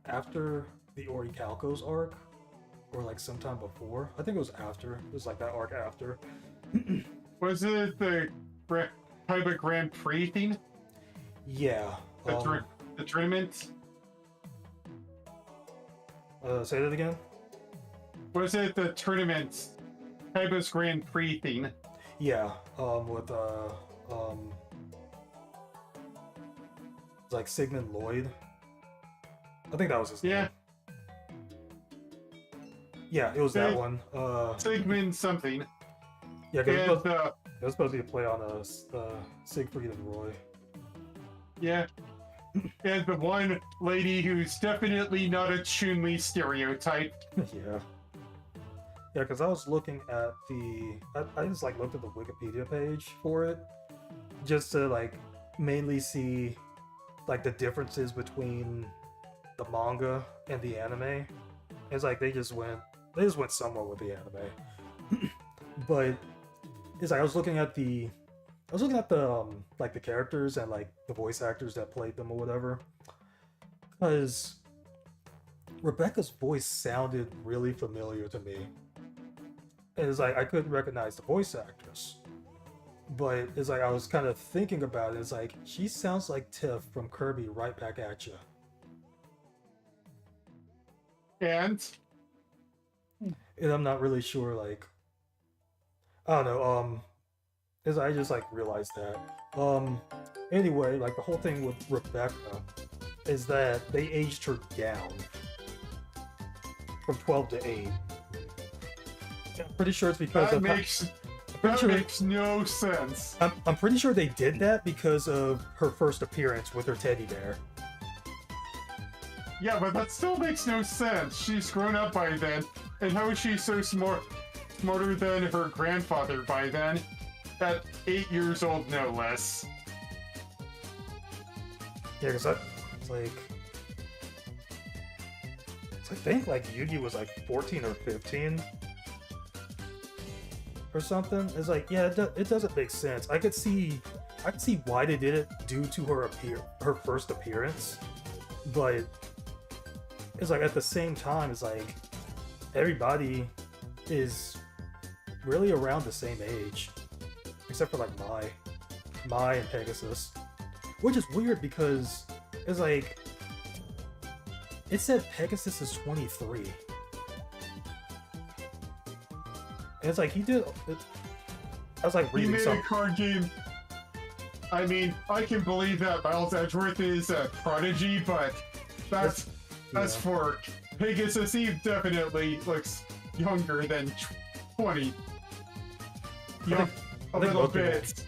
Speaker 1: after the Orichalcos arc, or like sometime before. I think it was after. It was like that arc after.
Speaker 3: Was it the Kaiba Grand Prix thing?
Speaker 1: Yeah.
Speaker 3: The tournament?
Speaker 1: Say that again?
Speaker 3: Was it the tournament? Kaiba's Grand Prix thing?
Speaker 1: Yeah. With it's like Sigmund Lloyd. I think that was his name. Yeah, it was that one.
Speaker 3: Sigmund something.
Speaker 1: Yeah, because it was supposed to be a play on Siegfried and Roy.
Speaker 3: Yeah. And the one lady who's definitely not a Chun-Li stereotype.
Speaker 1: Yeah. Yeah, because I was looking at I just like looked at the Wikipedia page for it, just to like mainly see like the differences between the manga and the anime. It's like they just went somewhere with the anime. But it's like I was looking at the like the characters and like the voice actors that played them or whatever, because Rebecca's voice sounded really familiar to me. And it's like I couldn't recognize the voice actress, but it's like I was kind of thinking about it. It's like she sounds like Tiff from Kirby Right Back at Ya.
Speaker 3: And
Speaker 1: I'm not really sure. Like I don't know. Is I just like realized that. Anyway, like the whole thing with Rebecca is that they aged her down from 12 to 8. I'm pretty sure it's because
Speaker 3: that makes no sense.
Speaker 1: I'm pretty sure they did that because of her first appearance with her teddy bear.
Speaker 3: Yeah, but that still makes no sense. She's grown up by then, and how is she so smarter than her grandfather by then? At 8 years old, no less.
Speaker 1: Yeah, because it's like I think like Yugi was like 14 or 15 or something. It's like, yeah, it doesn't make sense. I could see why they did it due to her first appearance, but it's like at the same time, it's like everybody is really around the same age, except for like Mai and Pegasus, which is weird because it's like it said Pegasus is 23. And it's like he did. I was like reading
Speaker 3: something. He made a card game. I mean, I can believe that Miles Edgeworth is a prodigy, but that's for Pegasus. He definitely looks younger than 20. A little bit.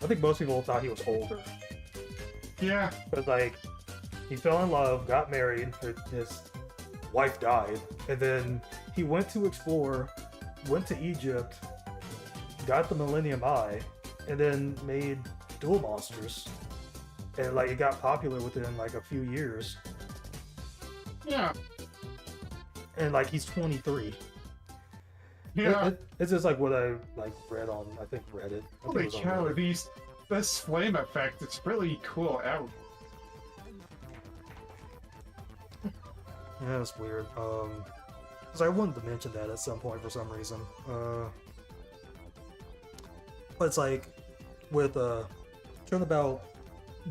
Speaker 1: I think most people thought he was older.
Speaker 3: Yeah.
Speaker 1: But like, he fell in love, got married, his wife died, and then he went to explore, went to Egypt, got the Millennium Eye, and then made Duel Monsters. And like, it got popular within like a few years.
Speaker 3: Yeah.
Speaker 1: And like, he's 23.
Speaker 3: Yeah.
Speaker 1: It's just like what I like read on, I think, Reddit.
Speaker 3: Holy cow, this flame effect, it's really cool out.
Speaker 1: Yeah, that's weird. Because I wanted to mention that at some point for some reason. But it's like, with, Turnabout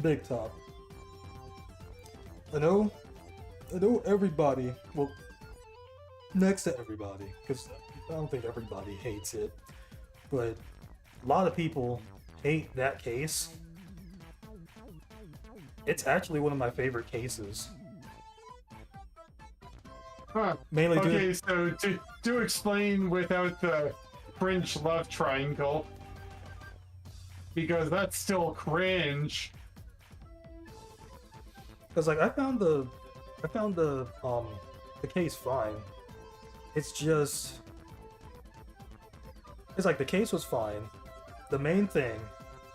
Speaker 1: Big Top. I know everybody, well, next to everybody, because I don't think everybody hates it, but a lot of people hate that case. It's actually one of my favorite cases.
Speaker 3: Huh.
Speaker 1: Mainly
Speaker 3: okay, so to explain without the cringe love triangle, because that's still cringe.
Speaker 1: Because like I found the case fine. It's just like the case was fine. The main thing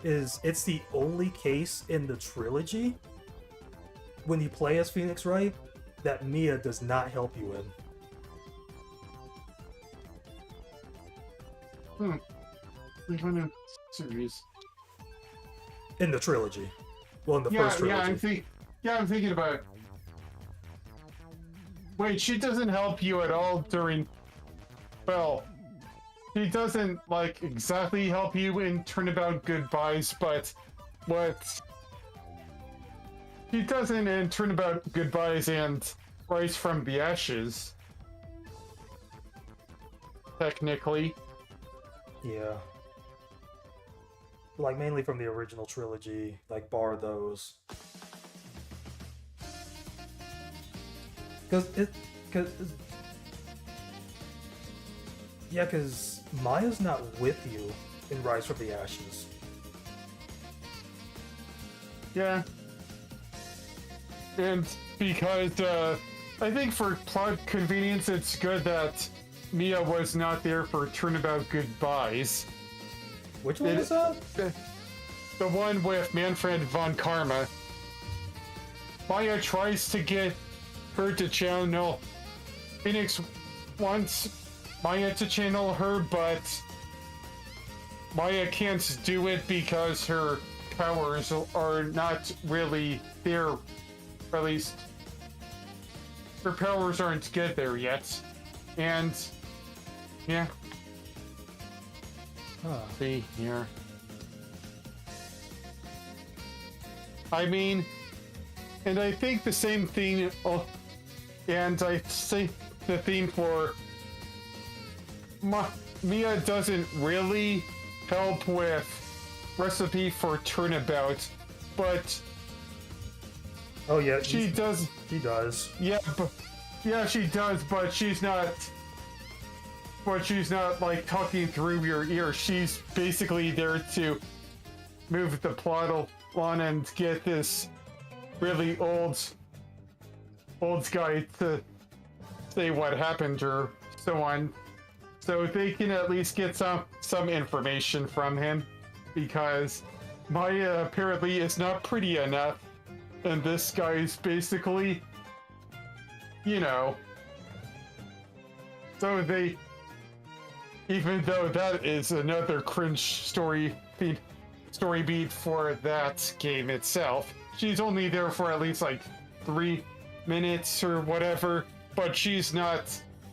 Speaker 1: is it's the only case in the trilogy when you play as Phoenix Wright that Mia does not help you in.
Speaker 3: Which one of series?
Speaker 1: In the trilogy. Well, in the first trilogy.
Speaker 3: I'm thinking about it. Wait, she doesn't help you at all during... Well, she doesn't, like, exactly help you in Turnabout Goodbyes, but what... She doesn't in Turnabout Goodbyes and Rise from the Ashes. Technically.
Speaker 1: Yeah. Like, mainly from the original trilogy, like, bar those. Because Maya's not with you in Rise from the Ashes.
Speaker 3: Yeah. And because, I think for plot convenience, it's good that Mia was not there for Turnabout Goodbyes.
Speaker 1: Which one is that?
Speaker 3: The one with Manfred von Karma. Maya tries to get her to channel. Phoenix wants Maya to channel her, but Maya can't do it because her powers are not really there. Or at least her powers aren't get there yet. And yeah. See here. I mean, and I think the same thing, and I say the theme for Mia doesn't really help with Recipe for Turnabout, but
Speaker 1: oh yeah,
Speaker 3: she does.
Speaker 1: She does.
Speaker 3: Yeah, she does, but she's not. But she's not like talking through your ear. She's basically there to move the plot on and get this really old guy to say what happened or so on, so they can at least get some information from him, because Maya apparently is not pretty enough, and this guy's basically, you know, so they, even though that is another cringe story beat for that game itself, she's only there for at least like 3 minutes or whatever, but she's not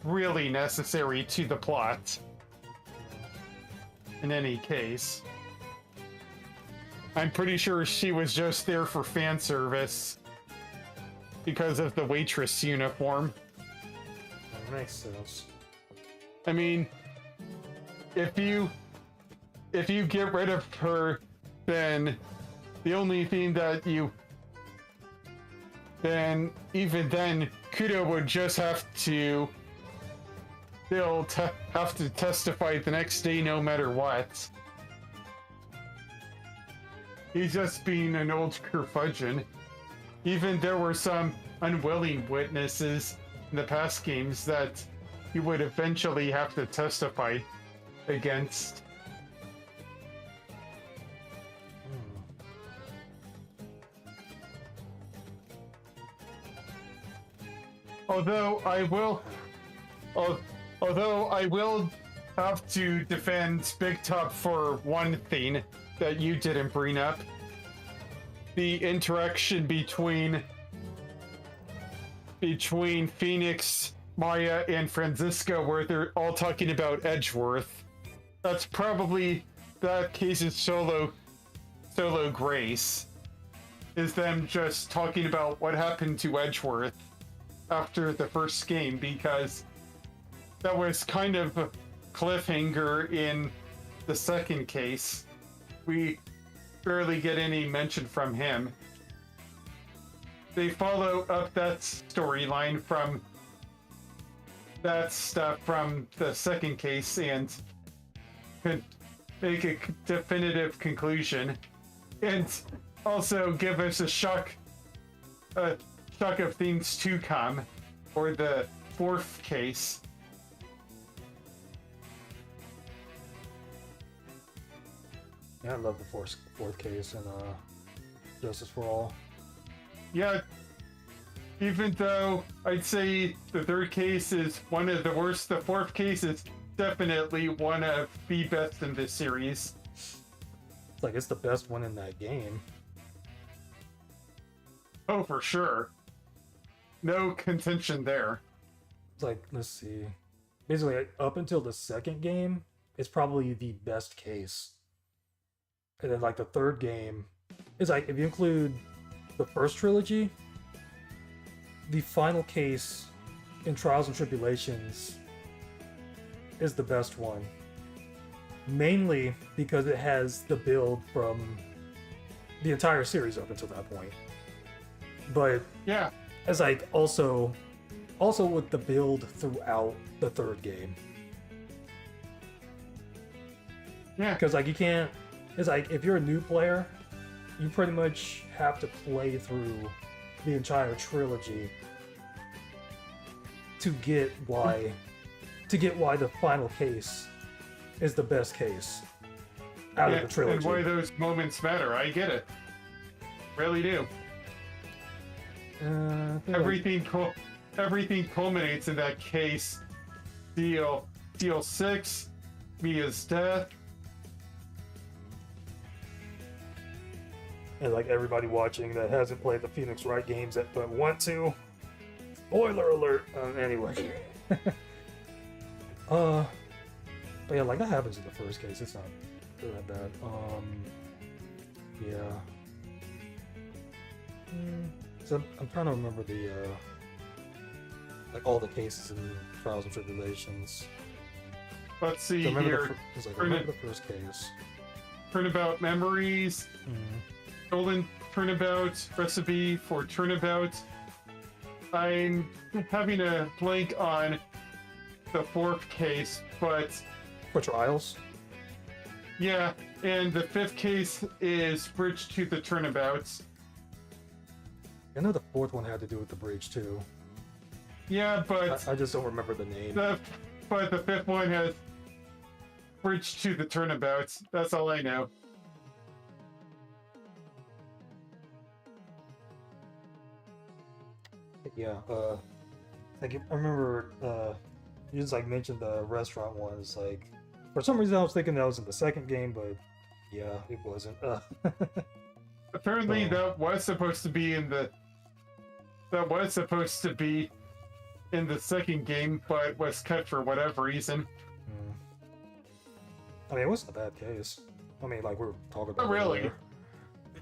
Speaker 3: really necessary to the plot. In any case, I'm pretty sure she was just there for fan service because of the waitress uniform.
Speaker 1: That makes sense.
Speaker 3: I mean, if you get rid of her, then the only thing that even then, Kudo would just have to have to testify the next day no matter what. He's just being an old curmudgeon. Even there were some unwilling witnesses in the past games that he would eventually have to testify against. Although I will have to defend Big Top for one thing that you didn't bring up. The interaction between Phoenix, Maya, and Francisco, where they're all talking about Edgeworth. That's probably that case's solo grace. Is them just talking about what happened to Edgeworth after the first game, because that was kind of a cliffhanger in the second case. We barely get any mention from him. They follow up that storyline from that stuff from the second case and could make a definitive conclusion, and also give us a shock of things to come for the fourth case.
Speaker 1: Yeah, I love the fourth case and Justice for All.
Speaker 3: Yeah, even though I'd say the third case is one of the worst, the fourth case is definitely one of the best in this series.
Speaker 1: It's like it's the best one in that game.
Speaker 3: Oh, for sure. No contention there.
Speaker 1: It's like, let's see. Basically, up until the second game, it's probably the best case. And then, like, the third game is like, if you include the first trilogy, the final case in Trials and Tribulations is the best one. Mainly because it has the build from the entire series up until that point. But
Speaker 3: yeah,
Speaker 1: it's like also with the build throughout the third game.
Speaker 3: Yeah,
Speaker 1: because like you can't. It's like if you're a new player, you pretty much have to play through the entire trilogy to get why the final case is the best case out of the trilogy.
Speaker 3: And why those moments matter. I get it. Really do. Everything culminates in that case. Deal 6, Mia's death.
Speaker 1: And like everybody watching that hasn't played the Phoenix Wright games but want to, spoiler alert. Anyway, but yeah, like that happens in the first case. It's not that bad. Yeah. So I'm trying to remember the like all the cases in Trials and Tribulations.
Speaker 3: Let's see
Speaker 1: I
Speaker 3: here.
Speaker 1: remember the first case.
Speaker 3: Turnabout Memories. Stolen Turnabout. Recipe for Turnabout. I'm having a blank on the fourth case, but...
Speaker 1: For Trials?
Speaker 3: Yeah, and the fifth case is Bridge to the Turnabouts.
Speaker 1: I know the fourth one had to do with the bridge too.
Speaker 3: Yeah, but...
Speaker 1: I just don't remember the name.
Speaker 3: But the fifth one has Bridge to the Turnabouts. That's all I know.
Speaker 1: Yeah, like I remember, you just like mentioned the restaurant ones. Like, for some reason I was thinking that was in the second game, but yeah, it wasn't.
Speaker 3: Apparently, that was supposed to be in the. That was supposed to be in the second game, but was cut for whatever reason.
Speaker 1: I mean, it wasn't a bad case. I mean, like we were talking about.
Speaker 3: Oh, really?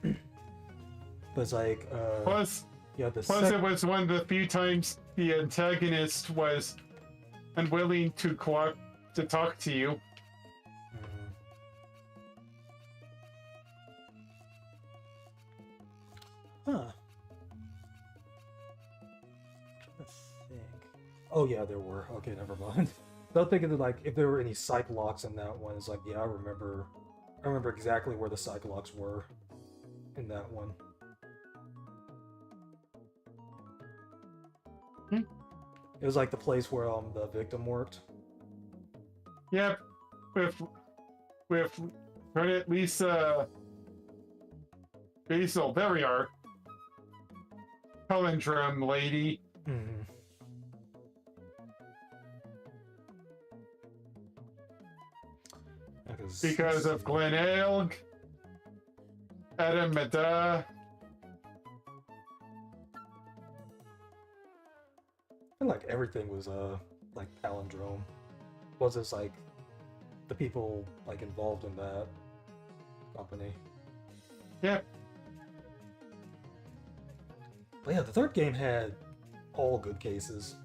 Speaker 1: But it's like.
Speaker 3: Plus,
Speaker 1: yeah,
Speaker 3: it was one of the few times the antagonist was unwilling to talk to you.
Speaker 1: Huh. Let's think. Oh yeah, there were. Okay, never mind. I was thinking that like if there were any psych locks in that one, it's like yeah, I remember exactly where the psych locks were in that one. It was like the place where the victim worked.
Speaker 3: Yep, with Lisa Basil. There we are. Palindrome lady. Because of Glen Elg, Adam Mada.
Speaker 1: And like everything was like palindrome. Was this like the people like involved in that company?
Speaker 3: Yeah.
Speaker 1: But yeah, the third game had all good cases.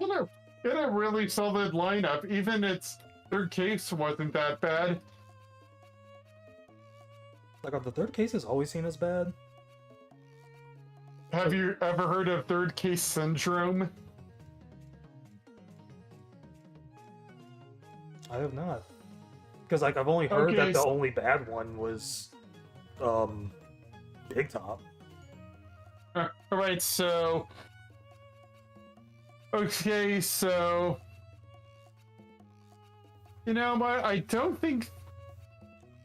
Speaker 3: It had a really solid lineup. Even its third case wasn't that bad.
Speaker 1: Like, are the third cases always seen as bad?
Speaker 3: Have you ever heard of third case syndrome?
Speaker 1: I have not. Because like I've only heard that the only bad one was Big Top.
Speaker 3: Alright, so... Okay, so... You know what, I don't think...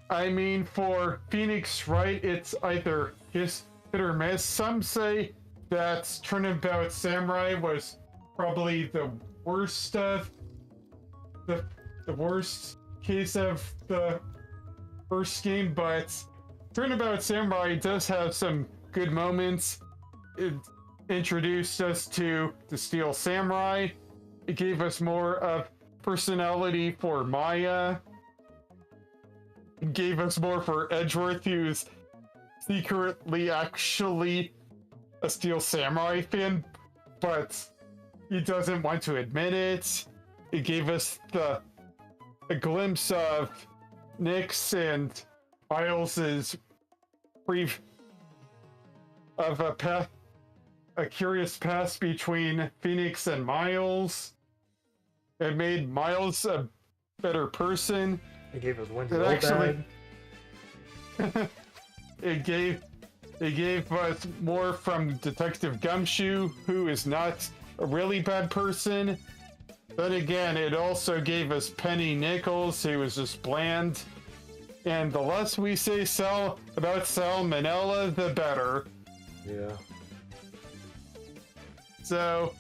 Speaker 3: I mean, for Phoenix Wright, it's either hit or miss. Some say that Turnabout Samurai was probably the worst of... The worst case of the first game, but Turnabout Samurai does have some good moments. It introduced us to the Steel Samurai. It gave us more of personality for Maya. It gave us more for Edgeworth, who's secretly actually a Steel Samurai fan, but he doesn't want to admit it. It gave us a glimpse of Nyx and Miles's brief of a curious past between Phoenix and Miles. It made Miles a better person.
Speaker 1: It gave us Wendy Obad.
Speaker 3: it gave us more from Detective Gumshoe, who is not a really bad person. But again, it also gave us Penny Nichols, who was just bland. And the less we say about Salmonella, the better.
Speaker 1: Yeah.
Speaker 3: So,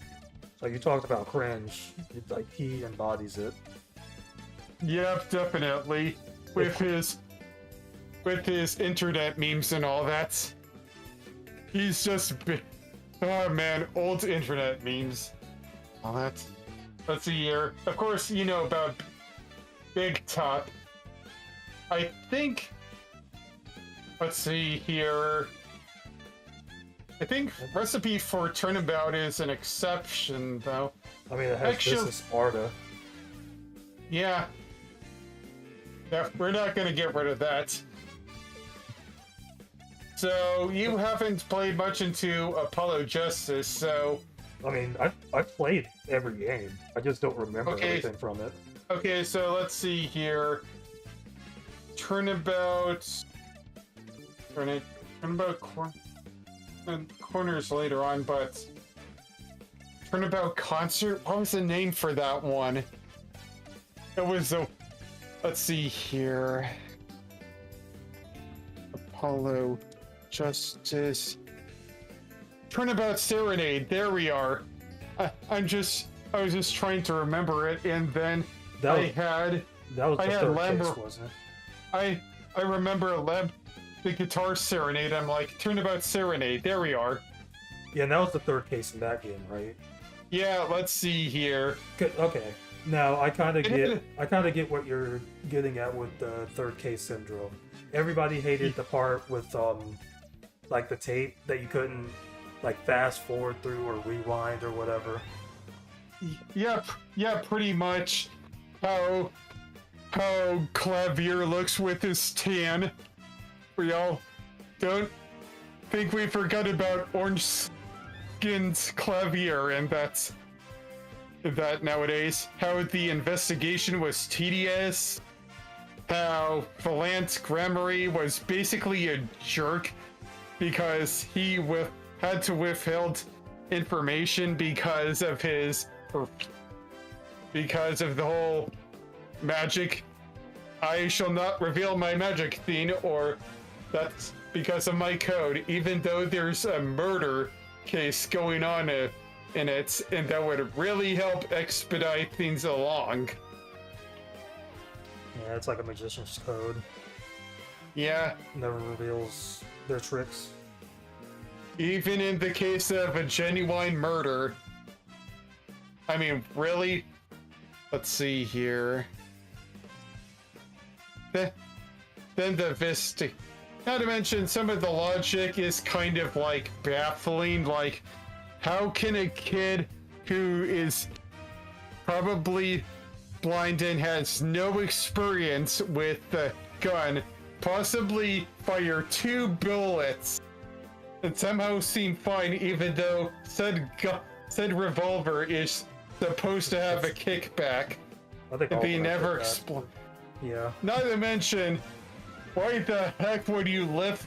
Speaker 1: like you talked about cringe, like he embodies it.
Speaker 3: Yep, definitely. With his internet memes and all that. He's just oh man, old internet memes. All that. Let's see here. Of course, you know about Big Top. I think. Let's see here. I think Recipe for Turnabout is an exception, though.
Speaker 1: I mean, it has This is Sparta.
Speaker 3: Yeah. Yeah, we're not going to get rid of that. So, you haven't played much into Apollo Justice, so...
Speaker 1: I mean, I've played every game. I just don't remember everything from it.
Speaker 3: Okay, so let's see here. Turnabout corners later on, but Turnabout Concert? What was the name for that one? It was a... Let's see here. Apollo Justice. Turnabout Serenade. There we are. I was just trying to remember it, and then I had
Speaker 1: third case, wasn't it?
Speaker 3: I remember the guitar Serenade. I'm like, Turnabout Serenade. There we are.
Speaker 1: Yeah, and that was the third case in that game, right?
Speaker 3: Yeah. Let's see here.
Speaker 1: Okay. Now I kind of get what you're getting at with the third case syndrome. Everybody hated the part with like the tape that you couldn't like fast forward through or rewind or whatever.
Speaker 3: Yeah, pretty much. How Clavier looks with his tan. We all don't think we forgot about Orange Skin's Clavier, and that's that nowadays. How the investigation was tedious. How Valance Grammary was basically a jerk because he had to withhold information because of the whole magic. I shall not reveal my magic thing, or that's because of my code, even though there's a murder case going on in it, and that would really help expedite things along.
Speaker 1: Yeah, it's like a magician's code.
Speaker 3: Yeah.
Speaker 1: Never reveals their tricks.
Speaker 3: Even in the case of a genuine murder. I mean, really? Let's see here. Then the Vista. Not to mention, some of the logic is kind of like baffling. Like, how can a kid who is probably blind and has no experience with the gun possibly fire 2 bullets and somehow seem fine, even though said revolver is supposed to have a kickback?
Speaker 1: I think
Speaker 3: they never explain.
Speaker 1: Yeah.
Speaker 3: Not to mention, why the heck would you lift?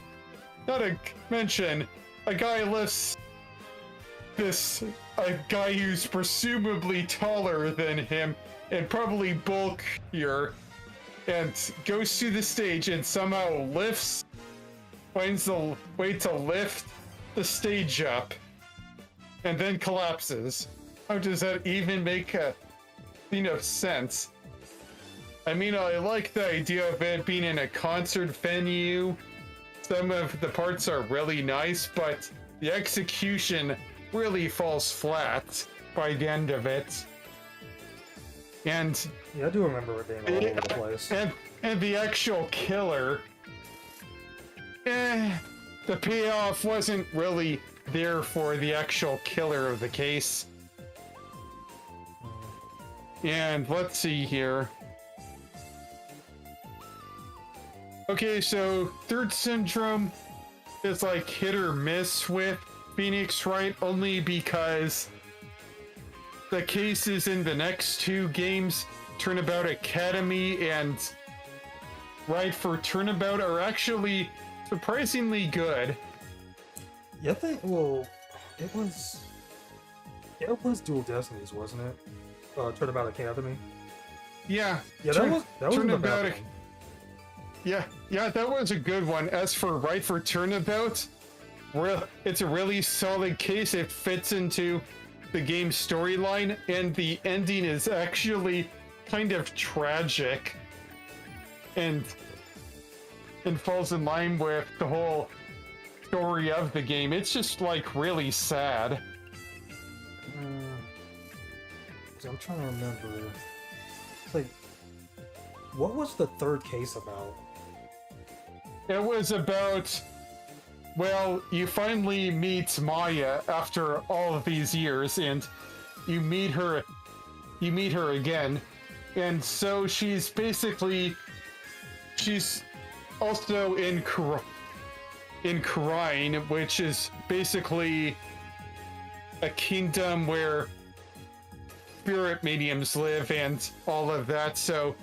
Speaker 3: Not to mention, a guy lifts a guy who's presumably taller than him and probably bulkier, and goes to the stage and somehow finds the way to lift the stage up, and then collapses. How does that even make sense? I mean, I like the idea of it being in a concert venue. Some of the parts are really nice, but the execution really falls flat by the end of it. And
Speaker 1: yeah, I do remember it being all over the place.
Speaker 3: And the actual killer, the payoff wasn't really there for the actual killer of the case. And let's see here. Okay, so Third Syndrome is like hit or miss with Phoenix Wright, only because the cases in the next 2 games, Turnabout Academy and Ride for Turnabout are actually surprisingly good.
Speaker 1: Yeah, well, it was Dual Destinies, wasn't it? Turnabout Academy.
Speaker 3: Yeah,
Speaker 1: that was
Speaker 3: Turnabout.
Speaker 1: one.
Speaker 3: Yeah, that was a good one. As for Ride for Turnabout, it's a really solid case. It fits into the game's storyline, and the ending is actually kind of tragic, and falls in line with the whole story of the game. It's just like really sad.
Speaker 1: I'm trying to remember. It's like, what was the third case about?
Speaker 3: It was about, well, you finally meet Maya after all of these years, and you meet her again, and so she's also in Karine, which is basically a kingdom where spirit mediums live and all of that. So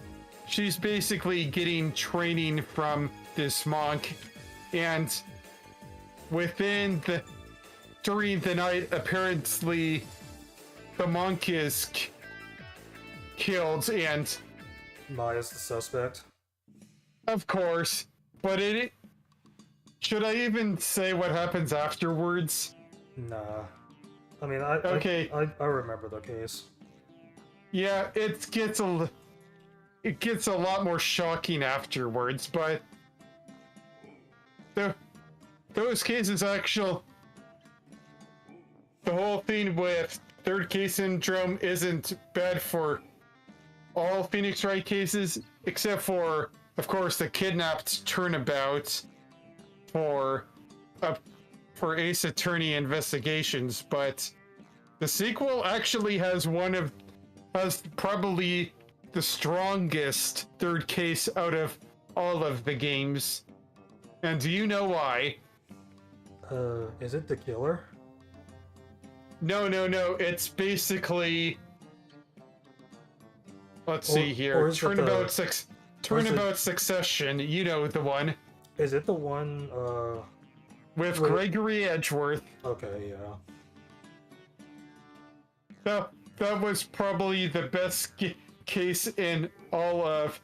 Speaker 3: she's basically getting training from this monk, and during the night, apparently the monk is killed, and
Speaker 1: Maya's the suspect.
Speaker 3: Of course, but should I even say what happens afterwards?
Speaker 1: Nah. I mean, I remember the case.
Speaker 3: Yeah, it gets a lot more shocking afterwards, but those cases the whole thing with third case syndrome isn't bad for all Phoenix Wright cases, except for, of course, the kidnapped turnabout for Ace Attorney Investigations. But the sequel actually has probably the strongest third case out of all of the games. And do you know why?
Speaker 1: Is it the killer?
Speaker 3: No. It's basically, let's see here. Turnabout Succession. You know the one.
Speaker 1: Is it the one
Speaker 3: with Gregory Edgeworth?
Speaker 1: Okay,
Speaker 3: yeah. That was probably the best case in all of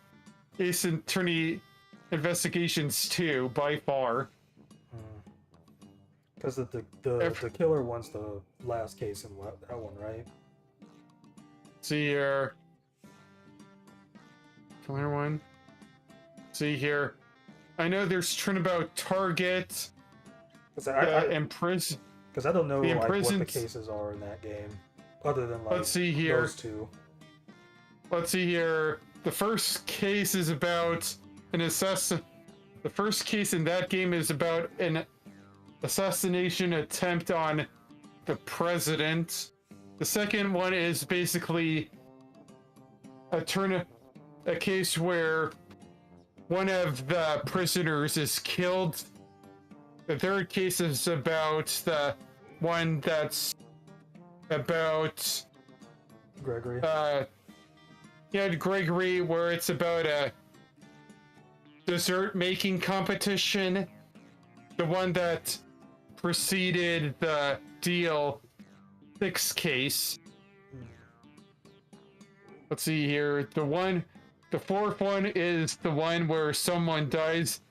Speaker 3: Ace Attorney Investigations 2 by far.
Speaker 1: Because the killer one's the last case in that one, right?
Speaker 3: See here. Killer one. See here. I know there's Turnabout Target.
Speaker 1: Because I don't know what the cases are in that game, other than like
Speaker 3: let's see here.
Speaker 1: Those two.
Speaker 3: Let's see here. The first case is about an assassin. The first case in that game is about an assassination attempt on the president. The second one is basically a case where one of the prisoners is killed. The third case is about the one that's about
Speaker 1: Gregory.
Speaker 3: Gregory, where it's about a dessert making competition. The one that preceded the Deal 6 case. Let's see here. The fourth one is the one where someone dies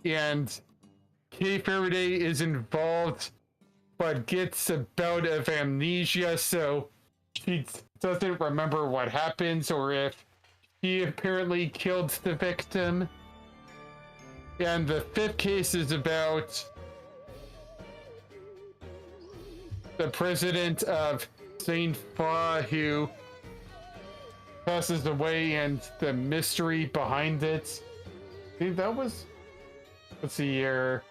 Speaker 3: and Kay Faraday is involved but gets a bout of amnesia, so she doesn't remember what happens or if he apparently killed the victim. And the fifth case is about the president of Ninfora who passes away and the mystery behind it. I think that was... Let's see here.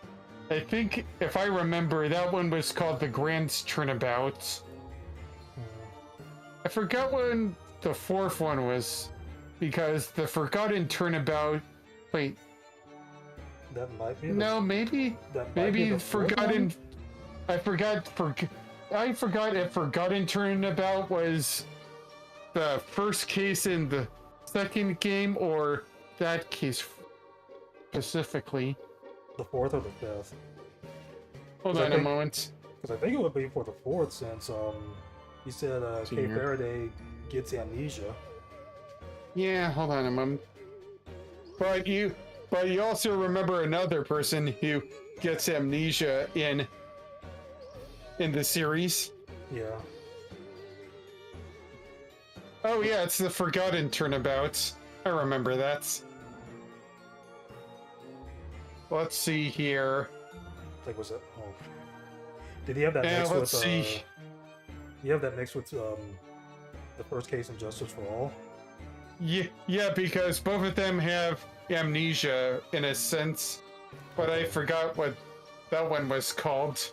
Speaker 3: I think, if I remember, that one was called the Grand Turnabout. I forgot when the fourth one was, because the Forgotten Turnabout... Wait.
Speaker 1: That might be...
Speaker 3: No, maybe Forgotten... I forgot if Forgotten Turnabout was the first case in the second game, or that case specifically?
Speaker 1: The 4th or the 5th?
Speaker 3: Hold on a moment.
Speaker 1: Because I think it would be for the 4th since you said Kay Faraday gets amnesia.
Speaker 3: Yeah, hold on a moment. But you also remember another person who gets amnesia in the series.
Speaker 1: Yeah.
Speaker 3: Oh yeah, it's the Forgotten Turnabout. I remember that. Let's see here.
Speaker 1: Like, was it? Oh. Did he have that mix
Speaker 3: let's
Speaker 1: with?
Speaker 3: see.
Speaker 1: You have that mix with the first case in Justice for All.
Speaker 3: Yeah, because both of them have amnesia in a sense, but I forgot what that one was called.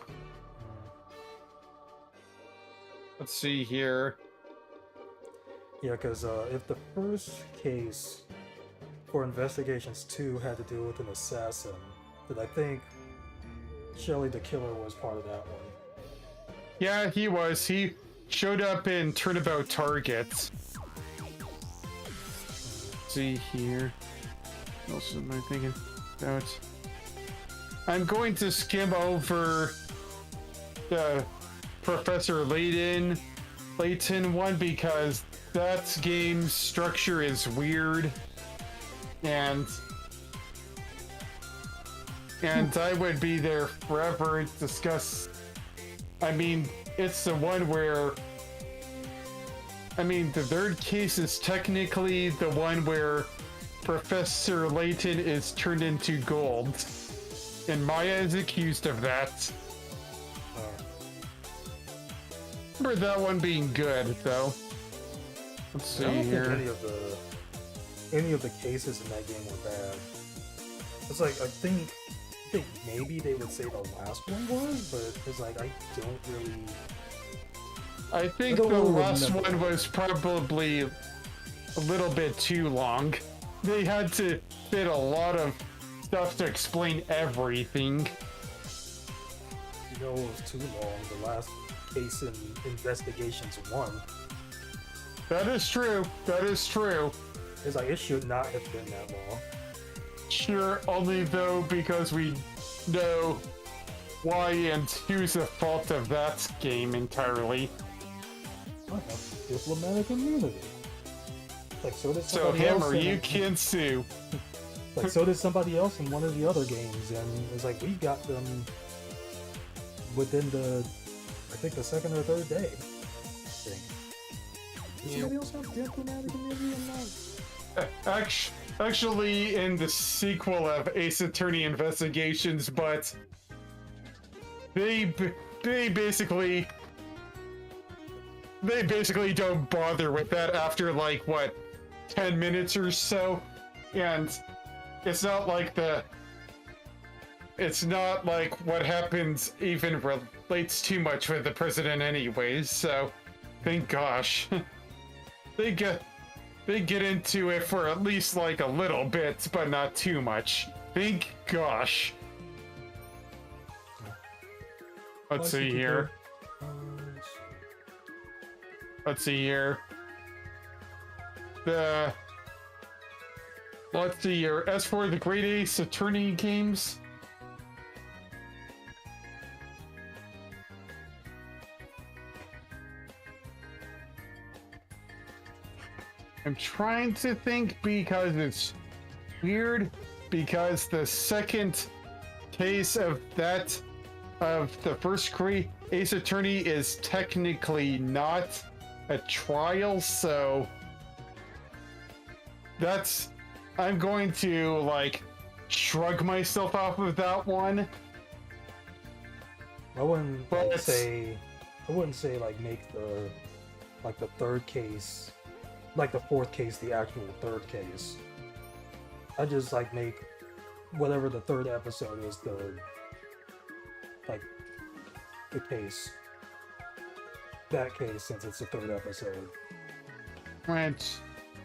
Speaker 3: Let's see here.
Speaker 1: Yeah, because if the first case for Investigations 2 had to do with an assassin, then I think Shelly the Killer was part of that one.
Speaker 3: Yeah, he was. He showed up in Turnabout Targets. Let's see here. What else am I thinking about? I'm going to skim over the Professor Layton one because that game's structure is weird, and I would be there forever to discuss. I mean, it's the one where, I mean, the third case is technically the one where Professor Layton is turned into gold, and Maya is accused of that. Remember that one being good, though. Let's see
Speaker 1: I don't
Speaker 3: here.
Speaker 1: think any of the cases in that game were bad. It's like I think maybe they would say the last one was, but it's like I don't really.
Speaker 3: I think the last one was probably a little bit too long. They had to fit a lot of stuff to explain everything.
Speaker 1: You know, it was too long. The last case in Investigations 1.
Speaker 3: That is true. That is true.
Speaker 1: It's like it should not have been that long.
Speaker 3: Sure, only though because we know why and who's the fault of that game entirely.
Speaker 1: I have diplomatic immunity. Like so did
Speaker 3: So
Speaker 1: somebody else.
Speaker 3: Hammer, you can sue.
Speaker 1: Like so did somebody else in one of the other games, and it's like we got them within I think the second or third day. Does somebody else have diplomatic immunity or not?
Speaker 3: Actually, in the sequel of Ace Attorney Investigations, but they basically don't bother with that after like what 10 minutes or so, and it's not like what happens even relates too much with the president anyways, so thank gosh. They get into it for at least like a little bit, but not too much. Thank gosh. Let's see here. Let's see here. Let's see here. As for the Great Ace Attorney games, I'm trying to think because it's weird, because the second case of the first Great Ace Attorney is technically not a trial, so I'm going to like shrug myself off of that one.
Speaker 1: I wouldn't say like make the third case, like the fourth case, the actual third case. I just like make whatever the third episode is the case. That case, since it's the third episode.
Speaker 3: Right.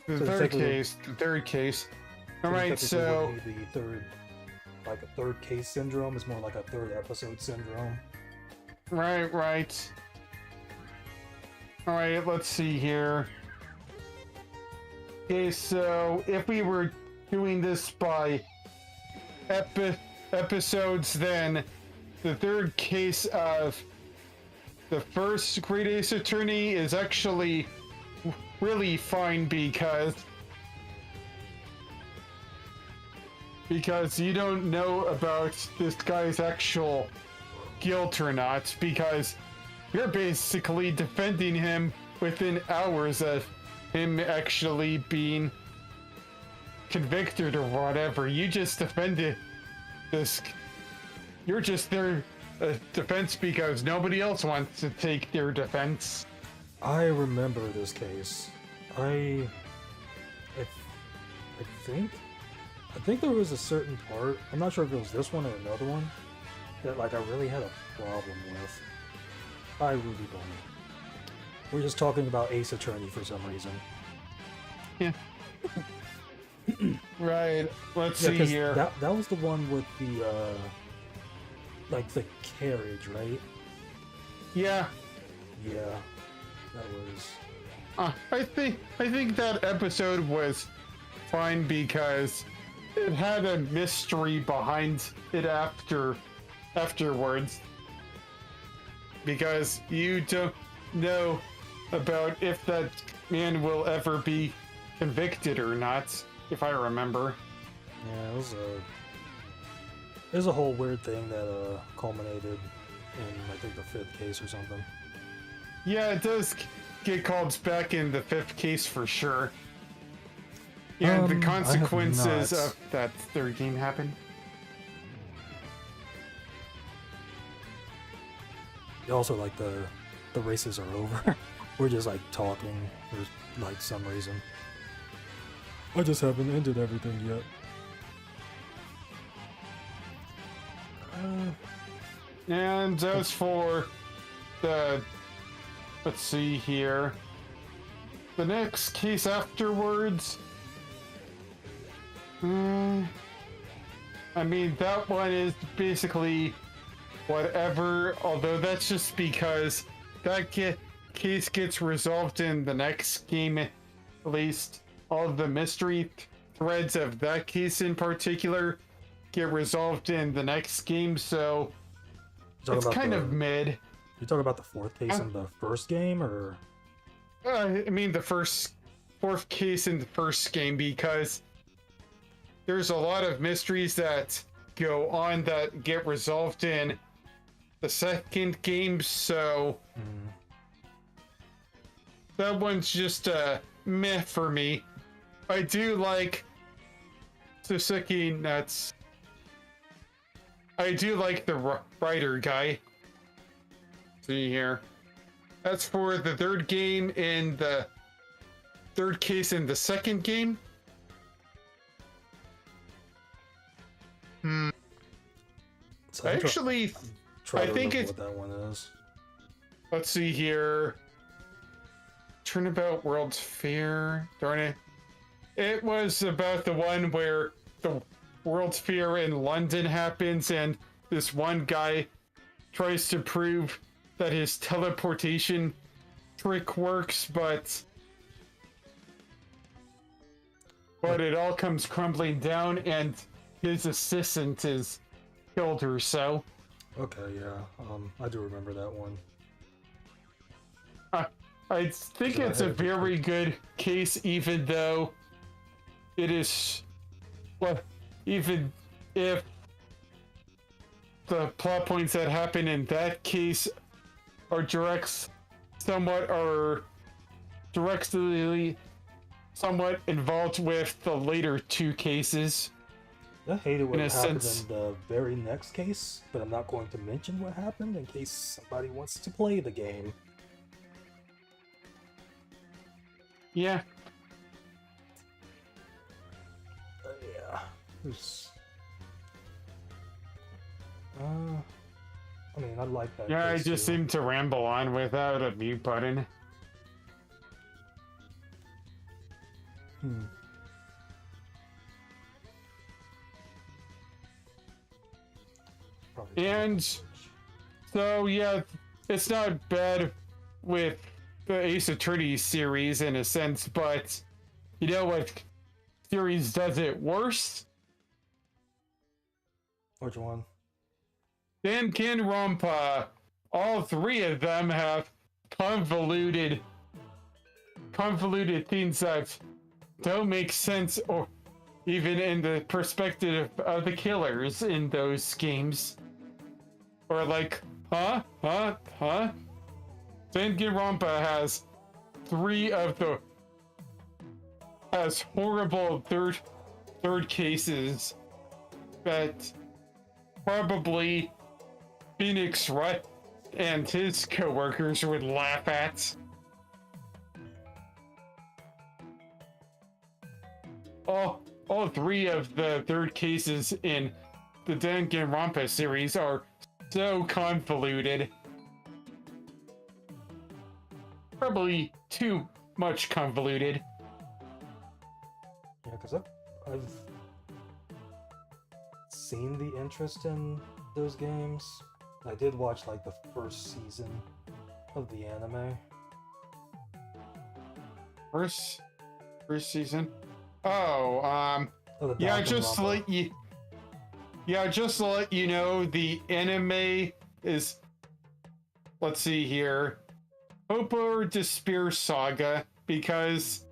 Speaker 3: The
Speaker 1: So
Speaker 3: third case. Alright, so
Speaker 1: a third case syndrome is more like a third episode syndrome.
Speaker 3: Right. Alright, let's see here. Okay, so if we were doing this by episodes, then the third case of the first Great Ace Attorney is actually really fine because you don't know about this guy's actual guilt or not, because you're basically defending him within hours of him actually being convicted or whatever. You just defended this. You're just their defense because nobody else wants to take their defense.
Speaker 1: I remember this case. I think there was a certain part, I'm not sure if it was this one or another one, that like I really had a problem with. I really don't. We're just talking about Ace Attorney for some reason.
Speaker 3: Yeah. Right. Let's
Speaker 1: Yeah,
Speaker 3: see
Speaker 1: 'cause
Speaker 3: here.
Speaker 1: That was the one with the like the carriage, right?
Speaker 3: Yeah.
Speaker 1: Yeah. That was.
Speaker 3: I think that episode was fine because it had a mystery behind it afterwards. Because you don't know about if that man will ever be convicted or not, if I remember.
Speaker 1: Yeah, it was a whole weird thing that culminated in I think the 5th case or something.
Speaker 3: Yeah, it does get called back in the 5th case for sure. And the consequences of that third game happened.
Speaker 1: Also, like the races are over. We're just like talking for like some reason. I just haven't ended everything yet.
Speaker 3: And as for the, let's see here, the next case afterwards, I mean, that one is basically whatever, although that's just because that case gets resolved in the next game, at least all of the mystery threads of that case in particular get resolved in the next game, so it's kind of mid.
Speaker 1: You talking about the 4th case in the first game, or?
Speaker 3: I mean the fourth case in the first game, because there's a lot of mysteries that go on that get resolved in the second game, so that one's just a meh for me. I do like Suzuki Nuts. I do like the writer guy. See here. That's for the third game in the third case in the second game.
Speaker 1: So
Speaker 3: Actually, I think it's
Speaker 1: what that one is.
Speaker 3: Let's see here. Turnabout World's Fair. Darn it. It was about the one where the World's Fair in London happens and this one guy tries to prove that his teleportation trick works, but it all comes crumbling down and his assistant is killed or so.
Speaker 1: Okay, yeah. I do remember that one.
Speaker 3: I think it's a very good case, even though it is, well, even if the plot points that happen in that case are directly somewhat involved with the later two cases.
Speaker 1: I hate it when
Speaker 3: in
Speaker 1: it
Speaker 3: a
Speaker 1: happens
Speaker 3: sense.
Speaker 1: in the very next case, but I'm not going to mention what happened in case somebody wants to play the game.
Speaker 3: Yeah.
Speaker 1: Yeah. There's... I mean, I like that.
Speaker 3: Yeah, I
Speaker 1: case
Speaker 3: just
Speaker 1: too.
Speaker 3: seem to ramble on without a mute button. And so, yeah, it's not bad with the Ace Attorney series in a sense, but you know what series does it worse?
Speaker 1: Which one?
Speaker 3: Danganronpa. All three of them have convoluted things that don't make sense, or even in the perspective of the killers in those games. Or like, huh? Danganronpa has horrible third cases that probably Phoenix Wright and his coworkers would laugh at. All three of the third cases in the Danganronpa series are so convoluted. Probably too much convoluted.
Speaker 1: Yeah, because I've seen the interest in those games. I did watch like the first season of the anime.
Speaker 3: First season? Oh, yeah, just to let you know, the anime is, let's see here, Hope or Despair Saga, because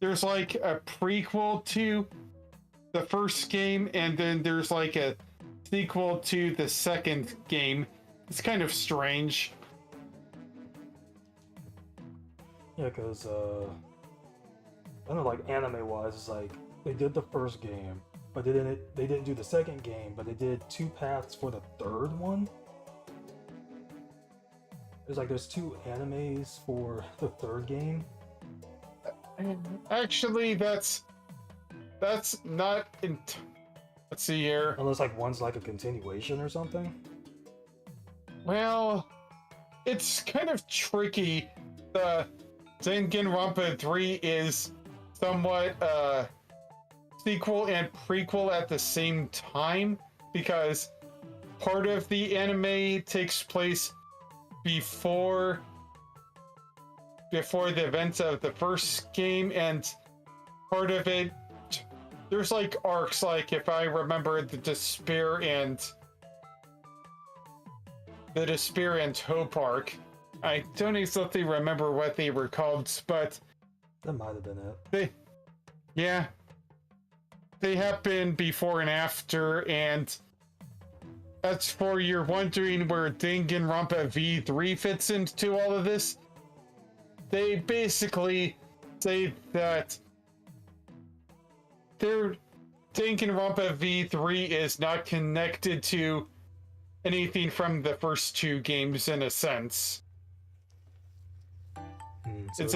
Speaker 3: there's like a prequel to the first game, and then there's like a sequel to the second game. It's kind of strange.
Speaker 1: Yeah, because, I don't know, like, anime-wise, it's like, they did the first game, but they didn't do the second game, but they did 2 paths for the third one. There's like, there's 2 animes for the third game.
Speaker 3: Actually, that's not in... Let's see here.
Speaker 1: Unless, like, one's like a continuation or something?
Speaker 3: Well, it's kind of tricky. The Danganronpa 3 is somewhat sequel and prequel at the same time, because part of the anime takes place before the events of the first game, and part of it, there's like arcs, like if I remember the Despair and Hope arc. I don't exactly remember what they were called, but
Speaker 1: that might have been it.
Speaker 3: They happen before and after, and as for you're wondering where Danganronpa V3 fits into all of this, they basically say that their Danganronpa V3 is not connected to anything from the first 2 games in a sense.
Speaker 1: So
Speaker 3: it's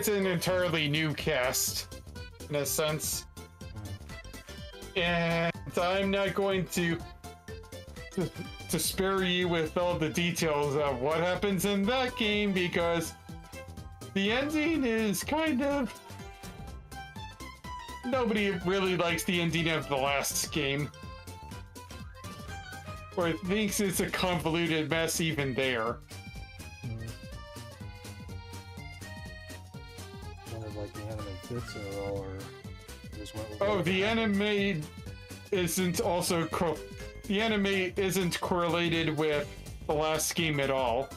Speaker 3: an entirely new cast in a sense. And I'm not going to spare you with all the details of what happens in that game, because the ending is kind of... Nobody really likes the ending of the last game, or thinks it's a convoluted mess even there.
Speaker 1: Kind of like the anime fits it all, or just went with
Speaker 3: Oh, the anime isn't also the anime isn't correlated with the last game at all.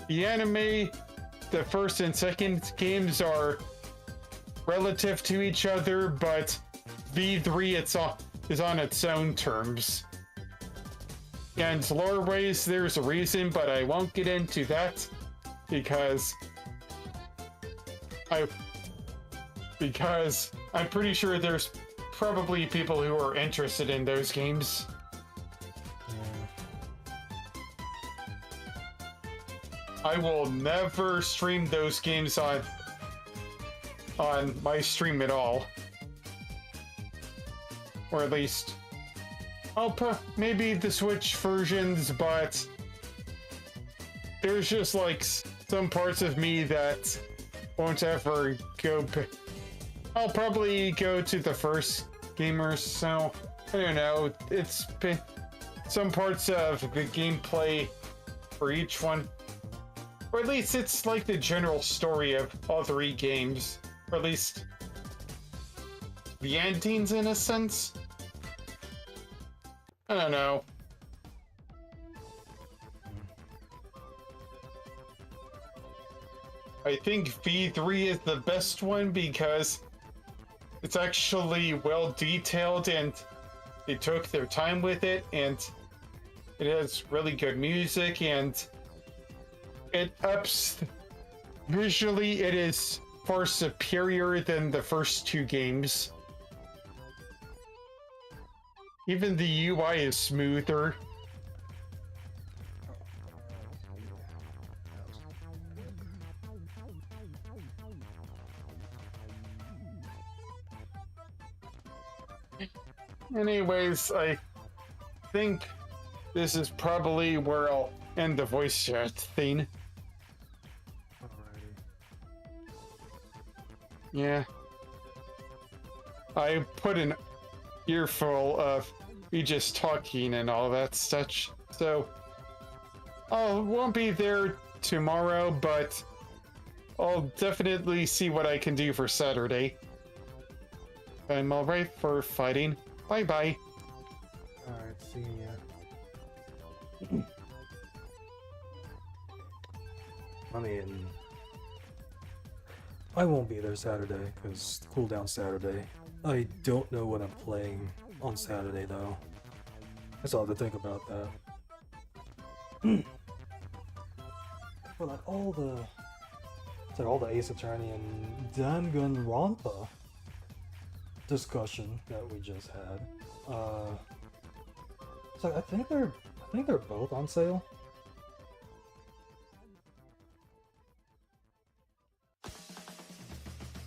Speaker 3: The anime, the first and second games are relative to each other, but V3 is on its own terms. And lore-wise, there's a reason, but I won't get into that because I'm pretty sure there's probably people who are interested in those games. I will never stream those games on my stream at all. Or at least I'll put maybe the Switch versions, but there's just like some parts of me that won't ever go. I'll probably go to the first gamers, so I don't know. It's been some parts of the gameplay for each one, or at least it's like the general story of all 3 games, or at least the endings in a sense. I don't know. I think V3 is the best one because it's actually well detailed and they took their time with it, and it has really good music, and it ups visually. It is far superior than the first two games. Even the UI is smoother. Anyways, I think this is probably where I'll end the voice chat thing. Yeah. I put an earful of me just talking and all that such, so I won't be there tomorrow, but I'll definitely see what I can do for Saturday. I'm alright for fighting. Bye bye.
Speaker 1: Alright, see ya. I mean, I won't be there Saturday, because cooldown Saturday. I don't know what I'm playing on Saturday, though. I still have to think about that. But like all the Ace Attorney and Danganronpa discussion that we just had. So I think they're both on sale.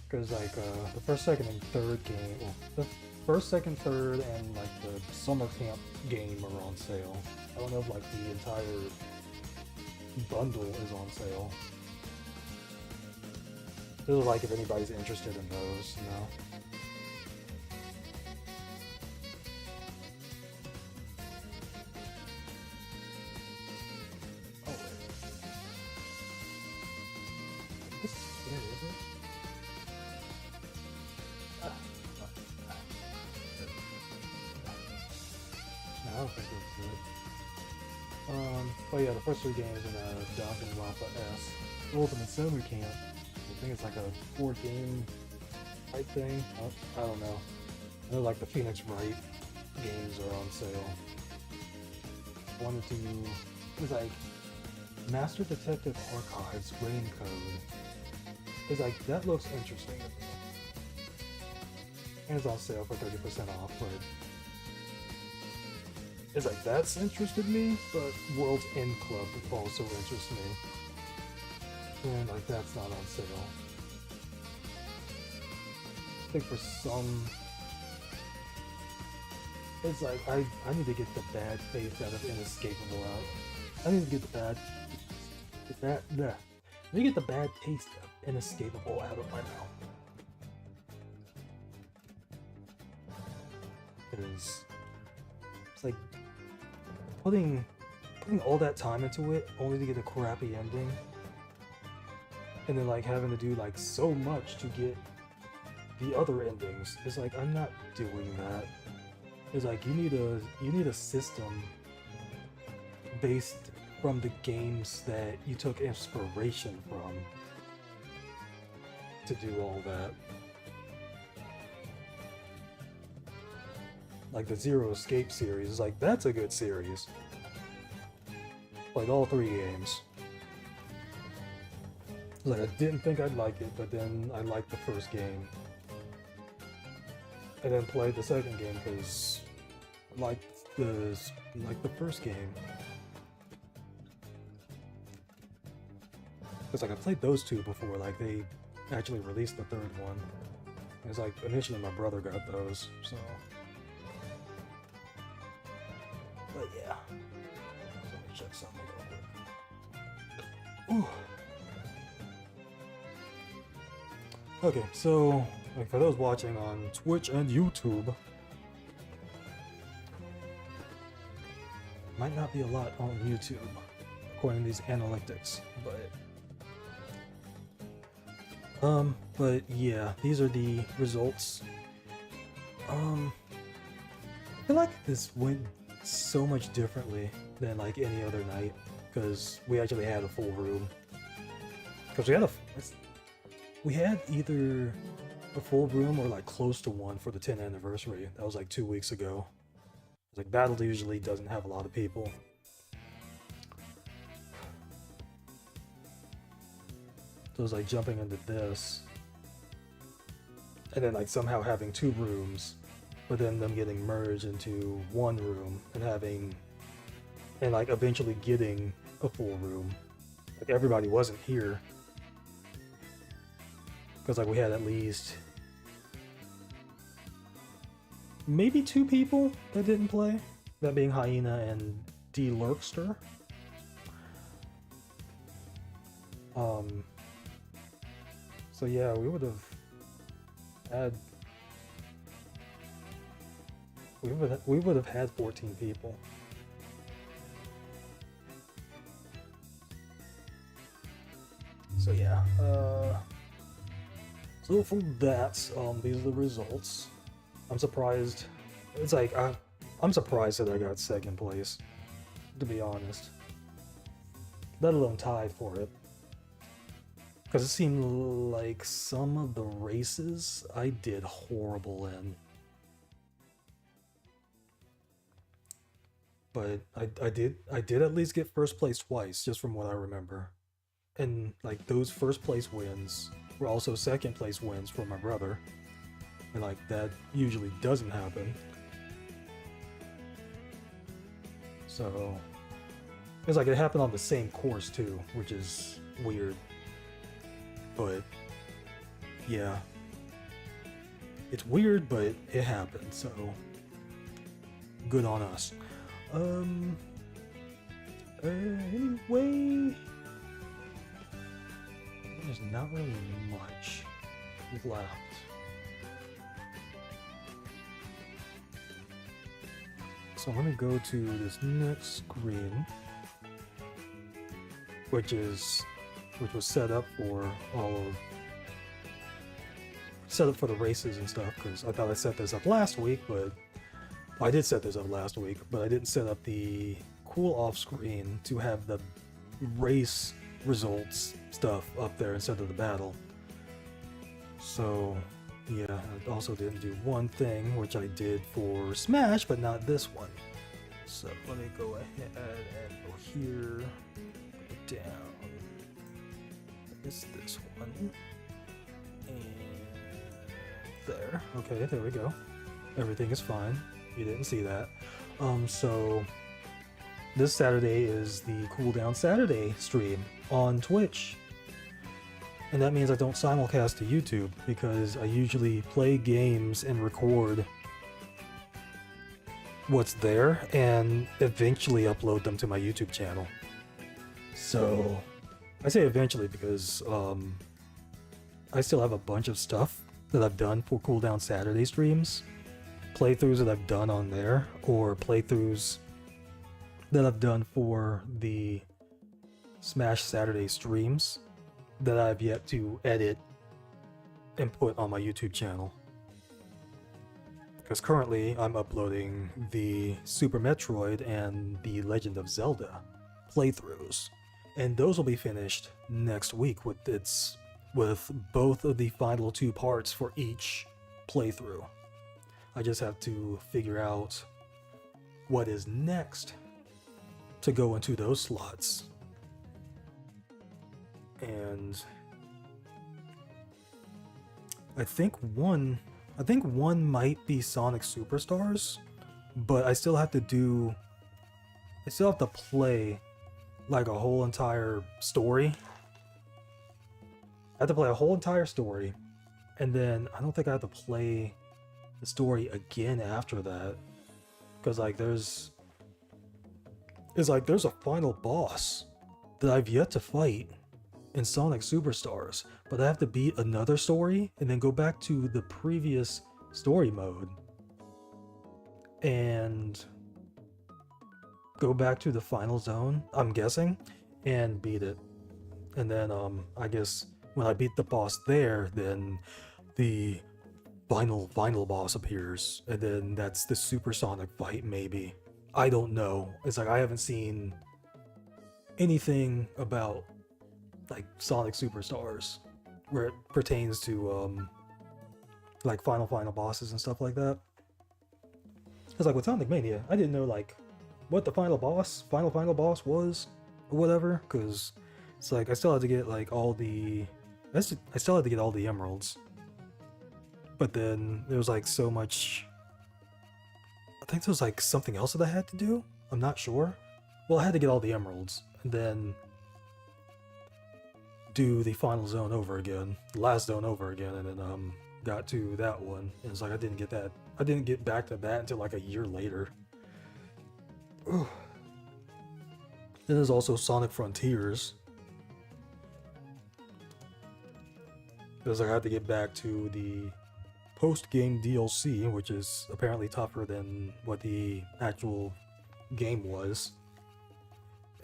Speaker 1: Because like the first, second, and third game, well, the first, second, third, and like the summer camp game are on sale. I don't know if like the entire bundle is on sale. This is like if anybody's interested in those, you know. This is scary, is it? No, I don't think it's good. But yeah, the first three games in Danganronpa S. Ultimate Summer Camp. I think it's like a 4-game type thing. I don't know. I know like the Phoenix Wright games are on sale. Wanted to... It's like Master Detective Archives Raincode. It's like, that looks interesting to me. And it's on sale for 30% off, but it's like, that's interested me, but World's End Club also interests me. And like, that's not on sale. I think for some... It's like, I need to get the bad taste out of Inescapable out. I need to get the bad... I need to get the bad taste of Inescapable out of my mouth. Because it's like putting all that time into it only to get a crappy ending, and then like having to do like so much to get the other endings. It's like, I'm not doing that. It's like, you need a system based from the games that you took inspiration from to do all that. Like the Zero Escape series is like, that's a good series. Like all 3 games. Like, I didn't think I'd like it, but then I liked the first game. And then played the second game because I liked the first game. Because like I played those 2 before, like they actually released the 3rd one. It's like initially my brother got those, so. But yeah. Let me check something real quick. Ooh. Okay, so like for those watching on Twitch and YouTube, might not be a lot on YouTube according to these analytics, but yeah, these are the results I feel like this went so much differently than like any other night because we actually had a full room. Because we had either a full room or like close to one for the 10th anniversary. That was like 2 weeks ago. Like Battle usually doesn't have a lot of people. So it was like jumping into this and then like somehow having 2 rooms, but then them getting merged into 1 room and like eventually getting a full room. Like everybody wasn't here. Because like we had at least maybe 2 people that didn't play. That being Hyena and Deluxe. So yeah, we would have had we would have had 14 people. So yeah, so from that, these are the results. I'm surprised. It's like I'm surprised that I got 2nd place, to be honest. Let alone tied for it. Because it seemed like some of the races I did horrible in. But I did at least get 1st place twice, just from what I remember. And like those 1st place wins were also 2nd place wins for my brother. And like that usually doesn't happen. So it's like it happened on the same course too, which is weird. But yeah, it's weird, but it happened, so good on us. Anyway, there's not really much left. So I'm gonna go to this next screen, which was set up for the races and stuff, because I thought I set this up last week, but I did set this up last week, but I didn't set up the cool off screen to have the race results stuff up there instead of the battle. So yeah, I also didn't do one thing, which I did for Smash, but not this one. So let me go ahead and go here, go down. It's this one. And there. Okay, there we go. Everything is fine. You didn't see that. So this Saturday is the Cool Down Saturday stream on Twitch. And that means I don't simulcast to YouTube because I usually play games and record what's there and eventually upload them to my YouTube channel. So I say eventually because I still have a bunch of stuff that I've done for Cool Down Saturday streams, playthroughs that I've done on there, or playthroughs that I've done for the Smash Saturday streams that I've yet to edit and put on my YouTube channel. Because currently I'm uploading the Super Metroid and the Legend of Zelda playthroughs. And those will be finished next week with both of the final 2 parts for each playthrough. I just have to figure out what is next to go into those slots. And I think one might be Sonic Superstars, but I still have to play like a whole entire story. I have to play a whole entire story, and then I don't think I have to play the story again after that, because like there's a final boss that I've yet to fight in Sonic Superstars, but I have to beat another story and then go back to the previous story mode and go back to the final zone, I'm guessing, and beat it. And then I guess when I beat the boss there, then the final boss appears, and then that's the supersonic fight, maybe. I don't know. It's like I haven't seen anything about like Sonic Superstars where it pertains to like final bosses and stuff like that. It's like with Sonic Mania, I didn't know like what the final boss was or whatever, because it's like I still had to get like all the I still had to get all the emeralds. But then there was like so much, I think there was like something else that I had to do. I'm not sure. Well, I had to get all the emeralds and then do the final zone over again, the last zone over again, and then got to that one. And it's like I didn't get back to that until like a year later. Then there's also Sonic Frontiers. Because I had to get back to the post-game DLC, which is apparently tougher than what the actual game was.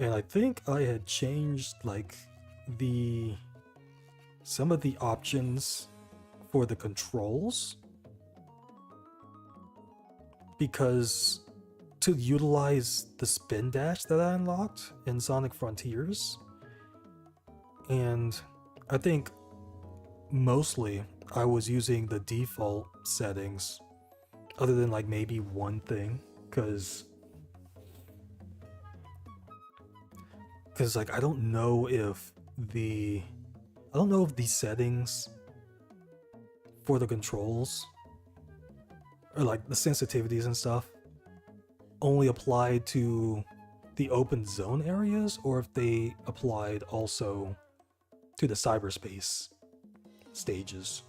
Speaker 1: And I think I had changed like some of the options for the controls, because to utilize the spin dash that I unlocked in Sonic Frontiers, and I think mostly I was using the default settings, other than like maybe one thing, because like I don't know if the settings for the controls or like the sensitivities and stuff only applied to the open zone areas, or if they applied also to the cyberspace stages.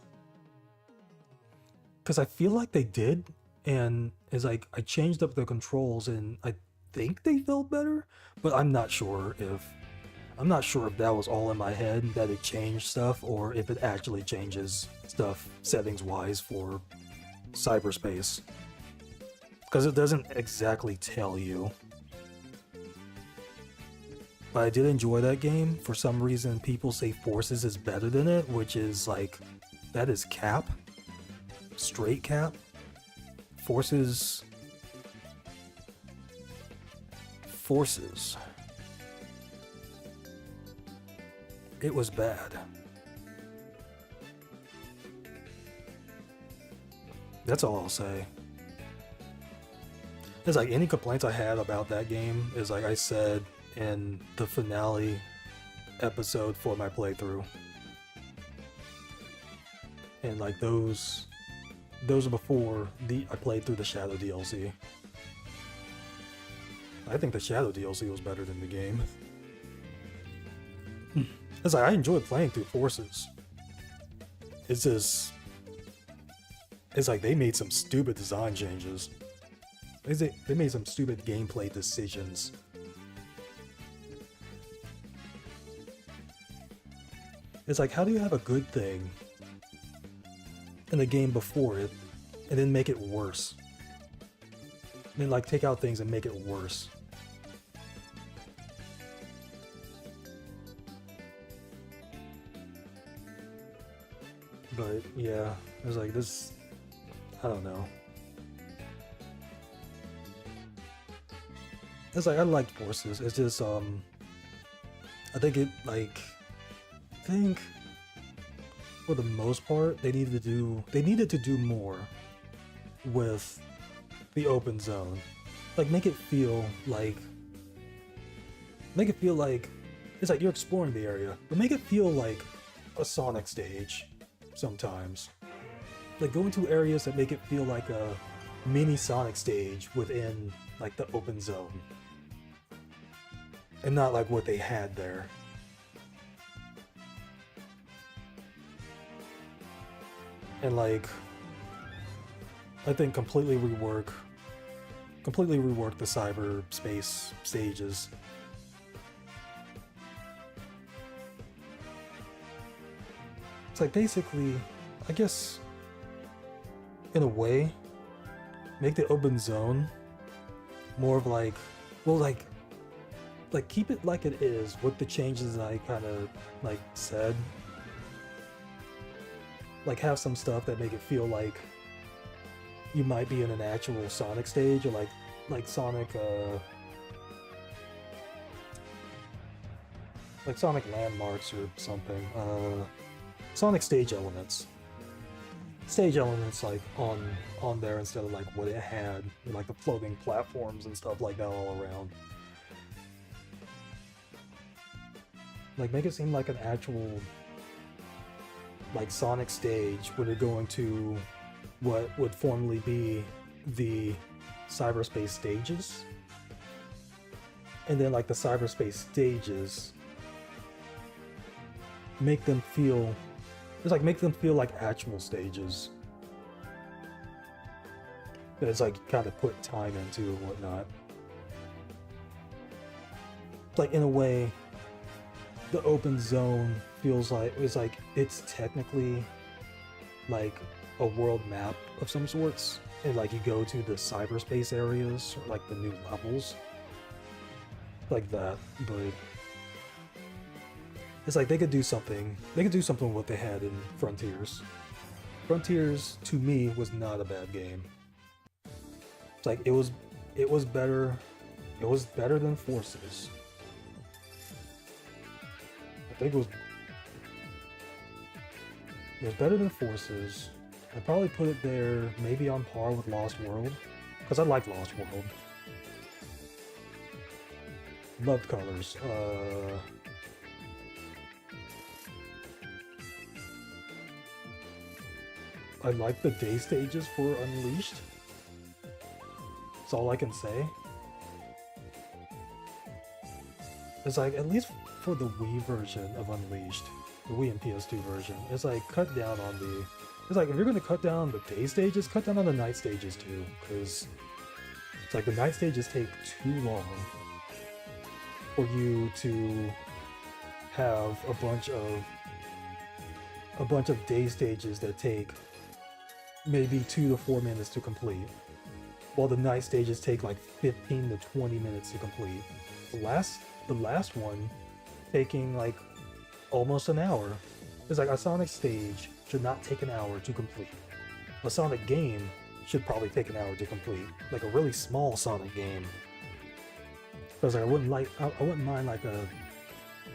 Speaker 1: Because I feel like they did, and it's like I changed up the controls and I think they felt better, but I'm not sure if that was all in my head, that it changed stuff, or if it actually changes stuff settings wise for cyberspace, because it doesn't exactly tell you. But I did enjoy that game. For some reason people say Forces is better than it, which is like, that is cap, straight cap. Forces, it was bad. That's all I'll say. It's like any complaints I had about that game is like I said in the finale episode for my playthrough. And like those are before I played through the Shadow DLC. I think the Shadow DLC was better than the game. It's like I enjoyed playing through Forces. It's just, it's like they made some stupid design changes. They made some stupid gameplay decisions. It's like, how do you have a good thing in the game before it, and then make it worse? And then like take out things and make it worse. But yeah, it was like this, I don't know. It's like I liked Forces. It's just I think for the most part they needed to do more with the open zone. Like make it feel like it's like you're exploring the area, but make it feel like a Sonic stage sometimes. Like go into areas that make it feel like a mini Sonic stage within like the open zone. And not like what they had there. And like, I think completely rework the cyberspace stages. It's like basically, I guess, in a way, make the open zone more of like, well, like keep it like it is with the changes that I kind of like said. like have some stuff that make it feel like you might be in an actual Sonic stage, or like Sonic like Sonic landmarks or something. Sonic stage elements. Stage elements like on there instead of like what it had, like the floating platforms and stuff like that all around. Like make it seem like an actual like Sonic stage when you're going to what would formerly be the cyberspace stages. And then like the cyberspace stages make them feel like actual stages. That it's like kind of put time into and whatnot. Like in a way, the open zone feels like it's technically like a world map of some sorts, and like you go to the cyberspace areas or like the new levels like that, but it's like they could do something with what they had in Frontiers. Frontiers to me was not a bad game. It's like it was better than Forces. I think it was better than Forces. I'd probably put it there maybe on par with Lost World, because I like Lost World. Loved Colors. I like the day stages for Unleashed. That's all I can say. It's like, at least for the Wii version of Unleashed, the Wii and PS2 version, it's like cut down on the... It's like, if you're gonna cut down on the day stages, cut down on the night stages too, because it's like the night stages take too long for you to have a bunch of day stages that take maybe 2 to 4 minutes to complete, while the night stages take like 15 to 20 minutes to complete. The last one taking like almost an hour. It's like a Sonic stage should not take an hour to complete. A Sonic game should probably take an hour to complete, like a really small Sonic game. Because I wouldn't mind like a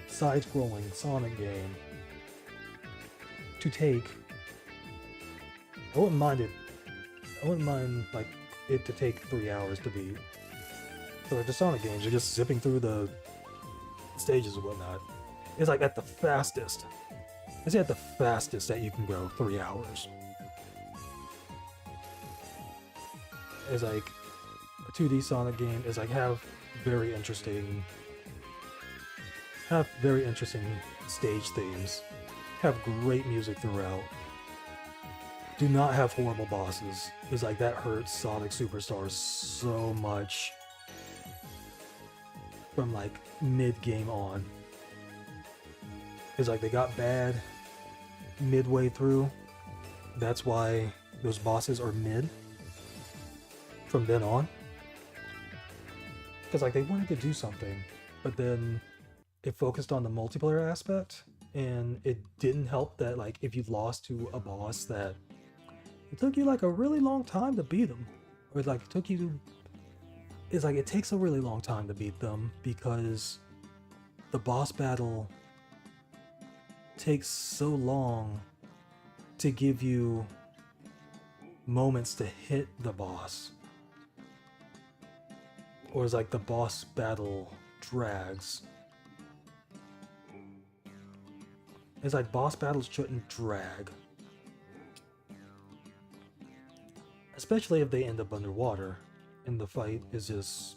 Speaker 1: side-scrolling Sonic game to take. I wouldn't mind like it to take 3 hours to beat. So like the Sonic games are just zipping through the stages and whatnot. It's like at the fastest. It's at the fastest that you can go 3 hours. It's like a 2D Sonic game is like have very interesting stage themes. Have great music throughout. Do not have horrible bosses. It's like that hurts Sonic Superstars so much from like mid-game on. It's like they got bad midway through. That's why those bosses are mid from then on. Because like they wanted to do something, but then it focused on the multiplayer aspect, and it didn't help that like if you lost to a boss that it took you like a really long time to beat them, or like it's like it takes a really long time to beat them because the boss battle takes so long to give you moments to hit the boss. Or it's like the boss battle drags. It's like boss battles shouldn't drag. Especially if they end up underwater and the fight is just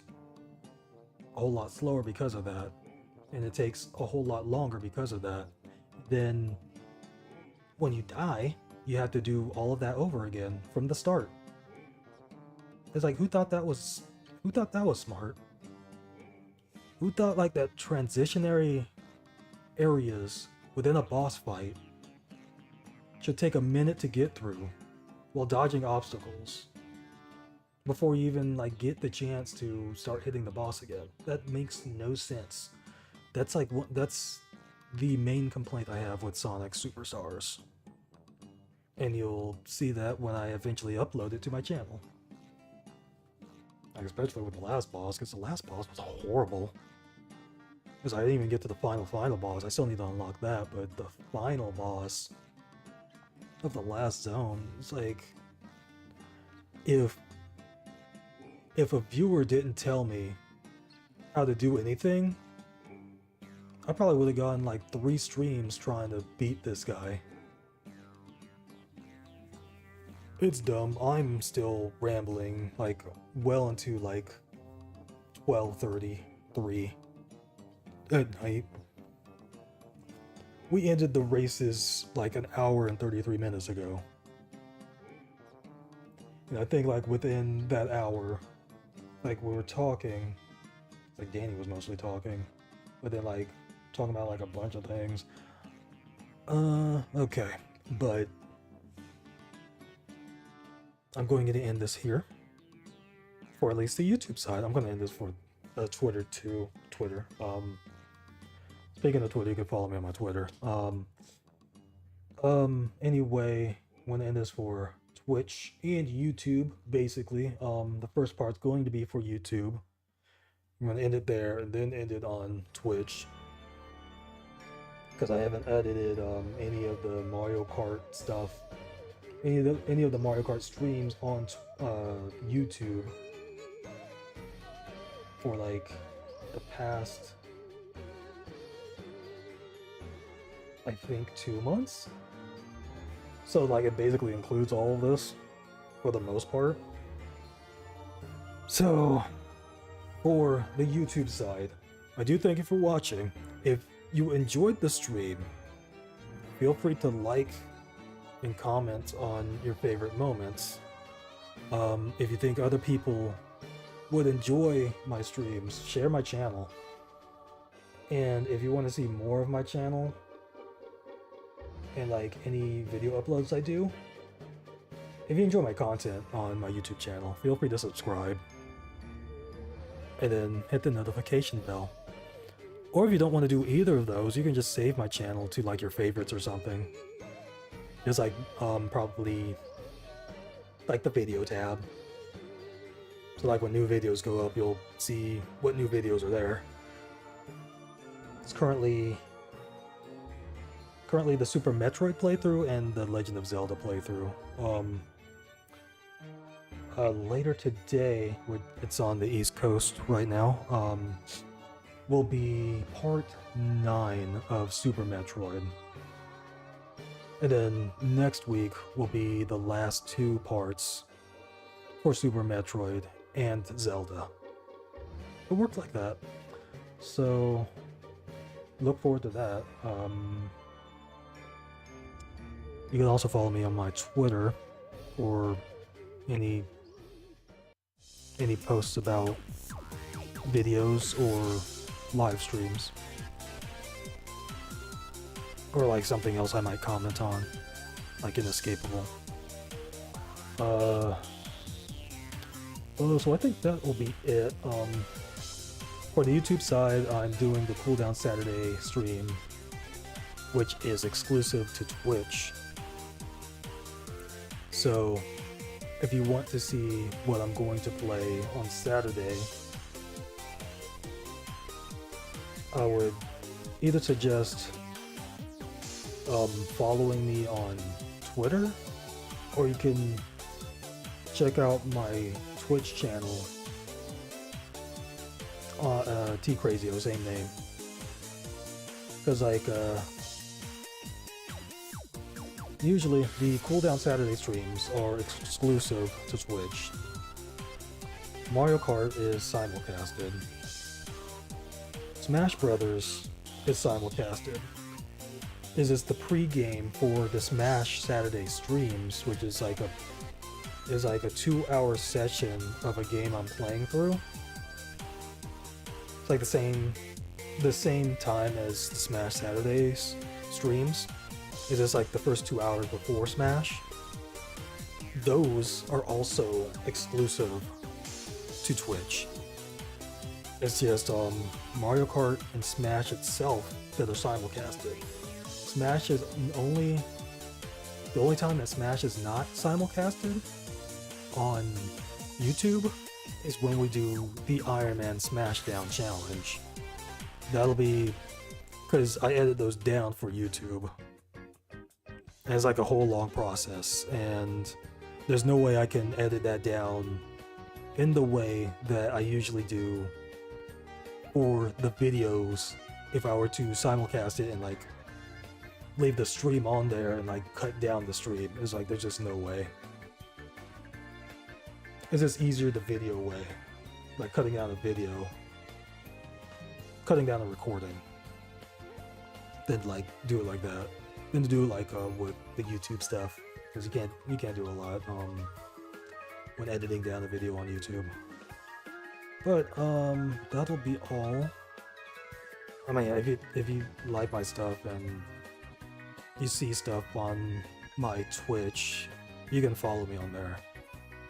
Speaker 1: a whole lot slower because of that. And it takes a whole lot longer because of that. Then when you die, you have to do all of that over again from the start. It's like, who thought that was smart? Who thought like that transitionary areas within a boss fight should take a minute to get through while dodging obstacles before you even like get the chance to start hitting the boss again? That makes no sense. That's the main complaint I have with Sonic Superstars. and you'll see that when I eventually upload it to my channel. Like, especially with the last boss, because the last boss was horrible. Because I didn't even get to the final boss. I still need to unlock that, but the final boss of the last zone, it's like, if a viewer didn't tell me how to do anything, I probably would have gotten like 3 streams trying to beat this guy. It's dumb. I'm still rambling like well into like 12:33 at night. We ended the races like an hour and 33 minutes ago. And I think like within that hour, like we were talking, like Danny was mostly talking, but then like talking about like a bunch of things. Okay, but I'm going to end this here for at least the YouTube side. I'm going to end this for Twitter too. Speaking of Twitter, you can follow me on my Twitter. Anyway, I'm going to end this for Twitch and YouTube, basically. The first part's going to be for YouTube. I'm going to end it there and then end it on Twitch, because I haven't edited any of the Mario Kart stuff, any of the Mario Kart streams on YouTube for like the past, I think, 2 months. So like it basically includes all of this for the most part. So for the YouTube side, I do thank you for watching. If you enjoyed the stream, feel free to like and comment on your favorite moments. If you think other people would enjoy my streams, share my channel. And if you want to see more of my channel and like any video uploads I do, if you enjoy my content on my YouTube channel, feel free to subscribe and then hit the notification bell. Or if you don't want to do either of those, you can just save my channel to like your favorites or something. There's like probably like the video tab. So like when new videos go up, you'll see what new videos are there. It's currently the Super Metroid playthrough and the Legend of Zelda playthrough. Later today, it's on the East Coast right now, will be part 9 of Super Metroid. And then next week will be the last 2 parts for Super Metroid and Zelda. It worked like that. So look forward to that. You can also follow me on my Twitter for any posts about videos or live streams, or like something else I might comment on, like Inescapable. So I think that will be it. For the YouTube side, I'm doing the Cooldown Saturday stream, which is exclusive to Twitch. So if you want to see what I'm going to play on Saturday, I would either suggest following me on Twitter, or you can check out my Twitch channel, TKrazyO, same name. Because like usually the Cooldown Saturday streams are exclusive to Twitch. Mario Kart is simulcasted. Smash Brothers is simulcasted. This is the pre-game for the Smash Saturday streams, which is like a 2-hour session of a game I'm playing through. It's like the same time as the Smash Saturdays streams. It's just like the first 2 hours before Smash. Those are also exclusive to Twitch. It's just Mario Kart and Smash itself that are simulcasted. Smash is only the only time that Smash is not simulcasted on YouTube is when we do the Iron Man Smashdown challenge. That'll be because I edit those down for YouTube. And it's like a whole long process, and there's no way I can edit that down in the way that I usually do for the videos if I were to simulcast it and like leave the stream on there and like cut down the stream. It's like there's just no way. It's just easier the video way, like cutting down a video, cutting down a recording, than like do it like that, than to do it like with the YouTube stuff, because you can't do a lot when editing down a video on YouTube. But that'll be all. I mean, if you like my stuff and you see stuff on my Twitch, you can follow me on there.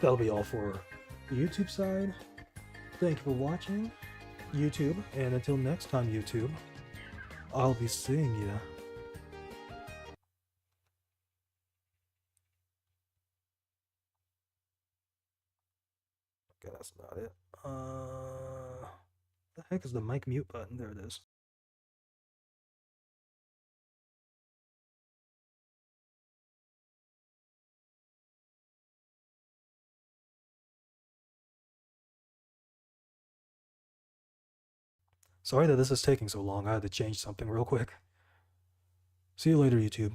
Speaker 1: That'll be all for the YouTube side. Thank you for watching, YouTube, and until next time, YouTube, I'll be seeing ya. Okay, that's not it. The heck is the mic mute button? There it is. Sorry that this is taking so long. I had to change something real quick. See you later, YouTube.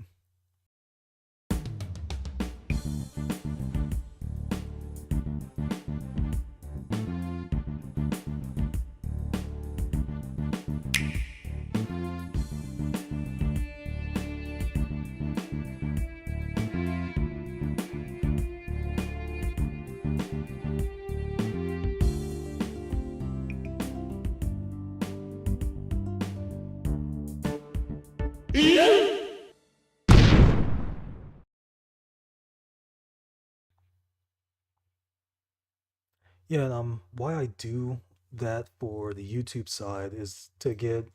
Speaker 1: Yeah, and why I do that for the YouTube side is to get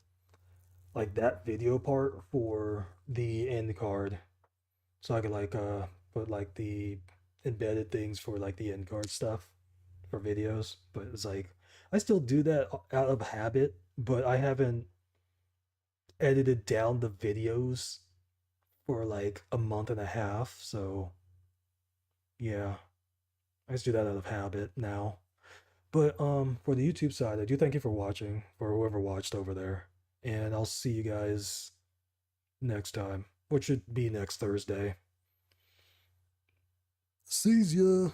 Speaker 1: like that video part for the end card, so I could like put like the embedded things for like the end card stuff for videos. But it's like I still do that out of habit, but I haven't edited down the videos for like a month and a half, so yeah, I just do that out of habit now. But for the YouTube side, I do thank you for watching, for whoever watched over there, and I'll see you guys next time, which should be next Thursday. Sees ya.